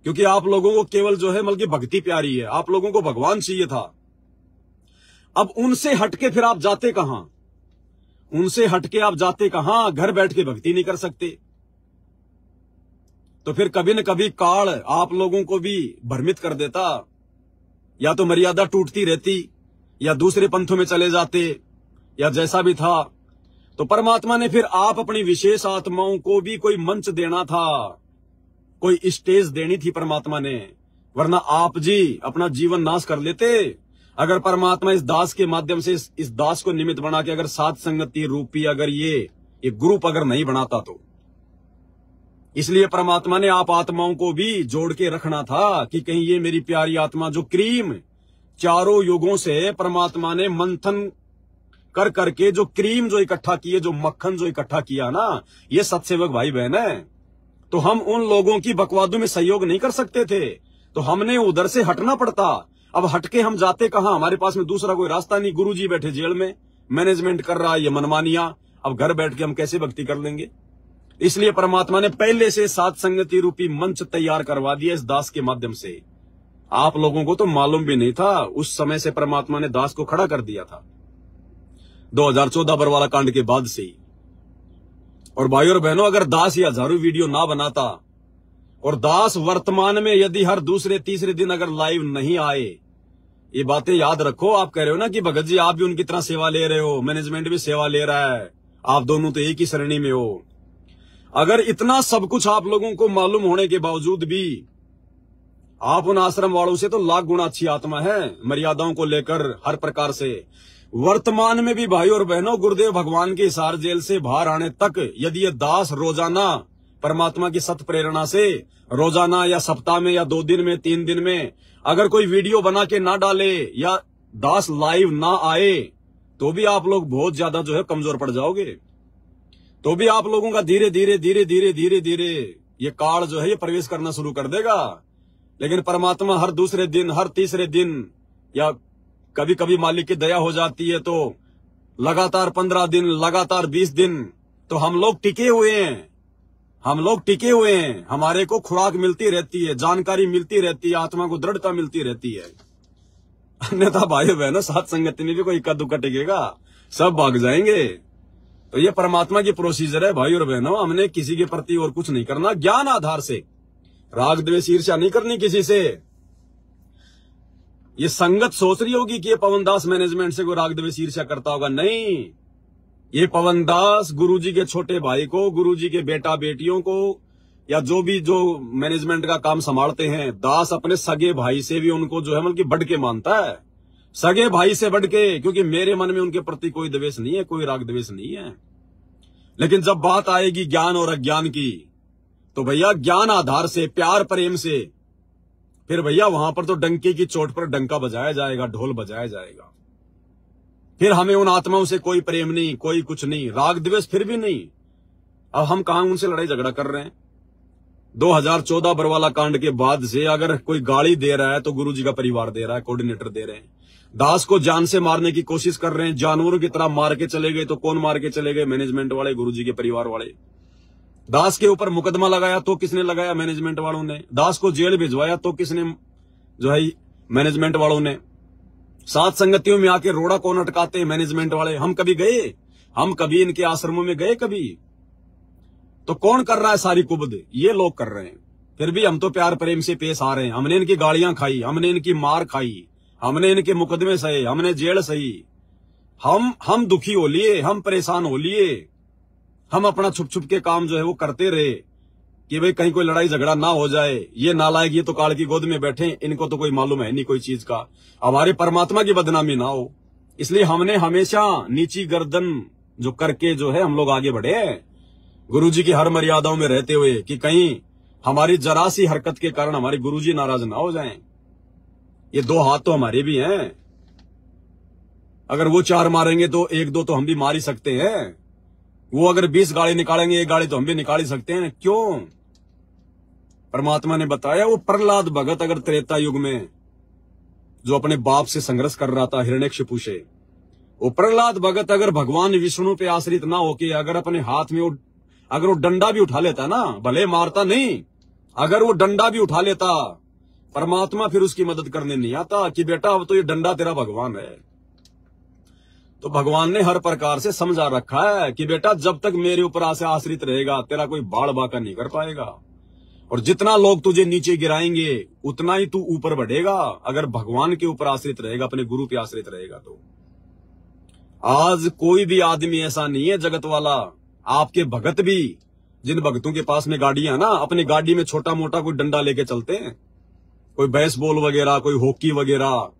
क्योंकि आप लोगों को केवल जो है बल्कि भक्ति प्यारी है, आप लोगों को भगवान चाहिए था। अब उनसे हटके फिर आप जाते कहां, उनसे हटके आप जाते कहां, घर बैठ के भक्ति नहीं कर सकते। तो फिर कभी न कभी काल आप लोगों को भी भ्रमित कर देता, या तो मर्यादा टूटती रहती, या दूसरे पंथों में चले जाते, या जैसा भी था। तो परमात्मा ने फिर आप अपनी विशेष आत्माओं को भी कोई मंच देना था, कोई स्टेज देनी थी परमात्मा ने, वरना आप जी अपना जीवन नाश कर लेते। अगर परमात्मा इस दास के माध्यम से इस दास को निमित्त बना के अगर सात संगति रूपी अगर ये ग्रुप अगर नहीं बनाता, तो इसलिए परमात्मा ने आप आत्माओं को भी जोड़ के रखना था कि कहीं ये मेरी प्यारी आत्मा जो क्रीम चारों युगों से परमात्मा ने मंथन कर करके जो क्रीम जो इकट्ठा किए, जो मक्खन जो इकट्ठा किया ना, ये सत्सेवक भाई बहन है। तो हम उन लोगों की बकवादों में सहयोग नहीं कर सकते थे, तो हमने उधर से हटना पड़ता। अब हटके हम जाते कहां, हमारे पास में दूसरा कोई रास्ता नहीं। गुरुजी बैठे जेल में, मैनेजमेंट कर रहा है ये मनमानियां, अब घर बैठ के हम कैसे भक्ति कर लेंगे। इसलिए परमात्मा ने पहले से सात संगति रूपी मंच तैयार करवा दिया इस दास के माध्यम से। आप लोगों को तो मालूम भी नहीं था, उस समय से परमात्मा ने दास को खड़ा कर दिया था 2014 बरवाला कांड के बाद से ही। और भाई और बहनों, अगर दास ये हजारों वीडियो ना बनाता, और दास वर्तमान में यदि हर दूसरे तीसरे दिन अगर लाइव नहीं आए, ये बातें याद रखो। आप कह रहे हो ना कि भगत जी आप भी उनकी तरह सेवा ले रहे हो, मैनेजमेंट भी सेवा ले रहा है, आप दोनों तो एक ही श्रेणी में हो। अगर इतना सब कुछ आप लोगों को मालूम होने के बावजूद भी आप उन आश्रम वालों से तो लाख गुना अच्छी आत्मा है, मर्यादाओं को लेकर हर प्रकार से। वर्तमान में भी भाई और बहनों, गुरुदेव भगवान के हिसार जेल से बाहर आने तक यदि ये दास रोजाना परमात्मा की सत प्रेरणा से रोजाना या सप्ताह में या 2 दिन में 3 दिन में अगर कोई वीडियो बना के ना डाले या दास लाइव ना आए, तो भी आप लोग बहुत ज्यादा जो है कमजोर पड़ जाओगे। तो भी आप लोगों का धीरे धीरे धीरे धीरे धीरे धीरे ये काल जो है ये प्रवेश करना शुरू कर देगा। लेकिन परमात्मा हर दूसरे दिन, हर तीसरे दिन, या कभी कभी मालिक की दया हो जाती है तो लगातार 15 दिन, लगातार 20 दिन तो हम लोग टिके हुए हैं। हम लोग टिके हुए हैं, हमारे को खुराक मिलती रहती है, जानकारी मिलती रहती है, आत्मा को दृढ़ता मिलती रहती है। अन्यथा भाई बहनों साथ संगत में भी कोई इक्का दुक्का टिकेगा, सब भाग जाएंगे। तो ये परमात्मा की प्रोसीजर है भाई और बहनों। हमने किसी के प्रति और कुछ नहीं करना, ज्ञान आधार से, राग द्वेष ईर्ष्या नहीं करनी किसी से। ये संगत सोच रही होगी कि ये पवनदास मैनेजमेंट से कोई राग द्वेष ईर्ष्या करता होगा, नहीं। ये पवनदास गुरुजी के छोटे भाई को, गुरुजी के बेटा बेटियों को, या जो भी जो मैनेजमेंट का काम संभालते हैं, दास अपने सगे भाई से भी उनको जो है मतलब बढ़ के मानता है, सगे भाई से बढ़ के, क्योंकि मेरे मन में उनके प्रति कोई द्वेष नहीं है, कोई राग द्वेष नहीं है। लेकिन जब बात आएगी ज्ञान और अज्ञान की, तो भैया ज्ञान आधार से, प्यार प्रेम से, फिर भैया वहां पर तो डंके की चोट पर डंका बजाया जाएगा, ढोल बजाया जाएगा। फिर हमें उन आत्माओं से कोई प्रेम नहीं, कोई कुछ नहीं, राग द्वेष फिर भी नहीं। अब हम कहां उनसे लड़ाई झगड़ा कर रहे हैं। 2014 बरवाला कांड के बाद से अगर कोई गाली दे रहा है तो गुरुजी का परिवार दे रहा है, कोऑर्डिनेटर दे रहे हैं। दास को जान से मारने की कोशिश कर रहे हैं, जानवरों की तरह मार के चले गए, तो कौन मार के चले गए? मैनेजमेंट वाले, गुरुजी के परिवार वाले। दास के ऊपर मुकदमा लगाया तो किसने लगाया? मैनेजमेंट वालों ने। दास को जेल भिजवाया तो किसने? जो है मैनेजमेंट वालों ने। सात संगतियों में आके रोड़ा कौन अटकाते हैं? मैनेजमेंट वाले। हम कभी गए? हम कभी इनके आश्रमों में गए कभी? तो कौन कर रहा है सारी कुबद? ये लोग कर रहे हैं। फिर भी हम तो प्यार प्रेम से पेश आ रहे हैं। हमने इनकी गालियां खाई, हमने इनकी मार खाई, हमने इनके मुकदमे सहे, हमने जेल सही। हम दुखी हो लिए, हम परेशान हो लिए, हम अपना छुप छुप के काम जो है वो करते रहे कि भाई कहीं कोई लड़ाई झगड़ा ना हो जाए। ये नालायक, ये तो काल की गोद में बैठे, इनको तो कोई मालूम है नहीं कोई चीज का, हमारे परमात्मा की बदनामी ना हो। इसलिए हमने हमेशा नीची गर्दन जो करके जो है हम लोग आगे बढ़े हैं, गुरुजी की हर मर्यादाओं में रहते हुए, कि कहीं हमारी जरा सी हरकत के कारण हमारे गुरुजी नाराज ना हो जाएं। ये दो हाथ तो हमारे भी हैं, अगर वो चार मारेंगे तो एक दो तो हम भी मार ही सकते हैं। वो अगर 20 गाड़ी निकालेंगे, एक गाड़ी तो हम भी निकाल ही सकते हैं। क्यों? परमात्मा ने बताया, वो प्रहलाद भगत अगर त्रेता युग में जो अपने बाप से संघर्ष कर रहा था हिरण्यकशिपु से, वो प्रहलाद भगत अगर भगवान विष्णु पे आश्रित ना होके अगर अपने हाथ में अगर वो डंडा भी उठा लेता ना, भले मारता नहीं, अगर वो डंडा भी उठा लेता, परमात्मा फिर उसकी मदद करने नहीं आता कि बेटा अब तो ये डंडा तेरा भगवान है। तो भगवान ने हर प्रकार से समझा रखा है कि बेटा जब तक मेरे ऊपर आश्रित रहेगा तेरा कोई बाड़ बाका नहीं कर पाएगा, और जितना लोग तुझे नीचे गिराएंगे उतना ही तू ऊपर बढ़ेगा अगर भगवान के ऊपर आश्रित रहेगा, अपने गुरु पे आश्रित रहेगा। तो आज कोई भी आदमी ऐसा नहीं है जगत वाला, आपके भगत भी, जिन भगतों के पास में गाड़ियां ना, अपनी गाड़ी में छोटा मोटा कोई डंडा लेके चलते हैं, कोई बेसबॉल वगैरह, कोई हॉकी वगैरह,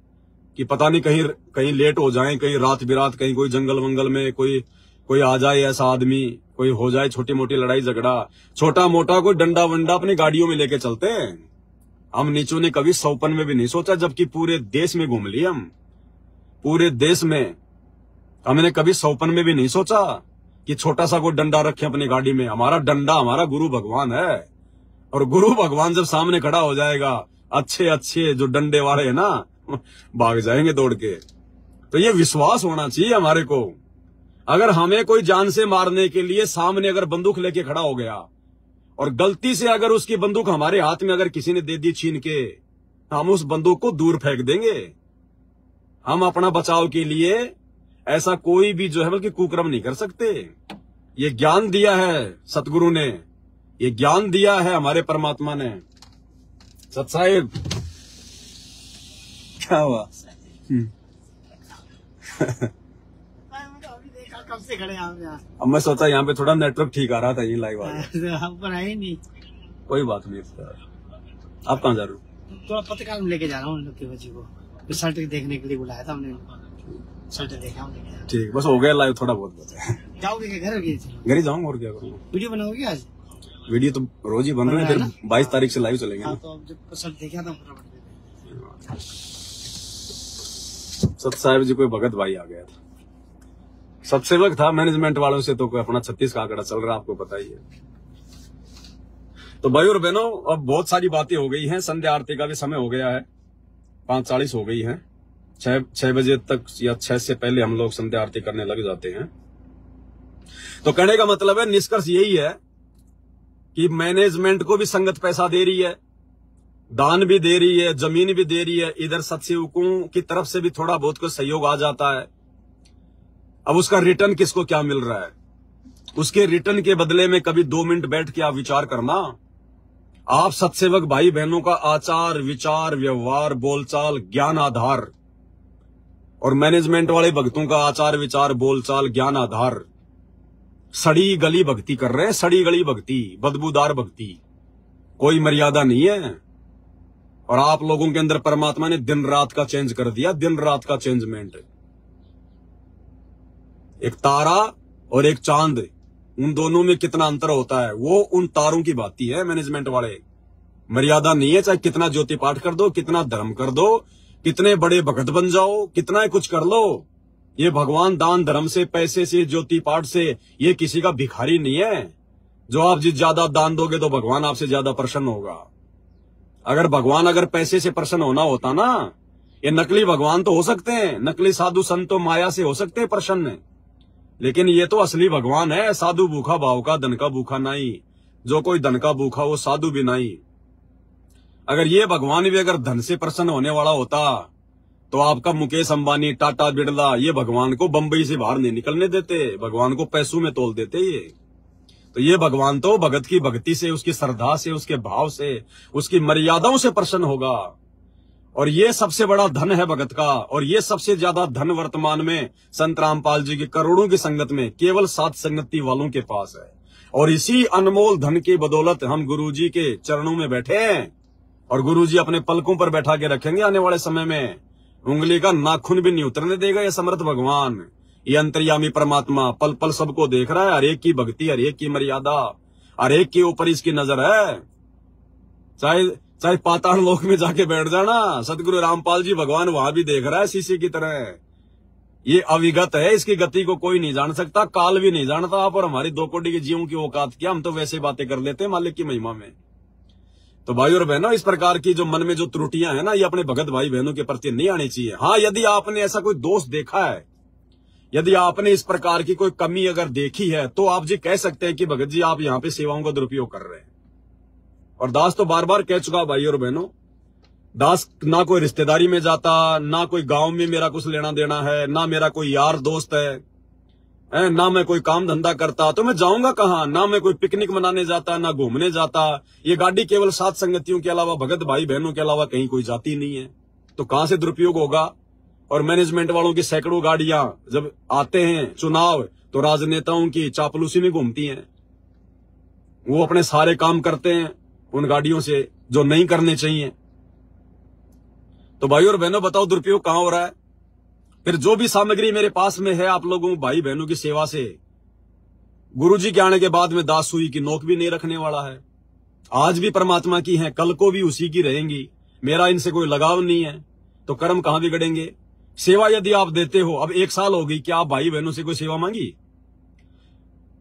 कि पता नहीं कहीं लेट हो जाएं, कहीं रात बिरात, कहीं कोई जंगल वंगल में कोई आ जाए ऐसा आदमी, कोई हो जाए छोटी मोटी लड़ाई झगड़ा, छोटा मोटा कोई डंडा वंडा अपनी गाड़ियों में लेके चलते हैं। हम नीचों ने कभी सौपन में भी नहीं सोचा, जबकि पूरे देश में घूम लिए हम, पूरे देश में हमने कभी सौपन में भी नहीं सोचा कि छोटा सा कोई डंडा रखे अपनी गाड़ी में। हमारा डंडा हमारा गुरु भगवान है, और गुरु भगवान जब सामने खड़ा हो जाएगा, अच्छे अच्छे जो डंडे वाले है ना भाग जाएंगे दौड़ के। तो ये विश्वास होना चाहिए हमारे को। अगर हमें कोई जान से मारने के लिए सामने अगर बंदूक लेके खड़ा हो गया, और गलती से अगर उसकी बंदूक हमारे हाथ में अगर किसी ने दे दी छीन के, हम उस बंदूक को दूर फेंक देंगे। हम अपना बचाव के लिए ऐसा कोई भी जो है बल्कि कुकर्म नहीं कर सकते। ये ज्ञान दिया है सतगुरु ने, ये ज्ञान दिया है हमारे परमात्मा ने। सत साहिब क्या हुआ? कब से खड़े यहाँ? अब मैं सोचा यहाँ पे थोड़ा नेटवर्क ठीक आ रहा था, ये लाइव आ गया। ऊपर आए नहीं। कोई बात नहीं। आप कहाँ जा रहे हो? थोड़ा पत्रकार में लेके जा रहा हूँ उन लोग के बच्चे को, रिजल्ट देखने के लिए बुलाया था हमने, रिजल्ट देखा हमने। ठीक, बस हो गया लाइव, थोड़ा बहुत बचा। जाओगे घर? घर ही जाऊंगा, और क्या करूँगा। वीडियो बनाओगे आज? वीडियो तो रोज ही बन रहे हैं, फिर 22 तारीख से लाइव चलेंगे। हाँ, तो अब जब रिजल्ट देखा था सत साहिब जी कोई भगत भाई आ गया था, सत्सेवक था मैनेजमेंट वालों से, तो कोई अपना 36 का आंकड़ा चल रहा, आपको पता ही है। तो भाई और बहनों, अब बहुत सारी बातें हो गई हैं, संध्या आरती का भी समय हो गया है, 5:40 हो गई है। 6 बजे तक या 6 से पहले हम लोग संध्या आरती करने लग जाते हैं। तो कहने का मतलब है, निष्कर्ष यही है कि मैनेजमेंट को भी संगत पैसा दे रही है, दान भी दे रही है, जमीन भी दे रही है, इधर सत्सेवकों की तरफ से भी थोड़ा बहुत कुछ सहयोग आ जाता है। अब उसका रिटर्न किसको क्या मिल रहा है? उसके रिटर्न के बदले में कभी 2 मिनट बैठ के आप विचार करना। आप सत्सेवक भाई बहनों का आचार विचार व्यवहार बोलचाल ज्ञान आधार, और मैनेजमेंट वाले भक्तों का आचार विचार बोलचाल ज्ञान आधार सड़ी गली भक्ति कर रहे हैं। सड़ी गली भक्ति, बदबूदार भक्ति, कोई मर्यादा नहीं है। और आप लोगों के अंदर परमात्मा ने दिन रात का चेंज कर दिया, दिन रात का चेंजमेंट। एक तारा और एक चांद, उन दोनों में कितना अंतर होता है वो उन तारों की बात है। मैनेजमेंट वाले मर्यादा नहीं है, चाहे कितना ज्योति पाठ कर दो, कितना धर्म कर दो, कितने बड़े भगत बन जाओ, कितना कुछ कर लो, ये भगवान दान धर्म से पैसे से ज्योति पाठ से ये किसी का भिखारी नहीं है। जो आप जिस ज्यादा दान दोगे तो भगवान आपसे ज्यादा प्रसन्न होगा। अगर भगवान अगर पैसे से प्रसन्न होना होता ना, ये नकली भगवान तो हो सकते हैं, नकली साधु संत तो माया से हो सकते हैं प्रसन्न, लेकिन ये तो असली भगवान है। साधु भूखा भाव का, धन का भूखा नहीं, जो कोई धन का भूखा वो साधु भी नहीं। अगर ये भगवान भी अगर धन से प्रसन्न होने वाला होता तो आपका मुकेश अंबानी, टाटा, बिरला ये भगवान को बंबई से बाहर नहीं निकलने देते, भगवान को पैसों में तोल देते। ये भगवान तो भगत की भक्ति से, उसकी श्रद्धा से, उसके भाव से, उसकी मर्यादाओं से प्रसन्न होगा। और ये सबसे बड़ा धन है भगत का। और ये सबसे ज्यादा धन वर्तमान में संत रामपाल जी की करोड़ों की संगत में केवल 7 संगति वालों के पास है। और इसी अनमोल धन की बदौलत हम गुरुजी के चरणों में बैठे हैं, और गुरुजी अपने पलकों पर बैठा के रखेंगे आने वाले समय में। उंगली का नाखून भी नहीं उतरने देगा ये समर्थ भगवान। ये अंतर्यामी परमात्मा पल पल सबको देख रहा है, हर एक की भक्ति, हर एक की मर्यादा, हर एक के ऊपर इसकी नजर है। चाहे पाताल लोक में जाके बैठ जाना, सतगुरु रामपाल जी भगवान वहां भी देख रहा है शीशे की तरह। ये अविगत है, इसकी गति को कोई नहीं जान सकता, काल भी नहीं जानता। आप और हमारी 2 कोटि के जीवों की औकात क्या, हम तो वैसे बातें कर लेते हैं मालिक की महिमा में। तो भाई और बहनों, इस प्रकार की जो मन में जो त्रुटियां है ना, ये अपने भगत भाई बहनों के प्रति नहीं आनी चाहिए। हाँ, यदि आपने ऐसा कोई दोष देखा है, यदि आपने इस प्रकार की कोई कमी अगर देखी है, तो आप जी कह सकते हैं कि भगत जी आप यहाँ पे सेवाओं का दुरुपयोग कर रहे हैं। और दास तो बार बार कह चुका भाई और बहनों, दास ना कोई रिश्तेदारी में जाता, ना कोई गांव में मेरा कुछ लेना देना है, ना मेरा कोई यार दोस्त है, ना मैं कोई काम धंधा करता, तो मैं जाऊंगा कहाँ? ना मैं कोई पिकनिक मनाने जाता, ना घूमने जाता। ये गाड़ी केवल 7 संगतियों के अलावा, भगत भाई बहनों के अलावा कहीं कोई जाती नहीं है, तो कहां से दुरुपयोग होगा? और मैनेजमेंट वालों की सैकड़ों गाड़ियां जब आते हैं चुनाव, तो राजनेताओं की चापलूसी में घूमती हैं। वो अपने सारे काम करते हैं उन गाड़ियों से जो नहीं करने चाहिए। तो भाई और बहनों, बताओ दुरुपयोग कहां हो रहा है? फिर जो भी सामग्री मेरे पास में है आप लोगों भाई बहनों की सेवा से, गुरुजी के आने के बाद में दास सुई की नोक भी नहीं रखने वाला है। आज भी परमात्मा की है, कल को भी उसी की रहेंगी। मेरा इनसे कोई लगाव नहीं है, तो कर्म कहां बिगड़ेंगे? सेवा यदि आप देते हो, अब 1 साल हो गई, क्या आप भाई बहनों से कोई सेवा मांगी?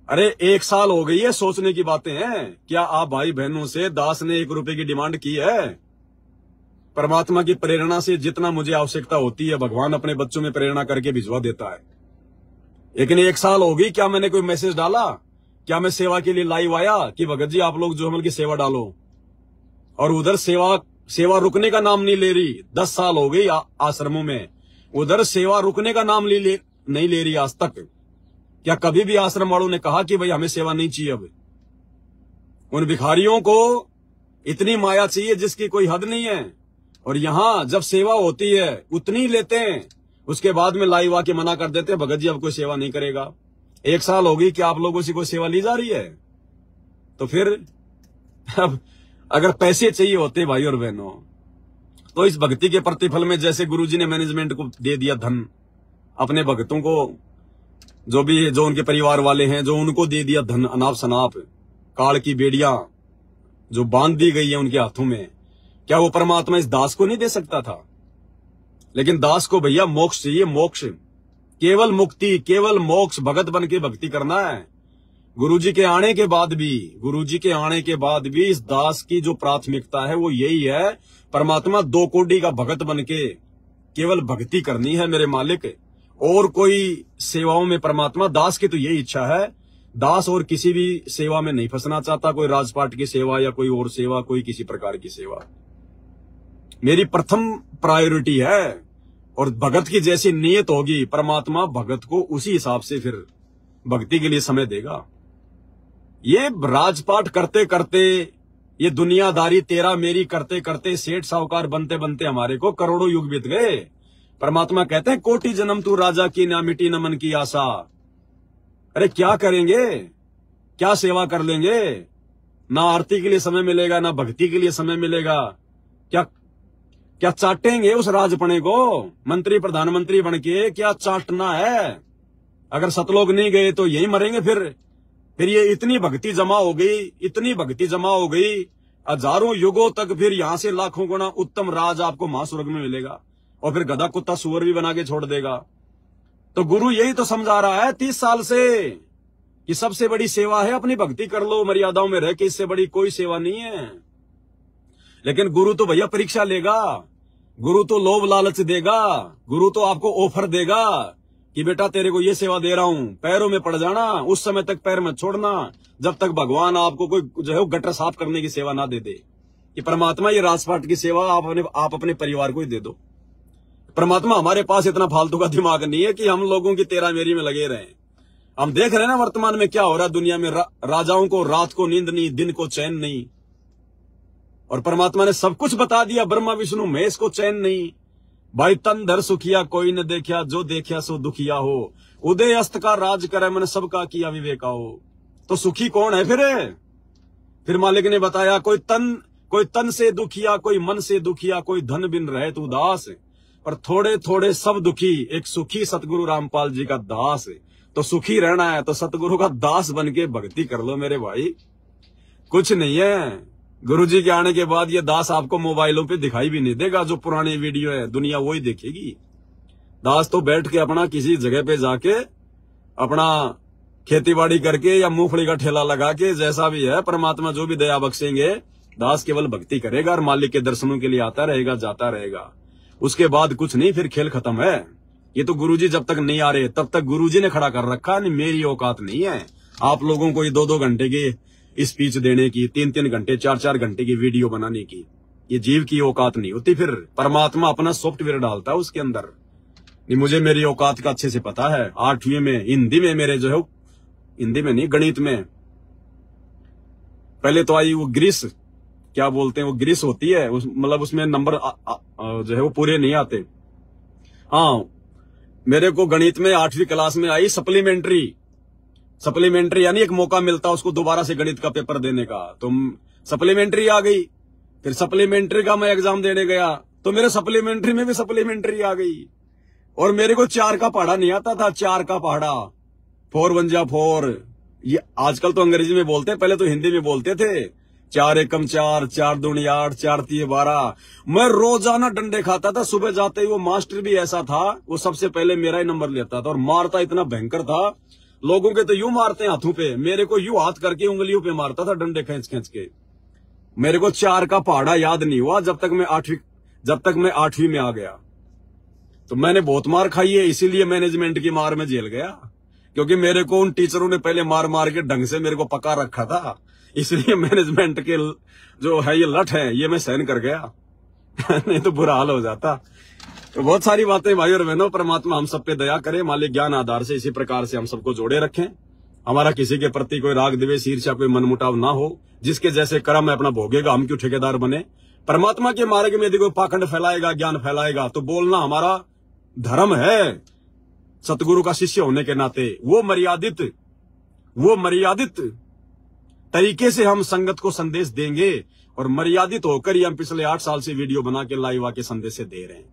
अरे 1 साल हो गई है, सोचने की बातें हैं। क्या आप भाई बहनों से दास ने 1 रुपए की डिमांड की है? परमात्मा की प्रेरणा से जितना मुझे आवश्यकता होती है, भगवान अपने बच्चों में प्रेरणा करके भिजवा देता है। लेकिन 1 साल हो गई, क्या मैंने कोई मैसेज डाला? क्या मैं सेवा के लिए लाइव आया कि भगत जी आप लोग जो हमल की सेवा डालो? और उधर सेवा रुकने का नाम नहीं ले रही। 10 साल हो गई आश्रमों में, उधर सेवा रुकने का नाम नहीं ले रही आज तक। क्या कभी भी आश्रम वालों ने कहा कि भाई हमें सेवा नहीं चाहिए? अब उन भिखारियों को इतनी माया चाहिए जिसकी कोई हद नहीं है। और यहां जब सेवा होती है उतनी लेते हैं, उसके बाद में लाइव आके मना कर देते हैं, भगत जी अब कोई सेवा नहीं करेगा। 1 साल हो गई, क्या आप लोगों से कोई सेवा ली जा रही है? तो फिर अब अगर पैसे चाहिए होते भाई और बहनों, तो इस भक्ति के प्रतिफल में जैसे गुरुजी ने मैनेजमेंट को दे दिया धन, अपने भक्तों को जो उनके परिवार वाले हैं, जो उनको दे दिया धन, अनाप शनाप काल की बेड़ियां जो बांध दी गई है उनके हाथों में, क्या वो परमात्मा इस दास को नहीं दे सकता था? लेकिन दास को भैया मोक्ष चाहिए, मोक्ष, केवल मुक्ति, केवल मोक्ष, भगत बन के भक्ति करना है। गुरुजी के आने के बाद भी इस दास की जो प्राथमिकता है वो यही है, परमात्मा 2 कोटि का भगत बन के केवल भक्ति करनी है मेरे मालिक। और कोई सेवाओं में परमात्मा, दास की तो यही इच्छा है दास और किसी भी सेवा में नहीं फंसना चाहता, कोई राजपाट की सेवा या कोई और सेवा, कोई किसी प्रकार की सेवा। मेरी प्रथम प्रायोरिटी है, और भगत की जैसी नीयत होगी परमात्मा भगत को उसी हिसाब से फिर भक्ति के लिए समय देगा। ये राजपाट करते करते, ये दुनियादारी तेरा मेरी करते करते, सेठ साहूकार बनते बनते हमारे को करोड़ों युग बीत गए। परमात्मा कहते हैं कोटि जन्म तू राजा की, ना मिटी न मन की आशा। अरे क्या करेंगे, क्या सेवा कर लेंगे, ना आरती के लिए समय मिलेगा, ना भक्ति के लिए समय मिलेगा। क्या क्या चाटेंगे उस राजपणे को, मंत्री प्रधानमंत्री बनके क्या चाटना है। अगर सतलोक नहीं गए तो यही मरेंगे। फिर ये इतनी भक्ति जमा हो गई, इतनी भक्ति जमा हो गई, हजारों युगों तक फिर यहां से लाखों गुना उत्तम राज आपको महास्वर्ग में मिलेगा, और फिर गधा कुत्ता सुअर भी बना के छोड़ देगा। तो गुरु यही तो समझा रहा है 30 साल से कि सबसे बड़ी सेवा है अपनी भक्ति कर लो, मर्यादाओं में रह के, इससे बड़ी कोई सेवा नहीं है। लेकिन गुरु तो भैया परीक्षा लेगा, गुरु तो लोभ लालच देगा, गुरु तो आपको ऑफर देगा कि बेटा तेरे को ये सेवा दे रहा हूं, पैरों में पड़ जाना, उस समय तक पैर मत छोड़ना जब तक भगवान आपको कोई जो है गटर साफ करने की सेवा ना दे दे। कि परमात्मा ये राजपाट की सेवा आप अपने परिवार को ही दे दो। परमात्मा हमारे पास इतना फालतू का दिमाग नहीं है कि हम लोगों की तेरा मेरी में लगे रहें। हम देख रहे हैं ना वर्तमान में क्या हो रहा है दुनिया में। राजाओं को रात को नींद नहीं, दिन को चैन नहीं, और परमात्मा ने सब कुछ बता दिया। ब्रह्मा विष्णु महेश को चैन नहीं। भाई तन धर सुखिया कोई न देखा, जो देखा सो दुखिया हो। उदय अस्त का राज करे मन सबका किया विवेका हो। तो सुखी कौन है फिर मालिक ने बताया कोई तन से दुखिया, कोई मन से दुखिया, कोई धन बिन रहे तू दास। पर थोड़े थोड़े सब दुखी, एक सुखी सतगुरु रामपाल जी का दास। तो सुखी रहना है तो सतगुरु का दास बन के भक्ति कर लो मेरे भाई। कुछ नहीं है, गुरुजी के आने के बाद ये दास आपको मोबाइलों पे दिखाई भी नहीं देगा। जो पुरानी वीडियो है दुनिया वही देखेगी। दास तो बैठ के अपना किसी जगह पे जाके अपना खेतीबाड़ी करके या मूंगफली का ठेला लगा के, जैसा भी है परमात्मा जो भी दया बख्शेंगे, दास केवल भक्ति करेगा और मालिक के दर्शनों के लिए आता रहेगा, जाता रहेगा। उसके बाद कुछ नहीं, फिर खेल खत्म है। ये तो गुरुजी जब तक नहीं आ रहे तब तक गुरुजी ने खड़ा कर रखा। नहीं, मेरी औकात नहीं है आप लोगों को ये 2-2 घंटे की स्पीच देने की, 3-3 घंटे 4-4 घंटे की वीडियो बनाने की। ये जीव की औकात नहीं होती। फिर परमात्मा अपना सॉफ्टवेयर डालता है उसके अंदर। नहीं, मुझे मेरी औकात का अच्छे से पता है। 8वीं में हिंदी में मेरे जो है, हिंदी में नहीं गणित में पहले तो आई वो ग्रीस, क्या बोलते हैं वो ग्रीस होती है, मतलब उसमें नंबर जो है वो पूरे नहीं आते। हाँ, मेरे को गणित में 8वीं क्लास में आई सप्लीमेंट्री यानी एक मौका मिलता उसको दोबारा से गणित का पेपर देने का। तो सप्लीमेंट्री आ गई। फिर सप्लीमेंट्री का मैं एग्जाम देने गया तो मेरे सप्लीमेंट्री में भी सप्लीमेंट्री आ गई। और मेरे को 4 का पहाड़ा नहीं आता था। 4 का पहाड़ा, 4 1 जा 4, ये आजकल तो अंग्रेजी में बोलते हैं, पहले तो हिंदी में बोलते थे। 4 एकम 4, 4 दूनी 8, 4 तीय 12। मैं रोजाना डंडे खाता था। सुबह जाते ही वो मास्टर भी ऐसा था, वो सबसे पहले मेरा ही नंबर लेता था और मारता इतना भयंकर था। लोगों के तो यूं मारते हैं हाथों पे, मेरे को यूं हाथ करके उंगलियों पे मारता था डंडे खींच खींच के। मेरे को 4 का पहाड़ा याद नहीं हुआ जब तक मैं 8वीं में आ गया। तो मैंने बहुत मार खाई है, इसीलिए मैनेजमेंट की मार में जेल गया, क्योंकि मेरे को उन टीचरों ने पहले मार मार के ढंग से मेरे को पका रखा था। इसलिए मैनेजमेंट के जो है ये लठ है, ये मैं सहन कर गया नहीं तो बुरा हाल हो जाता। तो बहुत सारी बातें भाई और बहनों, परमात्मा हम सब पे दया करे, मालिक ज्ञान आधार से इसी प्रकार से हम सबको जोड़े रखें। हमारा किसी के प्रति कोई राग द्वेष ईर्ष्या कोई मनमुटाव ना हो। जिसके जैसे कर्म है अपना भोगेगा, हम क्यों ठेकेदार बने। परमात्मा के मार्ग में यदि कोई पाखंड फैलाएगा, ज्ञान फैलाएगा, तो बोलना हमारा धर्म है। सतगुरु का शिष्य होने के नाते वो मर्यादित तरीके से हम संगत को संदेश देंगे, और मर्यादित होकर ही हम पिछले 8 साल से वीडियो बना के लाइव आके संदेश दे रहे हैं।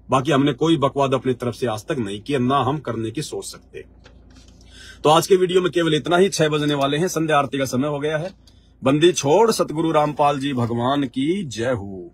बाकी हमने कोई बकवाद अपनी तरफ से आज तक नहीं किया, ना हम करने की सोच सकते। तो आज के वीडियो में केवल इतना ही। 6 बजने वाले हैं, संध्या आरती का समय हो गया है। बंदी छोड़ सतगुरु रामपाल जी भगवान की जय हो।